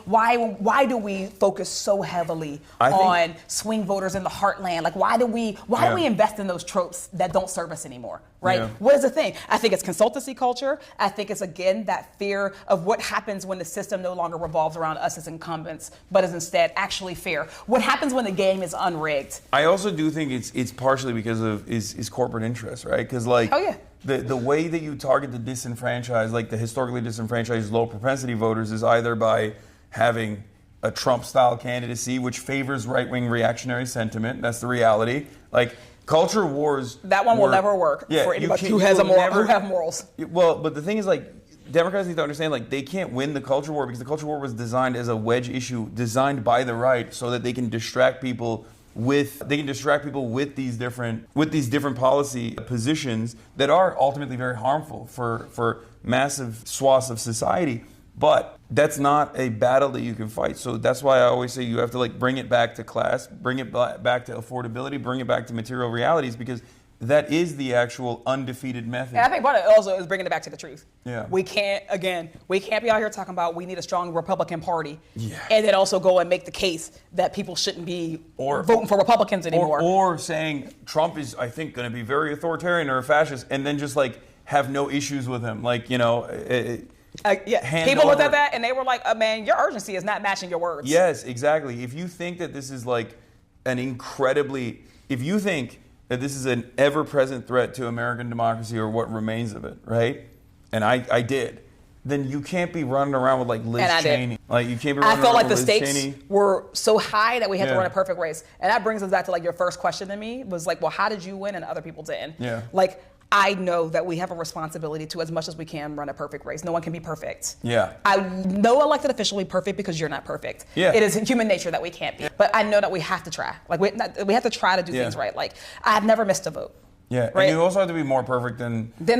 do we focus so heavily on swing voters in the heartland? Like why do we invest in those tropes that don't serve us anymore? Right? Yeah. What is the thing? I think it's consultancy culture. I think it's again that fear of what happens when the system no longer revolves around us as incumbents, but is instead actually fair. What happens when the game is unrigged? I also do think it's partially because of is corporate interest, right? Because like the way that you target the disenfranchised, like the historically disenfranchised low propensity voters, is either by having a Trump-style candidacy, which favors right-wing reactionary sentiment. That's the reality. Like culture wars. That one will never work for anybody who has who have morals. Well, but the thing is, like, Democrats need to understand, like, they can't win the culture war because the culture war was designed as a wedge issue, designed by the right, so that they can distract people with these different policy positions that are ultimately very harmful for massive swaths of society. But that's not a battle that you can fight. So that's why I always say you have to, like, bring it back to class, bring it back to affordability, bring it back to material realities, because that is the actual undefeated method. And I think part of it also is bringing it back to the truth. Yeah. We can't be out here talking about we need a strong Republican Party, and then also go and make the case that people shouldn't be voting for Republicans anymore. Or saying Trump is, I think, going to be very authoritarian or a fascist, and then just, like, have no issues with him. Like, you know, people looked at that and they were like, man, your urgency is not matching your words. Yes, exactly. If you think that this is like if you think that this is an ever-present threat to American democracy or what remains of it, right? And I did. Then you can't be running around with, like, Liz Cheney. Like, you can't be running I felt around like the with Liz stakes Cheney. were so high that we had to run a perfect race. And that brings us back to, like, your first question to me was like, well, how did you win and other people didn't? Yeah. Like, I know that we have a responsibility to, as much as we can, run a perfect race. No one can be perfect. Yeah. No elected official will be perfect because you're not perfect. Yeah. It is in human nature that we can't be. But I know that we have to try. Like, we have to try to do things right. Like, I've never missed a vote. Yeah, right? And you also have to be more perfect than the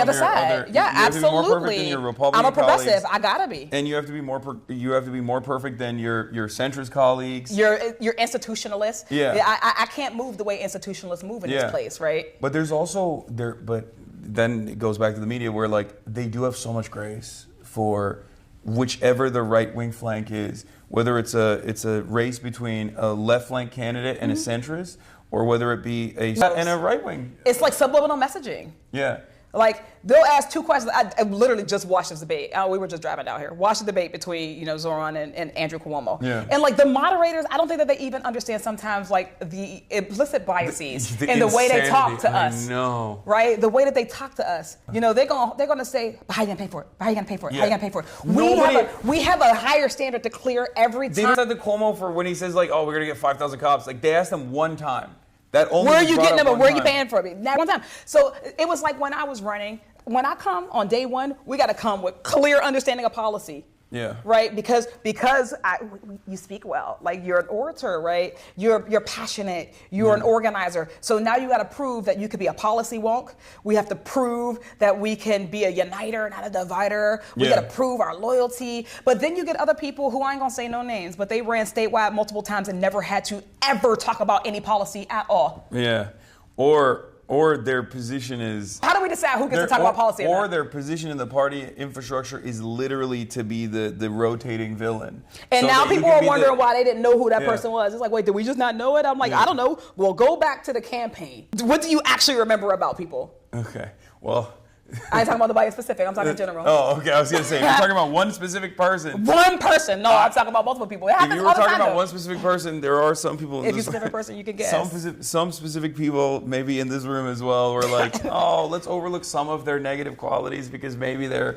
other side. You have to be more perfect absolutely. than your Republican I'm a progressive. colleagues. I gotta be. And you have to be more perfect than your centrist colleagues. You're institutionalist. Yeah. I can't move the way institutionalists move in this place, right? But there's also but then it goes back to the media where, like, they do have so much grace for whichever the right wing flank is, whether it's a race between a left flank candidate and a centrist, or whether it be a right wing. It's like subliminal messaging. Yeah. Like, they'll ask two questions. I literally just watched this debate. We were just driving down here. Watched the debate between, Zoran and Andrew Cuomo. Yeah. And, like, the moderators, I don't think that they even understand sometimes, like, the implicit biases in the way they talk to us. I know. Right? The way that they talk to us. They're gonna say, but how you gonna pay for it? How you gonna pay for it? How you gonna pay for it? We have a higher standard to clear every time. They said to Cuomo for when he says, like, oh, we're gonna get 5,000 cops. Like, they asked him one time. That only where are you getting them, or where are you time. paying for it? Not one time. So it was like when I was running. When I come on day one, we got to come with clear understanding of policy. Yeah. Right? Because you speak well. Like, you're an orator, right? You're passionate. You're an organizer. So now you got to prove that you could be a policy wonk. We have to prove that we can be a uniter, not a divider. We got to prove our loyalty. But then you get other people who, I ain't going to say no names, but they ran statewide multiple times and never had to ever talk about any policy at all. Yeah. Or their position is... How do we decide who gets to talk about policy? Or their position in the party infrastructure is literally to be the rotating villain. And so now people are wondering why they didn't know who that person was. It's like, wait, did we just not know it? I'm like, I don't know. Well, go back to the campaign. What do you actually remember about people? Okay, well... I ain't talking about nobody specific. I'm talking general. Oh, okay. I was going to say, if you're talking about one specific person. One person. No, I'm talking about multiple people. It happens if you were talking about one specific person, there are some people. If you're a specific person, you can guess. Some specific people, maybe in this room as well, were like, oh, let's overlook some of their negative qualities because maybe they're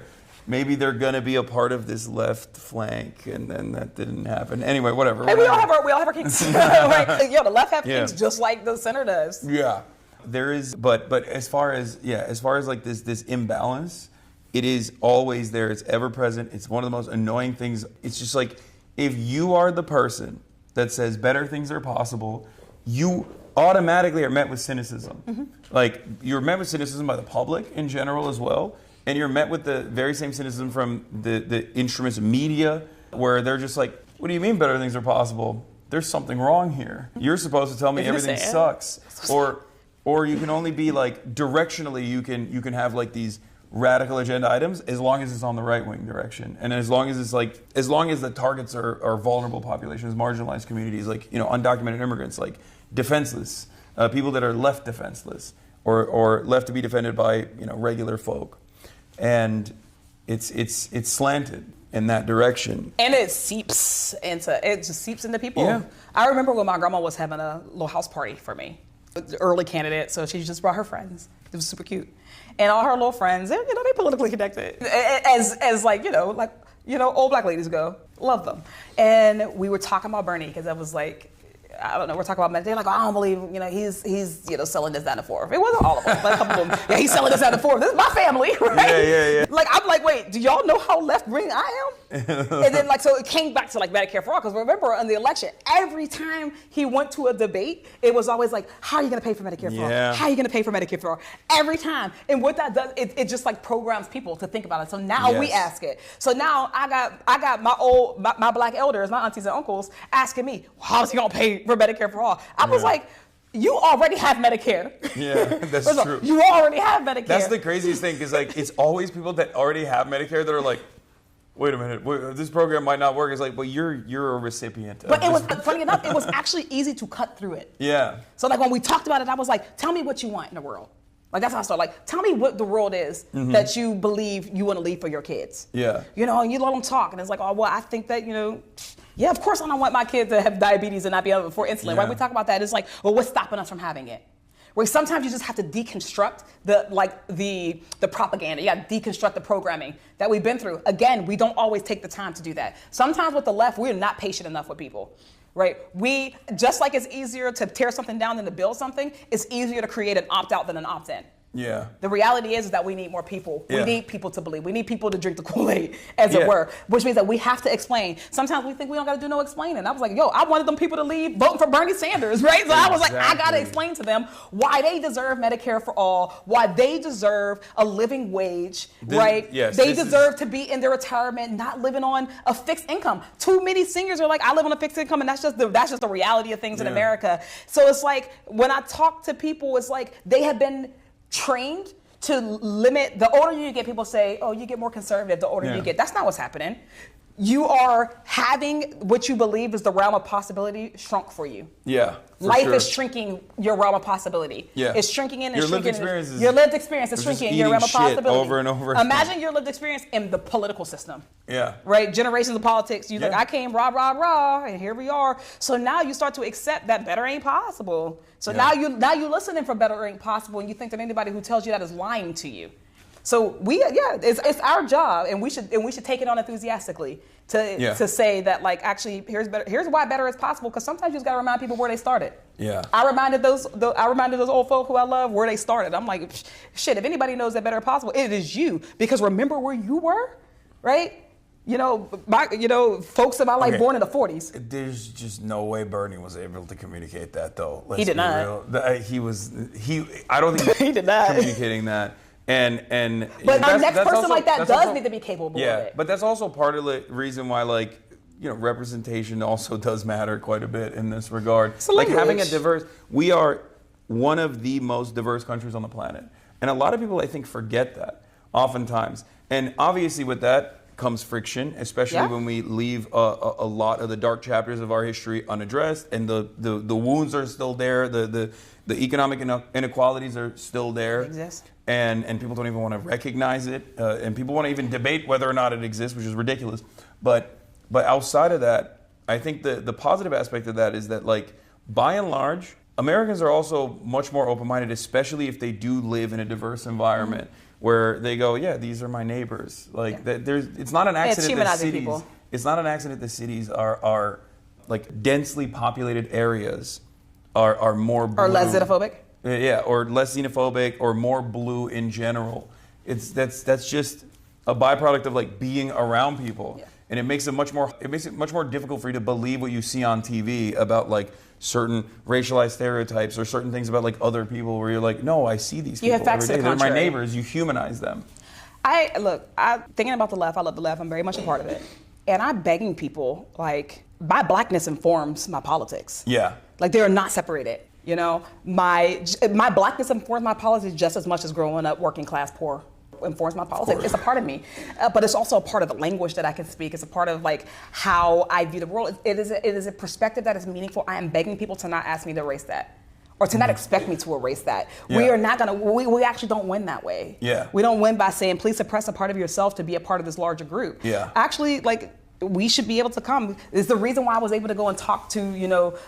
going to be a part of this left flank, and then that didn't happen. Anyway, whatever. Hey, we all have our kinks. Right? The left have kinks just like the center does. Yeah. There is, but as far as like this imbalance, it is always there. It's ever present. It's one of the most annoying things. It's just like, if you are the person that says better things are possible, you automatically are met with cynicism. Mm-hmm. Like, you're met with cynicism by the public in general as well, and you're met with the very same cynicism from the instruments of media, where they're just like, what do you mean better things are possible? There's something wrong here. You're supposed to tell me everything sucks, or you can only be like, directionally you can have like these radical agenda items as long as it's on the right wing direction, and as long as the targets are vulnerable populations, marginalized communities, like, undocumented immigrants, like defenseless people that are left defenseless or left to be defended by regular folk, and it's slanted in that direction, and it just seeps into people. Yeah. I remember when my grandma was having a little house party for me. Early candidate, so she just brought her friends. It was super cute, and all her little friends, they politically connected, as old black ladies go. Love them. And we were talking about Bernie because I was like, I don't know, we're talking about Medicare. They're like, oh, I don't believe, he's selling this, that, and the fourth. It wasn't all of us, but a couple of them. Yeah, he's selling this, that, and the fourth. This is my family, right? Yeah. Like, I'm like, wait, do y'all know how left-wing I am? And then, so it came back to, Medicare for all, because remember, in the election, every time he went to a debate, it was always like, how are you going to pay for Medicare for all? How are you going to pay for Medicare for all? Every time. And what that does, it just, programs people to think about it. So now we ask it. So now I got my black elders, my aunties and uncles, asking me, how's he going to pay for Medicare for all? I was like, you already have Medicare. Yeah, that's true. You already have Medicare. That's the craziest thing, because it's always people that already have Medicare that are like, wait a minute, this program might not work. It's like, well, you're a recipient. But it was funny enough. It was actually easy to cut through it. Yeah. So when we talked about it, I was like, tell me what you want in the world. That's how I started. Tell me what the world is that you believe you want to leave for your kids. Yeah. And you let them talk, and it's like, oh, well, I think that, yeah, of course I don't want my kids to have diabetes and not be able to afford insulin. Right? We talk about that. It's like, well, what's stopping us from having it? Where sometimes you just have to deconstruct the propaganda. You got to deconstruct the programming that we've been through. Again, we don't always take the time to do that. Sometimes with the left, we're not patient enough with people. Right? We, just like it's easier to tear something down than to build something, it's easier to create an opt-out than an opt-in. Yeah. The reality is that we need more people. Yeah. We need people to believe. We need people to drink the Kool-Aid, as it were, which means that we have to explain. Sometimes we think we don't got to do no explaining. I was like, I wanted them people to leave voting for Bernie Sanders, right? So I was like, I got to explain to them why they deserve Medicare for all, why they deserve a living wage, right? Yes, they deserve to be in their retirement, not living on a fixed income. Too many seniors are like, I live on a fixed income, and that's just the reality of things in America. So it's like, when I talk to people, it's like they have been trained to limit. The older you get, people say, oh, you get more conservative the older you get. That's not what's happening. You are having what you believe is the realm of possibility shrunk for you. Yeah. Life is shrinking your realm of possibility. Yeah. It's shrinking in and your shrinking. Your lived experience is shrinking in your realm of possibility. Over and over again. Imagine your lived experience in the political system. Yeah. Right? Generations of politics. You like, I came rah, rah, rah, and here we are. So now you start to accept that better ain't possible. So now you're listening for better ain't possible, and you think that anybody who tells you that is lying to you. So it's our job, and we should take it on enthusiastically to say that, actually, here's why better is possible, because sometimes you just gotta remind people where they started. Yeah. I reminded those old folk who I love where they started. I'm like, shit, if anybody knows that better is possible, it is you, because remember where you were, right? Folks in my life born in the 40s. There's just no way Bernie was able to communicate that, though. He did not. I don't think he did not communicating that. And but our next person like that does need to be capable of it. Yeah, but that's also part of the reason why, representation also does matter quite a bit in this regard. Having a diverse, we are one of the most diverse countries on the planet. And a lot of people, I think, forget that oftentimes. And obviously with that comes friction, especially when we leave a lot of the dark chapters of our history unaddressed, and the wounds are still there, the economic inequalities are still there. They exist. And people don't even want to recognize it, and people want to even debate whether or not it exists, which is ridiculous. But outside of that, I think the positive aspect of that is that, by and large, Americans are also much more open-minded, especially if they do live in a diverse environment where they go, yeah, these are my neighbors. It's not an accident that cities. People. It's not an accident that cities are densely populated areas are more blue. Or less xenophobic. Yeah, or less xenophobic, or more blue in general. That's just a byproduct of being around people, and it makes it much more difficult for you to believe what you see on TV about certain racialized stereotypes or certain things about other people, where you're like, no, I see these people every day. They're my neighbors. You humanize them. I thinking about the left. I love the left. I'm very much a part of it, and I'm begging people my blackness informs my politics. Yeah, they are not separated. My blackness informs my politics just as much as growing up working class poor informs my politics. It's a part of me, but it's also a part of the language that I can speak. It's a part of how I view the world. It is a perspective that is meaningful. I am begging people to not ask me to erase that, or to not expect me to erase that. Yeah. We are not gonna. We actually don't win that way. Yeah. We don't win by saying, please suppress a part of yourself to be a part of this larger group. Yeah. Actually, we should be able to come. It's the reason why I was able to go and talk to,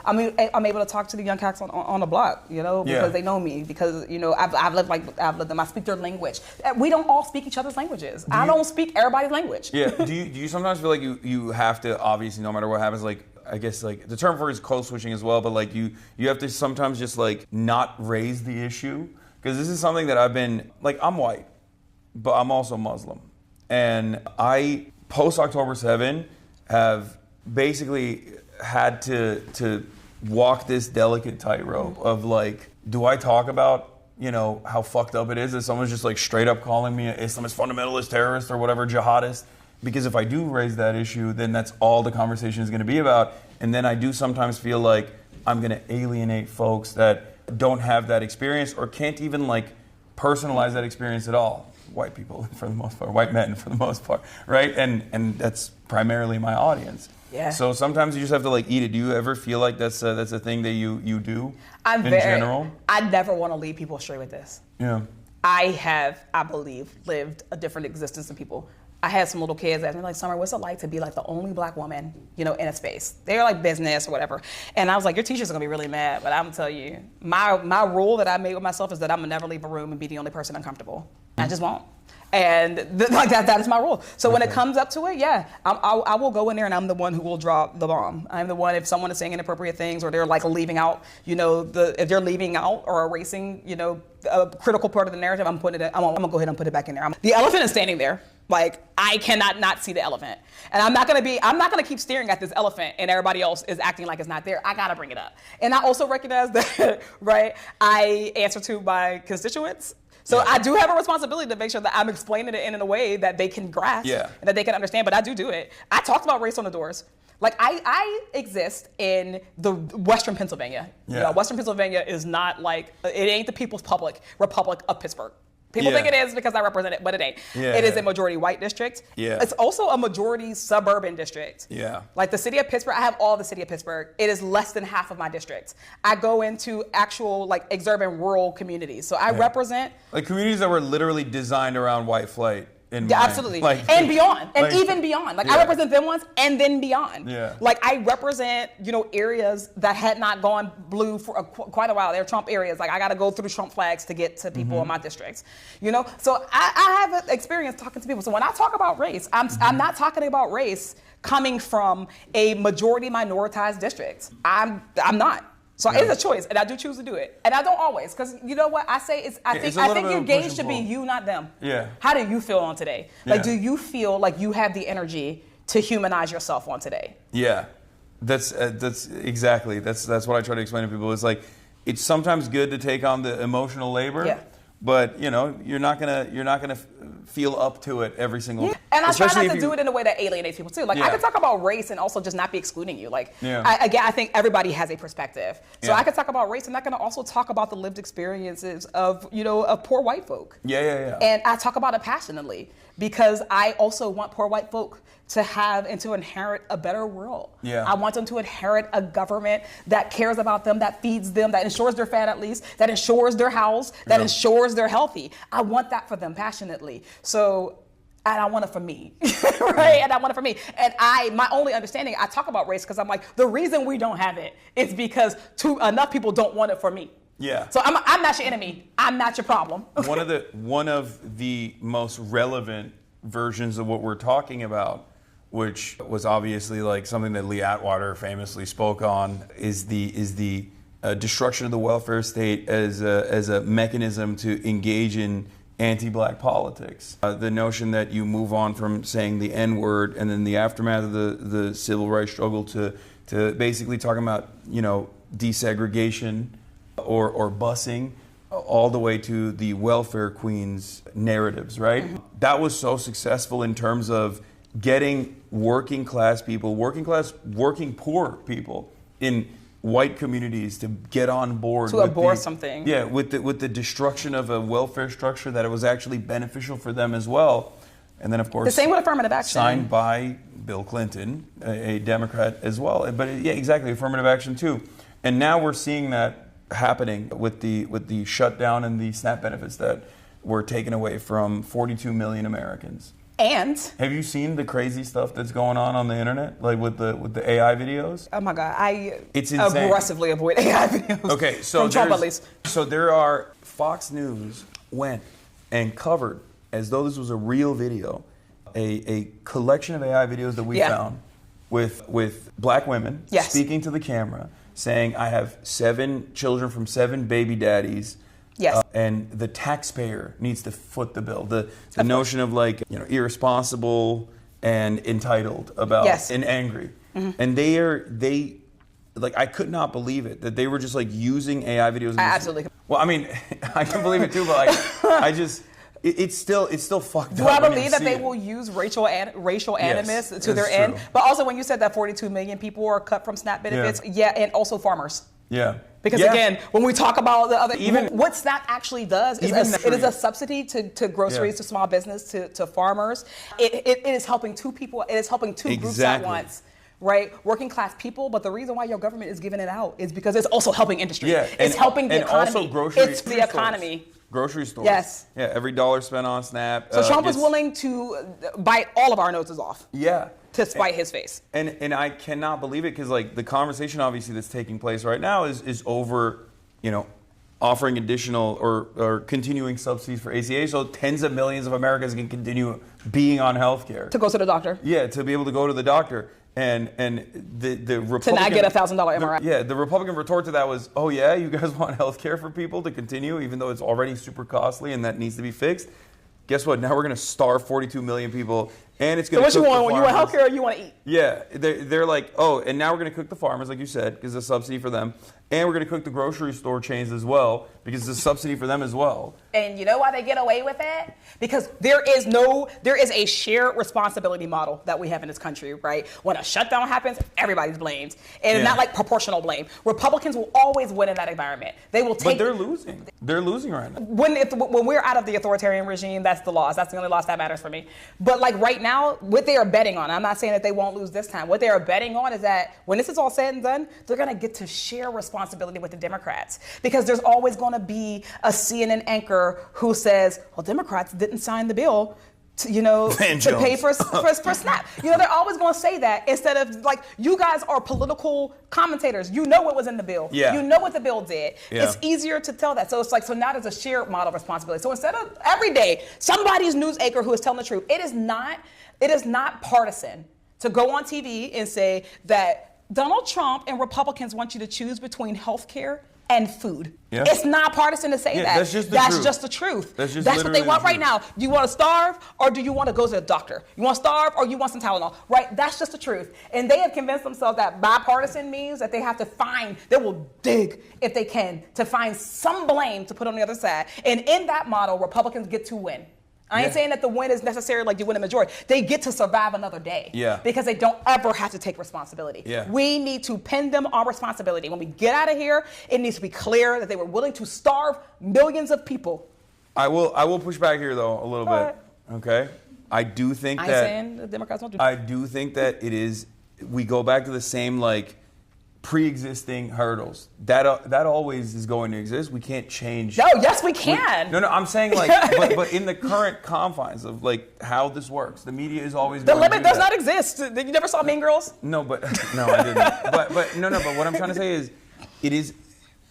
I'm able to talk to the young cats on the block, because they know me, because, I've lived them. I speak their language. We don't all speak each other's languages. I don't speak everybody's language. Yeah. Do you sometimes feel like you have to, obviously, no matter what happens, I guess like the term for it is code switching as well, but like you have to sometimes just like not raise the issue, because this is something that I've been like, I'm white, but I'm also Muslim, and I post October 7 have basically had to walk this delicate tightrope of like, do I talk about, you know, how fucked up it is that someone's just like straight up calling me an Islamist fundamentalist terrorist or whatever, jihadist? Because if I do raise that issue, then that's all the conversation is going to be about. And then I do sometimes feel like I'm going to alienate folks that don't have that experience or can't even like personalize that experience at all. White people for the most part, white men for the most part, right? And that's primarily my audience. Yeah. So sometimes you just have to like eat it. Do you ever feel like that's a thing that you do in general? I never want to lead people astray with this. Yeah. I have, I believe, lived a different existence than people. I had some little kids ask me, like, Summer, what's it like to be like the only black woman, you know, in a space? They're like business or whatever. And I was like, your teacher's gonna be really mad, but I'm gonna tell you, my rule that I made with myself is that I'm gonna never leave a room and be the only person uncomfortable. I just won't. And like that is my rule. So when it comes up to it, yeah, I will go in there and I'm the one who will drop the bomb. I'm the one, if someone is saying inappropriate things or they're like leaving out, you know, if they're leaving out or erasing, you know, a critical part of the narrative, I'm gonna go ahead and put it back in there. The elephant is standing there. Like, I cannot not see the elephant. And I'm not gonna keep staring at this elephant and everybody else is acting like it's not there. I gotta bring it up. And I also recognize that, right, I answer to my constituents. So I do have a responsibility to make sure that I'm explaining it in a way that they can grasp and that they can understand, but I do it. I talked about race on the doors. Like, I exist in the Western Pennsylvania. Yeah. You know, Western Pennsylvania is not like, it ain't the People's Republic of Pittsburgh. People think it is because I represent it, but it ain't. Yeah. It is a majority white district. Yeah. It's also a majority suburban district. Yeah. Like the city of Pittsburgh, I have all the city of Pittsburgh. It is less than half of my district. I go into actual like exurban rural communities. So I represent like communities that were literally designed around white flight. Absolutely. Like, and beyond, and like, even beyond. Like I represent them once and then beyond. Yeah. Like I represent, you know, areas that had not gone blue for quite a while. They're Trump areas. Like I got to go through Trump flags to get to people in my districts. You know, so I have an experience talking to people. So when I talk about race, I'm not talking about race coming from a majority minoritized district. I'm not. So it's a choice, and I do choose to do it, and I don't always, because you know what I say is I think your gauge should be you, not them. Yeah. How do you feel on today? Like, do you feel like you have the energy to humanize yourself on today? Yeah, that's exactly that's what I try to explain to people. It's like it's sometimes good to take on the emotional labor. Yeah. But you know you're not gonna feel up to it every single. And I try not to do it in a way that alienates people too. Like I could talk about race and also just not be excluding you. Like I think everybody has a perspective. So I could talk about race and I can also talk about the lived experiences of poor white folk. Yeah. And I talk about it passionately because I also want poor white folk to have and to inherit a better world. Yeah. I want them to inherit a government that cares about them, that feeds them, that ensures they're fed at least, that ensures they're housed, that ensures they're healthy. I want that for them passionately. So, and I want it for me, right? And I want it for me. And my only understanding, I talk about race because I'm like, the reason we don't have it is because enough people don't want it for me. Yeah. So I'm not your enemy. I'm not your problem. One of the most relevant versions of what we're talking about, which was obviously like something that Lee Atwater famously spoke on, is the destruction of the welfare state as a mechanism to engage in anti-black politics. The notion that you move on from saying the N-word and then the aftermath of the civil rights struggle to basically talking about desegregation or busing, all the way to the welfare queens narratives, right? Mm-hmm. That was so successful in terms of getting working poor people in white communities to get on board to abhor something. Yeah, with the destruction of a welfare structure that it was actually beneficial for them as well. And then of course the same with affirmative action. Signed by Bill Clinton, a Democrat as well. But yeah, exactly, affirmative action too. And now we're seeing that happening with the shutdown and the SNAP benefits that were taken away from 42 million Americans. And have you seen the crazy stuff that's going on the internet, like with the AI videos? Oh my God, it's aggressively avoid AI videos. Okay, so from Trump at least. So there are Fox News went and covered as though this was a real video, a collection of AI videos that we found with black women Yes. speaking to the camera, saying, I have 7 children from 7 baby daddies. Yes. And the taxpayer needs to foot the bill. The notion of like, irresponsible and entitled about Yes. and angry. Mm-hmm. And they like, I could not believe it that they were just like using AI videos. I absolutely can. Well, I mean, I can believe it too, but like, I just, it's still fucked Do up. I when you believe that see they it. will use racial animus to that's their end? true. But also, when you said that 42 million people are cut from SNAP benefits, yeah, and also farmers. Yeah. Because Yeah. again, when we talk about the other, Even- what SNAP actually does is it is a subsidy to groceries, to small business, to farmers. It is helping two people. It is helping two groups at Exactly. once. Right, working class people, but the reason why your government is giving it out is because it's also helping industry. Yeah, It's helping the and economy. also grocery It's the stores. economy. Grocery stores. Yes. Yeah, every dollar spent on SNAP. So Trump is gets- willing to bite all of our noses off Yeah. to spite his face. And I cannot believe it because like the conversation obviously that's taking place right now is over, offering additional or continuing subsidies for ACA, so tens of millions of Americans can continue being on health care. To go to the doctor. Yeah, to be able to go to the doctor. And the Republican To not get a $1,000 MRI. Yeah, the Republican retort to that was, oh yeah, you guys want health care for people to continue even though it's already super costly and that needs to be fixed. Guess what? Now we're going to starve 42 million people and it's going to So what you want? You want health care or you want to eat? Yeah, they're like, oh, and now we're going to cook the farmers, like you said, because it's a subsidy for them. And we're going to cook the grocery store chains as well, because it's a subsidy for them as well. And you know why they get away with it? Because there is a shared responsibility model that we have in this country, right? When a shutdown happens, everybody's blamed. And Yeah. not like proportional blame. Republicans will always win in that environment. They will take. But they're losing. They're losing right now. When we're out of the authoritarian regime, that's the loss. That's the only loss that matters for me. But like right now, what they are betting on, I'm not saying that they won't lose this time. What they are betting on is that when this is all said and done, they're going to get to share responsibility with the Democrats. Because there's always going to be a CNN anchor who says, well, Democrats didn't sign the bill to pay for SNAP. They're always going to say that instead of like, you guys are political commentators. You know what was in the bill. Yeah. You know what the bill did. Yeah. It's easier to tell that. So it's like, so now there's a shared model of responsibility. So instead of every day, somebody's news anchor who is telling the truth, it is not partisan to go on TV and say that Donald Trump and Republicans want you to choose between health care and food. Yeah. It's not partisan to say Yeah, that. that's just the truth. Just the truth. That's just That's what they literally want the right truth. now. Do you want to starve or do you want to go to the doctor? You want to starve or you want some Tylenol? Right? That's just the truth. And they have convinced themselves that bipartisan means that they have to they will dig if they can to find some blame to put on the other side. And in that model, Republicans get to win. I ain't saying that the win is necessarily like you win a majority. They get to survive another day. Yeah. Because they don't ever have to take responsibility. Yeah. We need to pin them on responsibility. When we get out of here, it needs to be clear that they were willing to starve millions of people. I will push back here though a little Go bit. ahead. Okay, I do think I ain't that saying the Democrats don't do I do think that it is. We go back to the same like pre-existing hurdles. That always is going to exist. We can't change. No, yes, we can. No, I'm saying like, but in the current confines of like how this works, the media is always The going to limit do does that. not exist. You never saw Mean Girls? No, but no, I didn't. but what I'm trying to say is, it is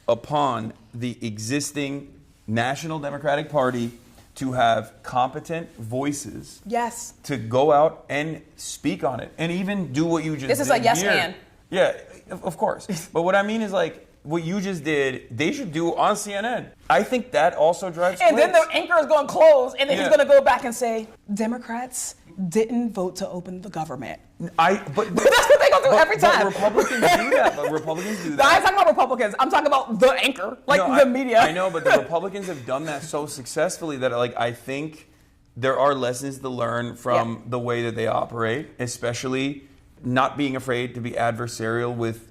upon the existing National Democratic Party to have competent voices. Yes. To go out and speak on it, and even do what you just. This is did a yes here. man. Yeah, of course. But what I mean is like what you just did. They should do on CNN. I think that also drives. And then the clicks. anchor is going to close, and then Yeah. he's going to go back and say, Democrats didn't vote to open the government. But That's what they're going to do every time. But Republicans do that. But Republicans do I ain't that. talking about Republicans. I'm talking about the anchor, like No, the media. I know, but the Republicans have done that so successfully that like I think there are lessons to learn from the way that they operate, especially not being afraid to be adversarial with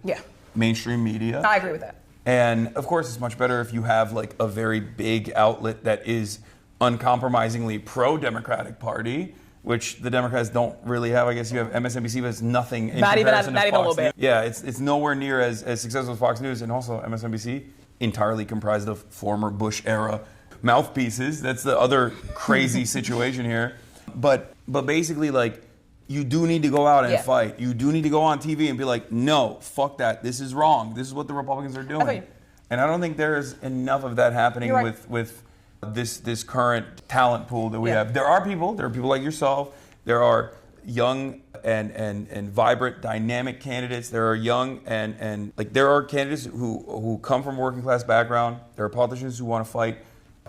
mainstream media. I agree with that. And of course, it's much better if you have like a very big outlet that is uncompromisingly pro-Democratic Party, which the Democrats don't really have. I guess you have MSNBC, but it's nothing in Not even comparison to a Fox little bit. News. Yeah, it's nowhere near as successful as Fox News, and also MSNBC, entirely comprised of former Bush era mouthpieces. That's the other crazy situation here. But basically, like, you do need to go out and fight. You do need to go on TV and be like, no, fuck that. This is wrong. This is what the Republicans are doing. And I don't think there's enough of that happening with this current talent pool that we have. There are people like yourself. There are young and vibrant, dynamic candidates. There are young and like there are candidates who come from working class background. There are politicians who want to fight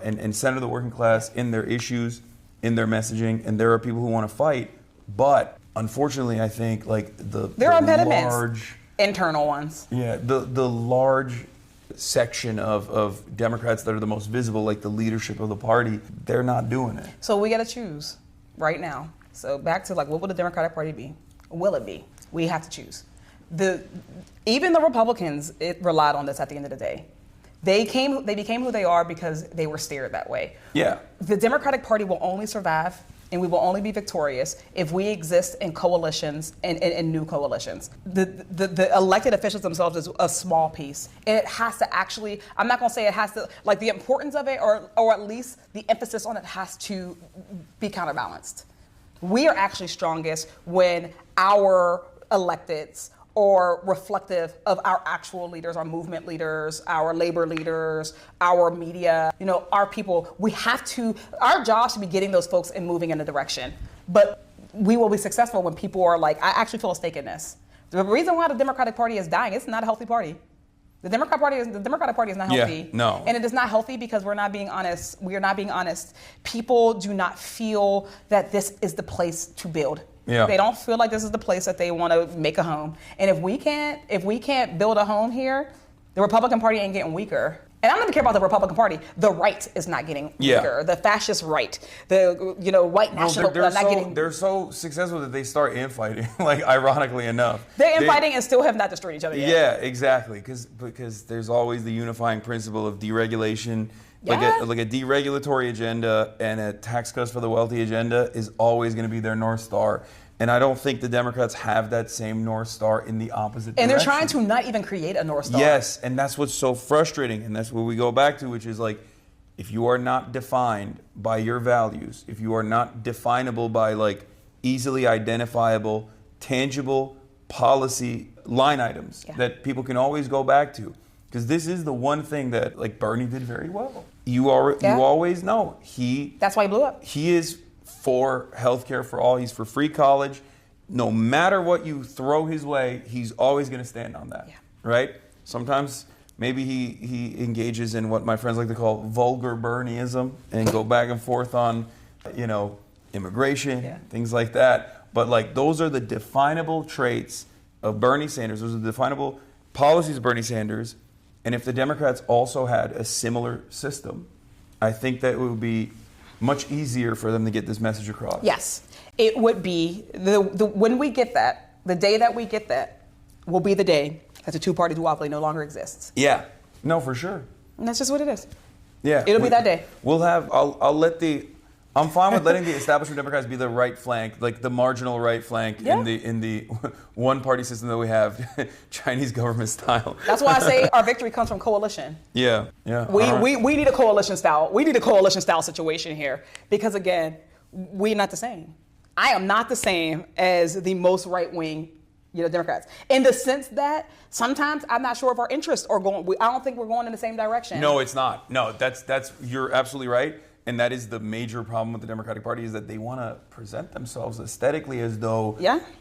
and center the working class in their issues, in their messaging, and there are people who want to fight. But unfortunately, I think like there are impediments, large internal ones. Yeah, the large section of Democrats that are the most visible, like the leadership of the party, they're not doing it. So we got to choose right now. So back to like, what will the Democratic Party be? Will it be? We have to choose. Even the Republicans, it relied on this at the end of the day. They became who they are because they were steered that way. Yeah. The Democratic Party will only survive and we will only be victorious if we exist in coalitions and new coalitions. The elected officials themselves is a small piece. And it has to actually, I'm not gonna say it has to, like the importance of it or at least the emphasis on it has to be counterbalanced. We are actually strongest when our electeds or reflective of our actual leaders, our movement leaders, our labor leaders, our media, our people. We have to, our job should be getting those folks and moving in a direction. But we will be successful when people are like, I actually feel a stake in this. The reason why the Democratic Party is dying, it's not a healthy party. The Democratic Party is not healthy. Yeah, no. And it is not healthy because we're not being honest. We are not being honest. People do not feel that this is the place to build. Yeah. They don't feel like this is the place that they want to make a home. And if we can't build a home here, the Republican Party ain't getting weaker. And I don't even care about the Republican Party. The right is not getting weaker. The fascist right, the white national they're so successful that they start infighting. Like ironically enough, they're infighting and still have not destroyed each other yet. Yeah, exactly. Because there's always the unifying principle of deregulation. Like a deregulatory agenda and a tax cuts for the wealthy agenda is always going to be their North Star. And I don't think the Democrats have that same North Star in the opposite direction. And they're trying to not even create a North Star. Yes, and that's what's so frustrating. And that's what we go back to, which is like, if you are not defined by your values, if you are not definable by like easily identifiable, tangible policy line items that people can always go back to. Because this is the one thing that like Bernie did very well. You always know that's why he blew up. He is for healthcare for all. He's for free college. No matter what you throw his way, he's always going to stand on that. Yeah. Right? Sometimes maybe he engages in what my friends like to call vulgar Bernieism and go back and forth on, immigration, things like that. But like those are the definable traits of Bernie Sanders. Those are the definable policies of Bernie Sanders. And if the Democrats also had a similar system, I think that it would be much easier for them to get this message across. Yes, it would be. When we get that, the day that we get that will be the day that the two-party duopoly no longer exists. Yeah, no, for sure. And that's just what it is. Yeah. It'll be that day. I'm fine with letting the establishment Democrats be the right flank, like the marginal right flank in the one-party system that we have, Chinese government style. That's why I say our victory comes from coalition. Yeah. We need a coalition style. We need a coalition style situation here because again, we're not the same. I am not the same as the most right-wing, Democrats, in the sense that sometimes I'm not sure if our interests are going. I don't think we're going in the same direction. No, it's not. No, that's you're absolutely right. And that is the major problem with the Democratic Party is that they want to present themselves aesthetically as though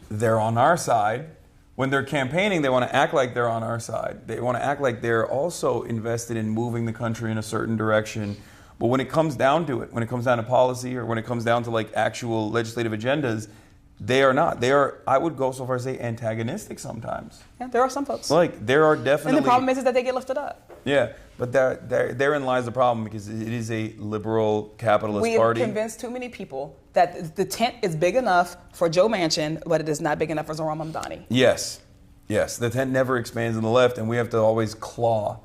they're on our side. When they're campaigning, they want to act like they're on our side. They want to act like they're also invested in moving the country in a certain direction. But when it comes down to it, when it comes down to policy or when it comes down to like actual legislative agendas, they are not. They are, I would go so far as to say, antagonistic sometimes. Yeah, there are some folks. Like, there are definitely... And the problem is that they get lifted up. Yeah, but therein lies the problem because it is a liberal capitalist party. We have convinced too many people that the tent is big enough for Joe Manchin, but it is not big enough for Zohran Mamdani. Yes. The tent never expands on the left, and we have to always claw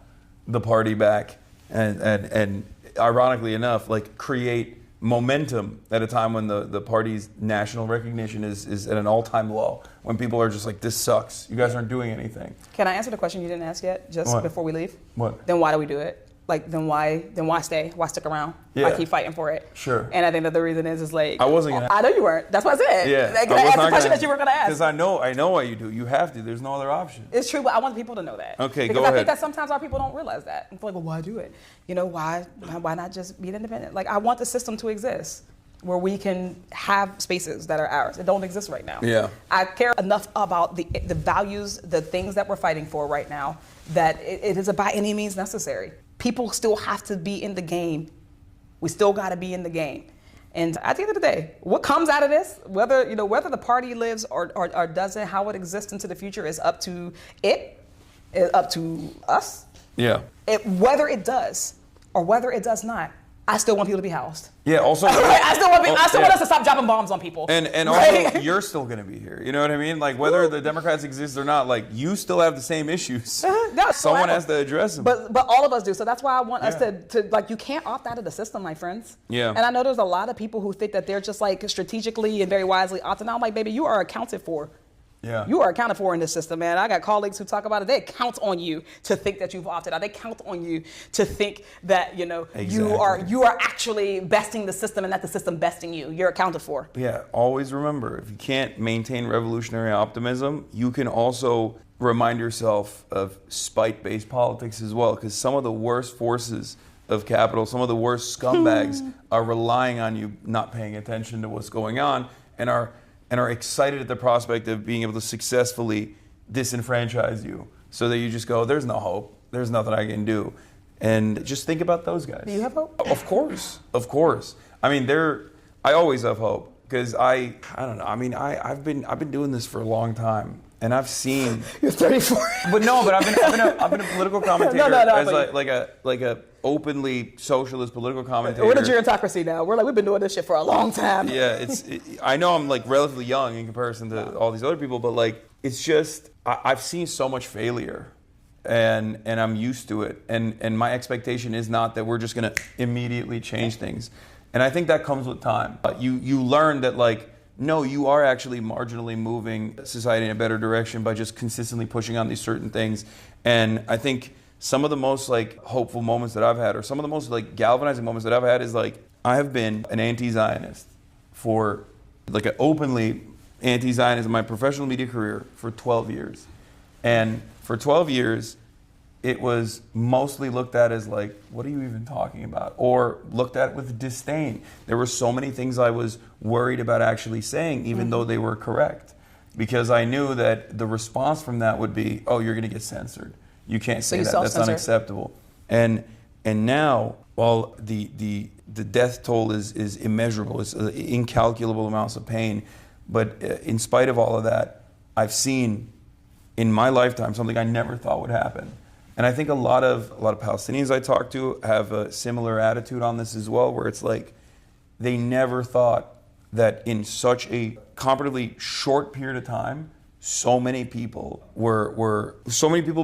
the party back and ironically enough, like create momentum at a time when the party's national recognition is at an all-time low. When people are just like, this sucks. You guys aren't doing anything. Can I answer the question you didn't ask yet, just before we leave? What? Then why do we do it? Like, then why stay? Why stick around? Yeah. Why keep fighting for it? Sure. And I think that the reason is like... I wasn't going to... I know you weren't. That's what I said. Yeah. Like, I asked the question that you were going to ask. Because I know why you do. You have to. There's no other option. It's true, but I want people to know that. Okay, because go I ahead. think that sometimes our people don't realize that. It's like, well, why do it? Why not just be independent? Like, I want the system to exist. where we can have spaces that are ours. It don't exist right now. Yeah. I care enough about the values, the things that we're fighting for right now, that it is by any means necessary. People still have to be in the game. We still got to be in the game. And at the end of the day, what comes out of this, whether the party lives or doesn't, how it exists into the future is up to it, is up to us. Yeah. Whether it does or whether it does not, I still want people to be housed. Yeah, also... I still want us to stop dropping bombs on people. And right? also, you're still going to be here. You know what I mean? Like, whether the Democrats exist or not, like, you still have the same issues. No, Someone has to address them. But all of us do. So that's why I want us to, like, you can't opt out of the system, my friends. Yeah. And I know there's a lot of people who think that they're just, like, strategically and very wisely opting out. I'm like, baby, you are accounted for. Yeah. You are accounted for in this system, man. I got colleagues who talk about it. They count on you to think that you've opted out. They count on you to think that, Exactly. you are actually besting the system and that the system besting you. You're accounted for. Yeah, always remember, if you can't maintain revolutionary optimism, you can also remind yourself of spite-based politics as well, because some of the worst forces of capital, some of the worst scumbags are relying on you not paying attention to what's going on and are excited at the prospect of being able to successfully disenfranchise you, so that you just go, there's no hope, there's nothing I can do. And just think about those guys. Do you have hope? Of course. I mean, I always have hope, because I don't know. I mean, I've been doing this for a long time, and I've seen. You're 34. But no, but I've been a political commentator No, as like a openly socialist political commentator. We're in a gerontocracy now. We've been doing this shit for a long time. Yeah, I know I'm like relatively young in comparison to all these other people, but like it's just I've seen so much failure, and I'm used to it, and my expectation is not that we're just gonna immediately change things, and I think that comes with time. You learn that like no, you are actually marginally moving society in a better direction by just consistently pushing on these certain things, and I think some of the most like hopeful moments that I've had, or some of the most like galvanizing moments that I've had, is like I have been an anti-Zionist for like an openly anti-Zionist in my professional media career for 12 years. And for 12 years, it was mostly looked at as like, what are you even talking about? Or looked at with disdain. There were so many things I was worried about actually saying, even though they were correct, because I knew that the response from that would be, oh, you're going to get censored. You can't say that. That's unacceptable. And now, while the death toll is immeasurable, it's incalculable amounts of pain, but in spite of all of that, I've seen in my lifetime something I never thought would happen. And I think a lot of Palestinians I talk to have a similar attitude on this as well, where it's like they never thought that in such a comparatively short period of time, so many people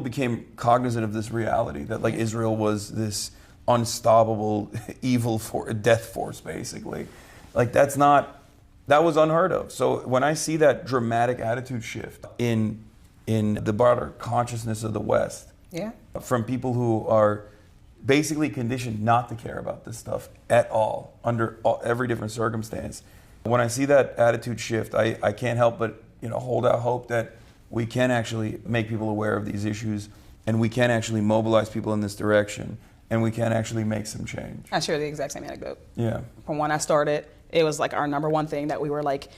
became cognizant of this reality that like Israel was this unstoppable evil death force, basically. Like that was unheard of. So when I see that dramatic attitude shift in the broader consciousness of the West, from people who are basically conditioned not to care about this stuff at all under every different circumstance, when I see that attitude shift, I can't help but hold out hope that we can actually make people aware of these issues, and we can actually mobilize people in this direction, and we can actually make some change. I share the exact same anecdote. Yeah. From when I started, it was like our number one thing that we were like,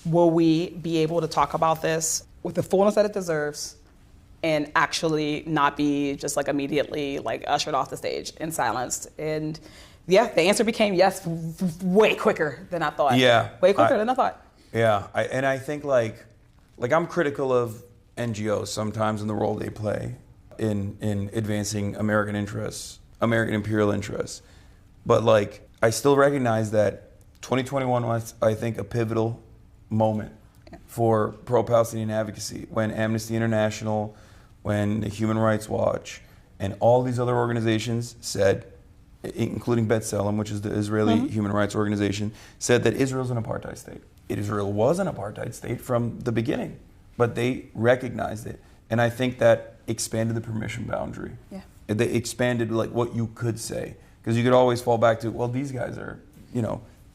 will we be able to talk about this with the fullness that it deserves and actually not be just like immediately like ushered off the stage and silenced? And yeah, the answer became yes, way quicker than I thought. Yeah. Way quicker than I thought. Yeah, I think like I'm critical of NGOs sometimes in the role they play in advancing American interests, American imperial interests. But like I still recognize that 2021 was, I think, a pivotal moment for pro-Palestinian advocacy, when Amnesty International, when the Human Rights Watch, and all these other organizations said, including B'Tselem, which is the Israeli human rights organization, said that Israel's an apartheid state. Israel was an apartheid state from the beginning, but they recognized it. And I think that expanded the permission boundary. Yeah. They expanded like what you could say, because you could always fall back to, well, these guys are,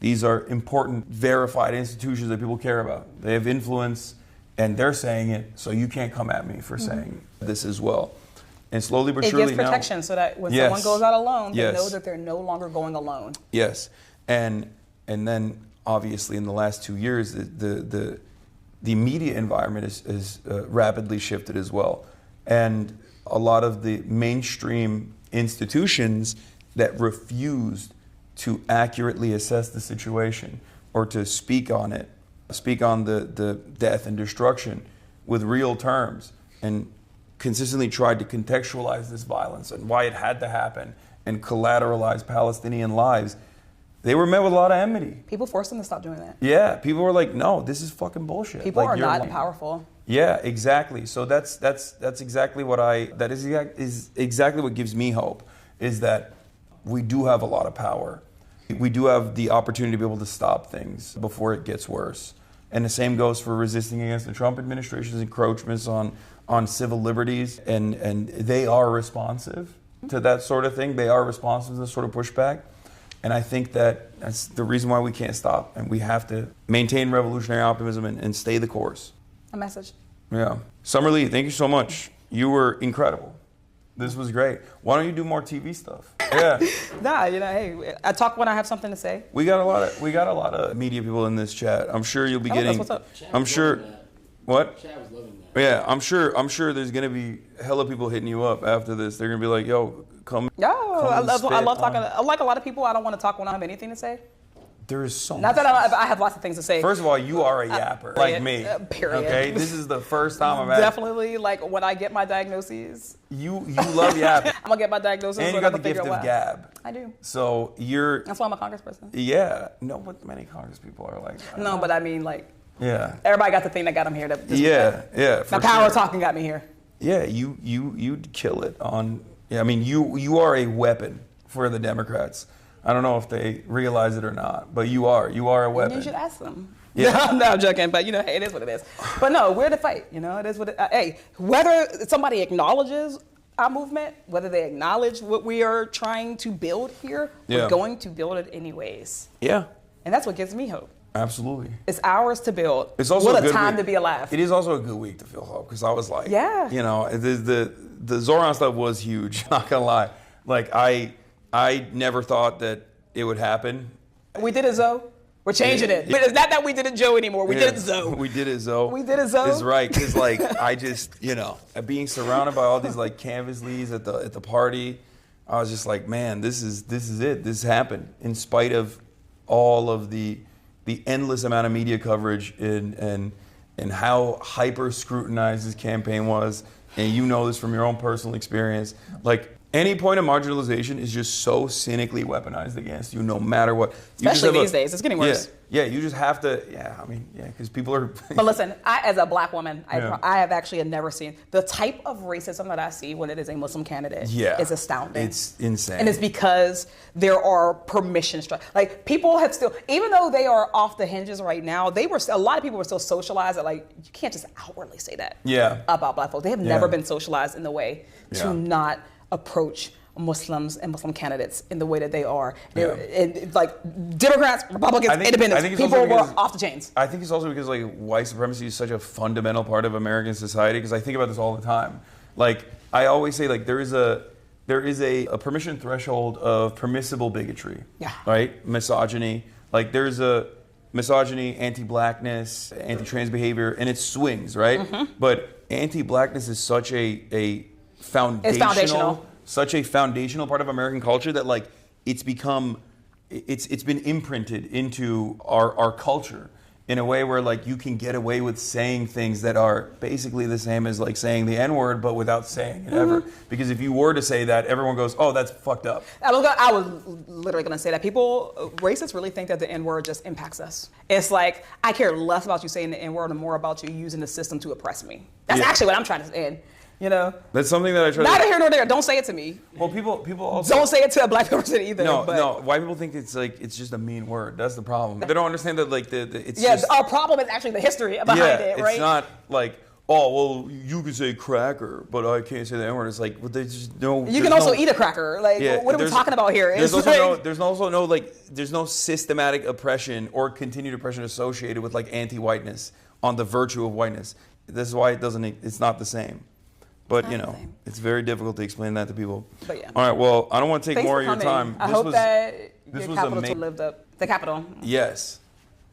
these are important, verified institutions that people care about. They have influence, and they're saying it, so you can't come at me for saying this as well. And slowly but surely now... It gives protection so that when someone goes out alone, they know that they're no longer going alone. Yes. And And then obviously in the last 2 years, the media environment is rapidly shifted as well. And a lot of the mainstream institutions that refused to accurately assess the situation or to speak on it, speak on the death and destruction with real terms, and consistently tried to contextualize this violence and why it had to happen and collateralize Palestinian lives, they were met with a lot of enmity. People forced them to stop doing that. Yeah, people were like, no, this is fucking bullshit. People like, are not powerful. Yeah, exactly. So that's exactly what is exactly what gives me hope, is that we do have a lot of power. We do have the opportunity to be able to stop things before it gets worse. And the same goes for resisting against the Trump administration's encroachments on civil liberties, and they are responsive to that sort of thing. They are responsive to this sort of pushback. And I think that's the reason why we can't stop, and we have to maintain revolutionary optimism and stay the course. A message. Yeah. Summer Lee, thank you so much. You were incredible. This was great. Why don't you do more TV stuff? Yeah. Nah, hey, I talk when I have something to say. We got a lot of media people in this chat. I'm sure you'll be getting. That's what's up. I'm sure. What? Chad was loving that. Yeah, I'm sure there's gonna be hella people hitting you up after this. They're gonna be like, "Yo, come." I love talking. Like a lot of people, I don't want to talk when I have anything to say. There is so Not much. that I have lots of things to say. First of all, you are a yapper, like me. Period. Okay, this is the first time I've had. Definitely, like when I get my diagnoses, You love yapping, I'm gonna get my diagnosis. and you got the gift of gab. I do. So you're. That's why I'm a congressperson. Yeah. No, but many Congress people are like that. No, but I mean, like, Yeah. everybody got the thing that got them here. Yeah. My power talking got me here. Yeah, you'd kill it on. Yeah, I mean, you are a weapon for the Democrats. I don't know if they realize it or not, but you are a weapon. You should ask them. Yeah. No, I'm joking, but hey, it is what it is. But no, we're to fight. It is what it. Hey, whether somebody acknowledges our movement, whether they acknowledge what we are trying to build here, we're going to build it anyways. Yeah. And that's what gives me hope. Absolutely. It's ours to build. It's also what a a good time week. to be alive. It is also a good week to feel hope, because I was like, Yeah. The Zoran stuff was huge. Not gonna lie. Like I never thought that it would happen. We did it, Zoe. We're changing it. But it's not that we did it, Joe, anymore. We did it, Zoe. We did it, Zoe. We did it, Zoe. It's right, because like I just being surrounded by all these like canvas leads at the party, I was just like, man, this is it. This happened in spite of all of the endless amount of media coverage and how hyper scrutinized this campaign was, and you know this from your own personal experience. Like, any point of marginalization is just so cynically weaponized against you, no matter what. Especially these days, it's getting worse. Yeah, you just have to. Because people are. But listen, as a black woman, I have actually never seen the type of racism that I see when it is a Muslim candidate. Yeah, is astounding. It's insane, and it's because there are permission like people have still, even though they are off the hinges right now, a lot of people were still socialized that like you can't just outwardly say that. About black folks. They have never been socialized in the way to not approach Muslims and Muslim candidates in the way that they are. And like Democrats, Republicans, Independents, people were off the chains. I think it's also because like white supremacy is such a fundamental part of American society, because I think about this all the time. Like I always say, like there is a permission threshold of permissible bigotry. Yeah. Right? Misogyny. Like there's a misogyny, anti-blackness, anti-trans behavior, and it swings, right? Mm-hmm. But anti-blackness is such a foundational part of American culture that like it's been imprinted into our culture in a way where like you can get away with saying things that are basically the same as like saying the N-word, but without saying it ever. Because if you were to say that, everyone goes, oh, that's fucked up. I was literally going to say that. Racists really think that the N-word just impacts us. It's like, I care less about you saying the N-word and more about you using the system to oppress me. That's actually what I'm trying to say. That's something that I try. Neither here nor there. Don't say it to me. Well, people also don't say it to a black person either. No. White people think it's just a mean word. That's the problem. They don't understand that like it's our problem is actually the history behind it, right? It's not like, oh well, you can say cracker, but I can't say the N word. It's like, well, there's no. You can also eat a cracker. Like, what are we talking about here? There's no systematic oppression or continued oppression associated with like anti-whiteness on the virtue of whiteness. This is why it's not the same. But it's very difficult to explain that to people. But yeah. All right. Well, I don't want to take more of your time. I hope that This your was capital amazing. lived up. The Capitol. Yes.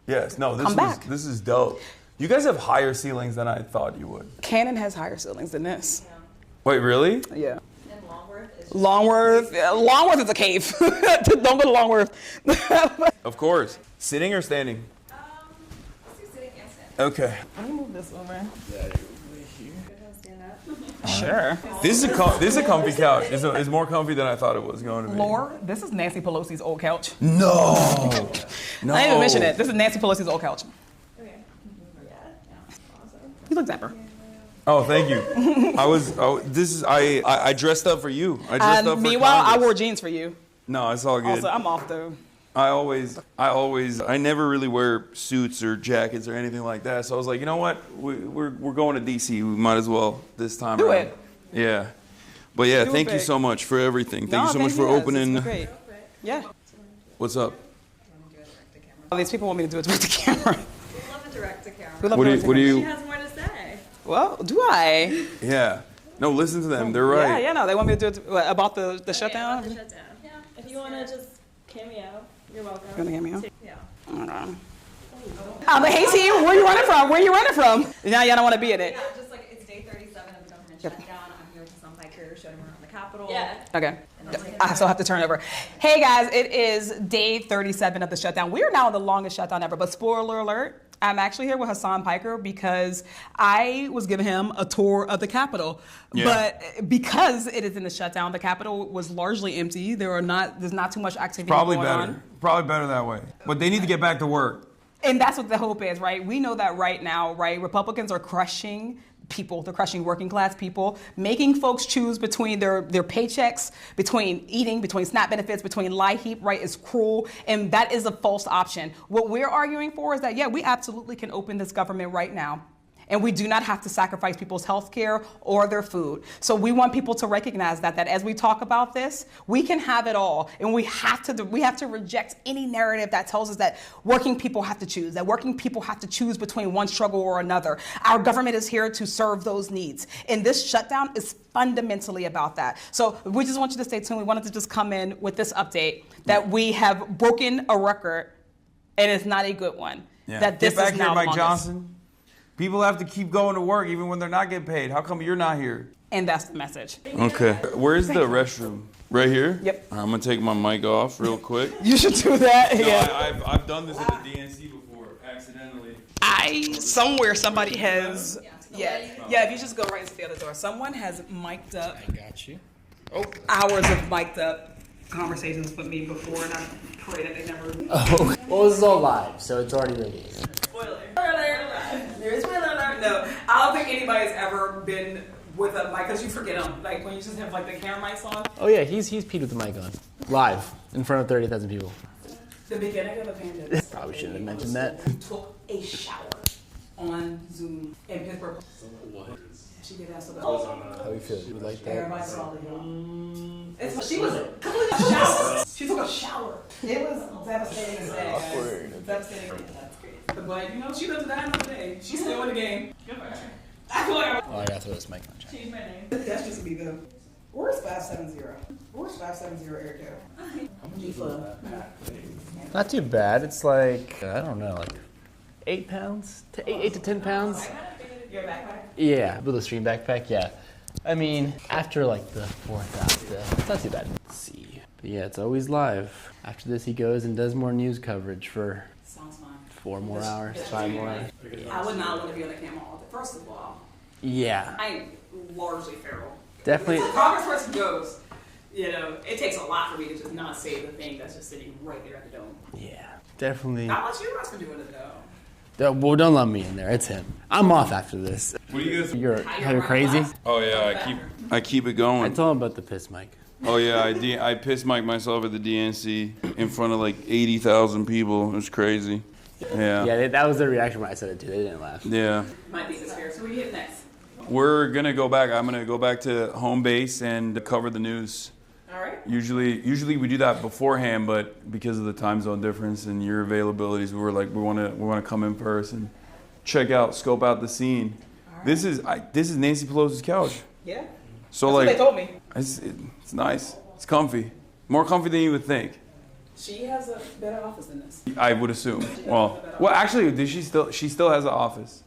Yes. No, Come back. this is dope. You guys have higher ceilings than I thought you would. Cannon has higher ceilings than this. Wait, really? Yeah. And Longworth is Longworth is a cave. Don't go to Longworth. Of course. Sitting or standing? let's do sitting and stand. Okay. Let me move this over. Stand up. Sure. This is a comfy couch. It's more comfy than I thought it was going to be. Lore, this is Nancy Pelosi's old couch. No. No. I didn't even mention it. This is Nancy Pelosi's old couch. Okay. Yeah. Awesome. You look dapper. Oh, thank you. I dressed up for you. I dressed up for Meanwhile, I Congress. wore jeans for you. No, it's all good. Also, I'm off though. I never really wear suits or jackets or anything like that. So I was like, you know what? We're going to DC. We might as well this time. Do around. it. Yeah. But yeah, Do it thank you big. so much for everything. Thank you so much for guys. It's opening. been great. Yeah. What's up? All these people want me to do it with the camera. We love a direct to camera. We love What do doing you? What do it. She you? has more to say. Well, do I? Yeah. No, listen to them. They're Yeah, right. yeah, no. They want me to do it about the shutdown. The shutdown. Yeah. If you want to just cameo, you're welcome. You wanna cameo? Yeah. Hey team, where you running from? Where you running from? Now y'all don't want to be in it. Yeah, just like it's day 37 of the government shutdown. I'm here with Hasan Biker, showing around the Capitol. Yeah. Okay. I still have to turn over. Hey guys, it is day 37 of the shutdown. We are now in the longest shutdown ever, but spoiler alert, I'm actually here with Hasan Piker because I was giving him a tour of the Capitol. Yeah. But because it is in the shutdown, the Capitol was largely empty. There's not too much activity Probably going better. on. Probably better that way. But they need to get back to work. And that's what the hope is, right? We know that right now, right? Republicans are crushing people. They're crushing working class people, making folks choose between their paychecks, between eating, between SNAP benefits, between LIHEAP, right? Is cruel. And that is a false option. What we're arguing for is that, yeah, we absolutely can open this government right now. And we do not have to sacrifice people's health care or their food. So we want people to recognize that as we talk about this, we can have it all. And we have to reject any narrative that tells us that working people have to choose, that working people have to choose between one struggle or another. Our government is here to serve those needs. And this shutdown is fundamentally about that. So we just want you to stay tuned. We wanted to just come in with this update that we have broken a record, and it's not a good one. Yeah. That this Get back is here, now the Mike longest. Johnson. People have to keep going to work even when they're not getting paid. How come you're not here? And that's the message. Okay. Where's the restroom? Right here? Yep. I'm gonna take my mic off real quick. You should do that. Yeah. I've done this at the DNC before, accidentally. Somebody has, yeah, if you just go right into the other door, someone has mic'd up. I got you. Hours of mic'd up conversations with me before, and I pray that they never. Well, this is all live, so it's already released. Spoiler alert! There is spoiler alert. No, I don't think anybody's ever been with a mic because you forget them. Like when you just have like the camera mics on. Oh yeah, he's peed with the mic on, live in front of 30,000 people. The beginning of the pandemic. Probably shouldn't have mentioned that. Took a shower on Zoom in Pittsburgh. What? She did ask about. How do you feel? You like that? Everybody saw it. She was completely shower. She took a shower. It was devastating to say. Awkward. Devastating. That's great. But you know, she doesn't die another day. She's still in the game. Good for her. I feel like Oh, I gotta throw this mic on. change my name. That's just me though. Where's 570? Where's 570 Airco? Not too bad. It's like I don't know, like 8 pounds to 8 to 10 pounds. Your backpack? Yeah, with a stream backpack. Yeah. I mean, after like the 4th out, it's not too bad. Let's see. But yeah, it's always live. After this, he goes and does more news coverage for Sounds fine. 4 more hours, 5 more hours. I would not want to be on the camera all day. First of all, Yeah, I'm largely feral. definitely. As a congressperson goes, you know, it takes a lot for me to just not say the thing that's just sitting right there at the dome. Yeah, definitely. Not much you guys for doing it though. Well, don't let me in there. It's him. I'm off after this. What do you guys? You're crazy. Oh yeah, I keep it going. I told him about the piss mic. Oh yeah, I pissed Mike myself at the DNC in front of like 80,000 people. It was crazy. Yeah. Yeah, that was their reaction when I said it too. They didn't laugh. Yeah. Might be the spirit. So where you hit next? We're gonna go back. I'm gonna go back to home base and cover the news. All right. Usually we do that beforehand, but because of the time zone difference and your availabilities, we were like we want to come in first and scope out the scene. All right. This is Nancy Pelosi's couch. Yeah. So That's what like they told me. it's nice. It's comfy. More comfy than you would think. She has a better office than this. I would assume. Well, actually, does she still? She still has an office.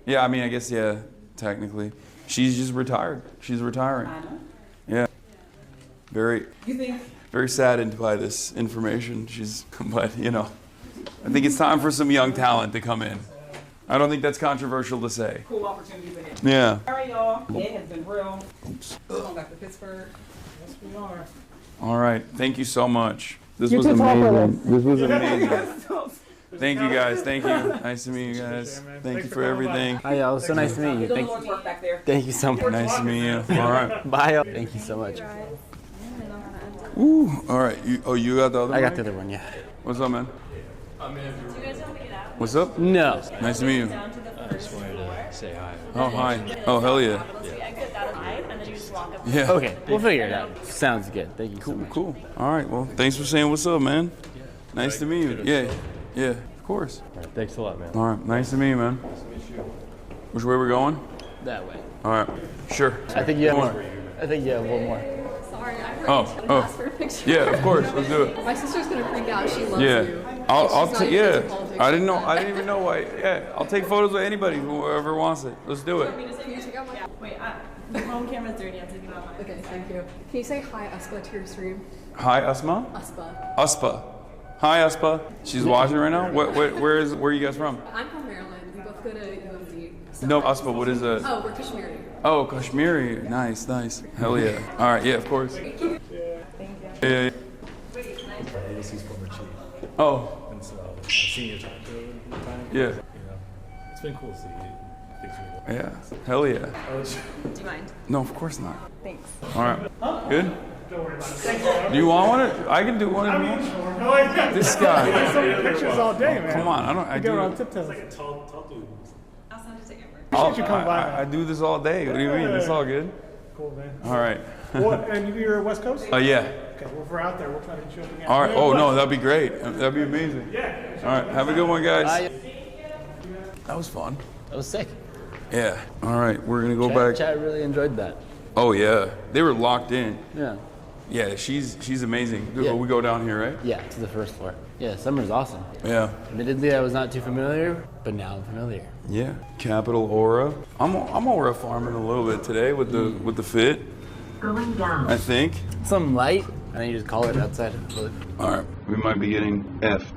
Yeah, I mean, I guess yeah, technically, she's just retired. She's retiring. I know. Yeah. Very, You think? very saddened by this information. But you know, I think it's time for some young talent to come in. I don't think that's controversial to say. Cool opportunities ahead. Yeah. All right, y'all. It has been real. We're going back to Pittsburgh. Yes, we are. All right. Thank you so much. This was amazing. This was amazing. Thank you guys. Thank you. Nice to meet you guys. Thank you for everything. Hi, y'all. It was so nice to meet you. Doing more work back there. Thank you so much. Nice to meet you. All right. Bye, y'all. Thank you so much. Ooh. All right. You got the other one? I got the other one, yeah. What's up, man? Do you guys want to get out? What's up? No. Nice to meet you. Down to the first floor. Say hi. Oh, hi. Oh, hell yeah. Once you exit that side, and then you just walk up. Yeah. Okay, we'll figure it out. Sounds good. Thank you so much. Cool. All right. Well, thanks for saying what's up, man. Nice to meet you. Yeah. Yeah. Of course. All right, thanks a lot, man. All right. Nice to meet you, man. Which way we're going? That way. All right. Sure. I think you have more. I think you have one more. Sorry, I heard Oh, you oh. ask for a picture. Yeah. Of course. Let's do it. My sister's gonna freak out. She loves Yeah. you. I'll She's not take. even Yeah. into politics I didn't know. like I that. didn't even know why. Yeah. I'll take photos with anybody, whoever wants it. Let's do it. Can you take out my? Wait, the home camera's dirty. I'm taking it off mine. Okay, thank you. Can you say hi, Uspa, to your stream? Hi, Asma. Uspa. Uspa. Hi, Uspa. She's watching right now. Where are you guys from? I'm from Maryland. We both go to UMD. So No, Uspa. What is it? Oh, we're Kashmiri. Oh, Kashmiri. Nice. Hell yeah. All right. Yeah. Of course. Yeah. This is former chief. Oh. And so I've seen you talk to him a time. Yeah. You know, it's been cool to see you. Yeah. Hell yeah. Do you mind? No, of course not. Thanks. All right. Good? Do you want one? I can do one if you want. This guy. Pictures all day, man. Come on. I Go on do. tiptoes. Tall dude. I'll send it to Amber. You come by. I do this all day. What do you mean? It's all good. Cool, man. All right. What? And you're West Coast? Yeah. Okay, well, if we're out there, we'll try to get you up again. All right. Oh no, that'd be great. That'd be amazing. Yeah. All right. Have a good one, guys. Bye. That was fun. That was sick. Yeah. All right. We're gonna go Chat, back. Chat really enjoyed that. Oh yeah. They were locked in. Yeah. Yeah. She's amazing. Yeah. We go down here, right? Yeah, to the first floor. Yeah, Summer's awesome. Yeah. Admittedly, I was not too familiar, but now I'm familiar. Yeah. Capital Aura. I'm Aura farming a little bit today with the fit. Going down. I think. Some light, and then you just call it outside. All right. We might be getting F.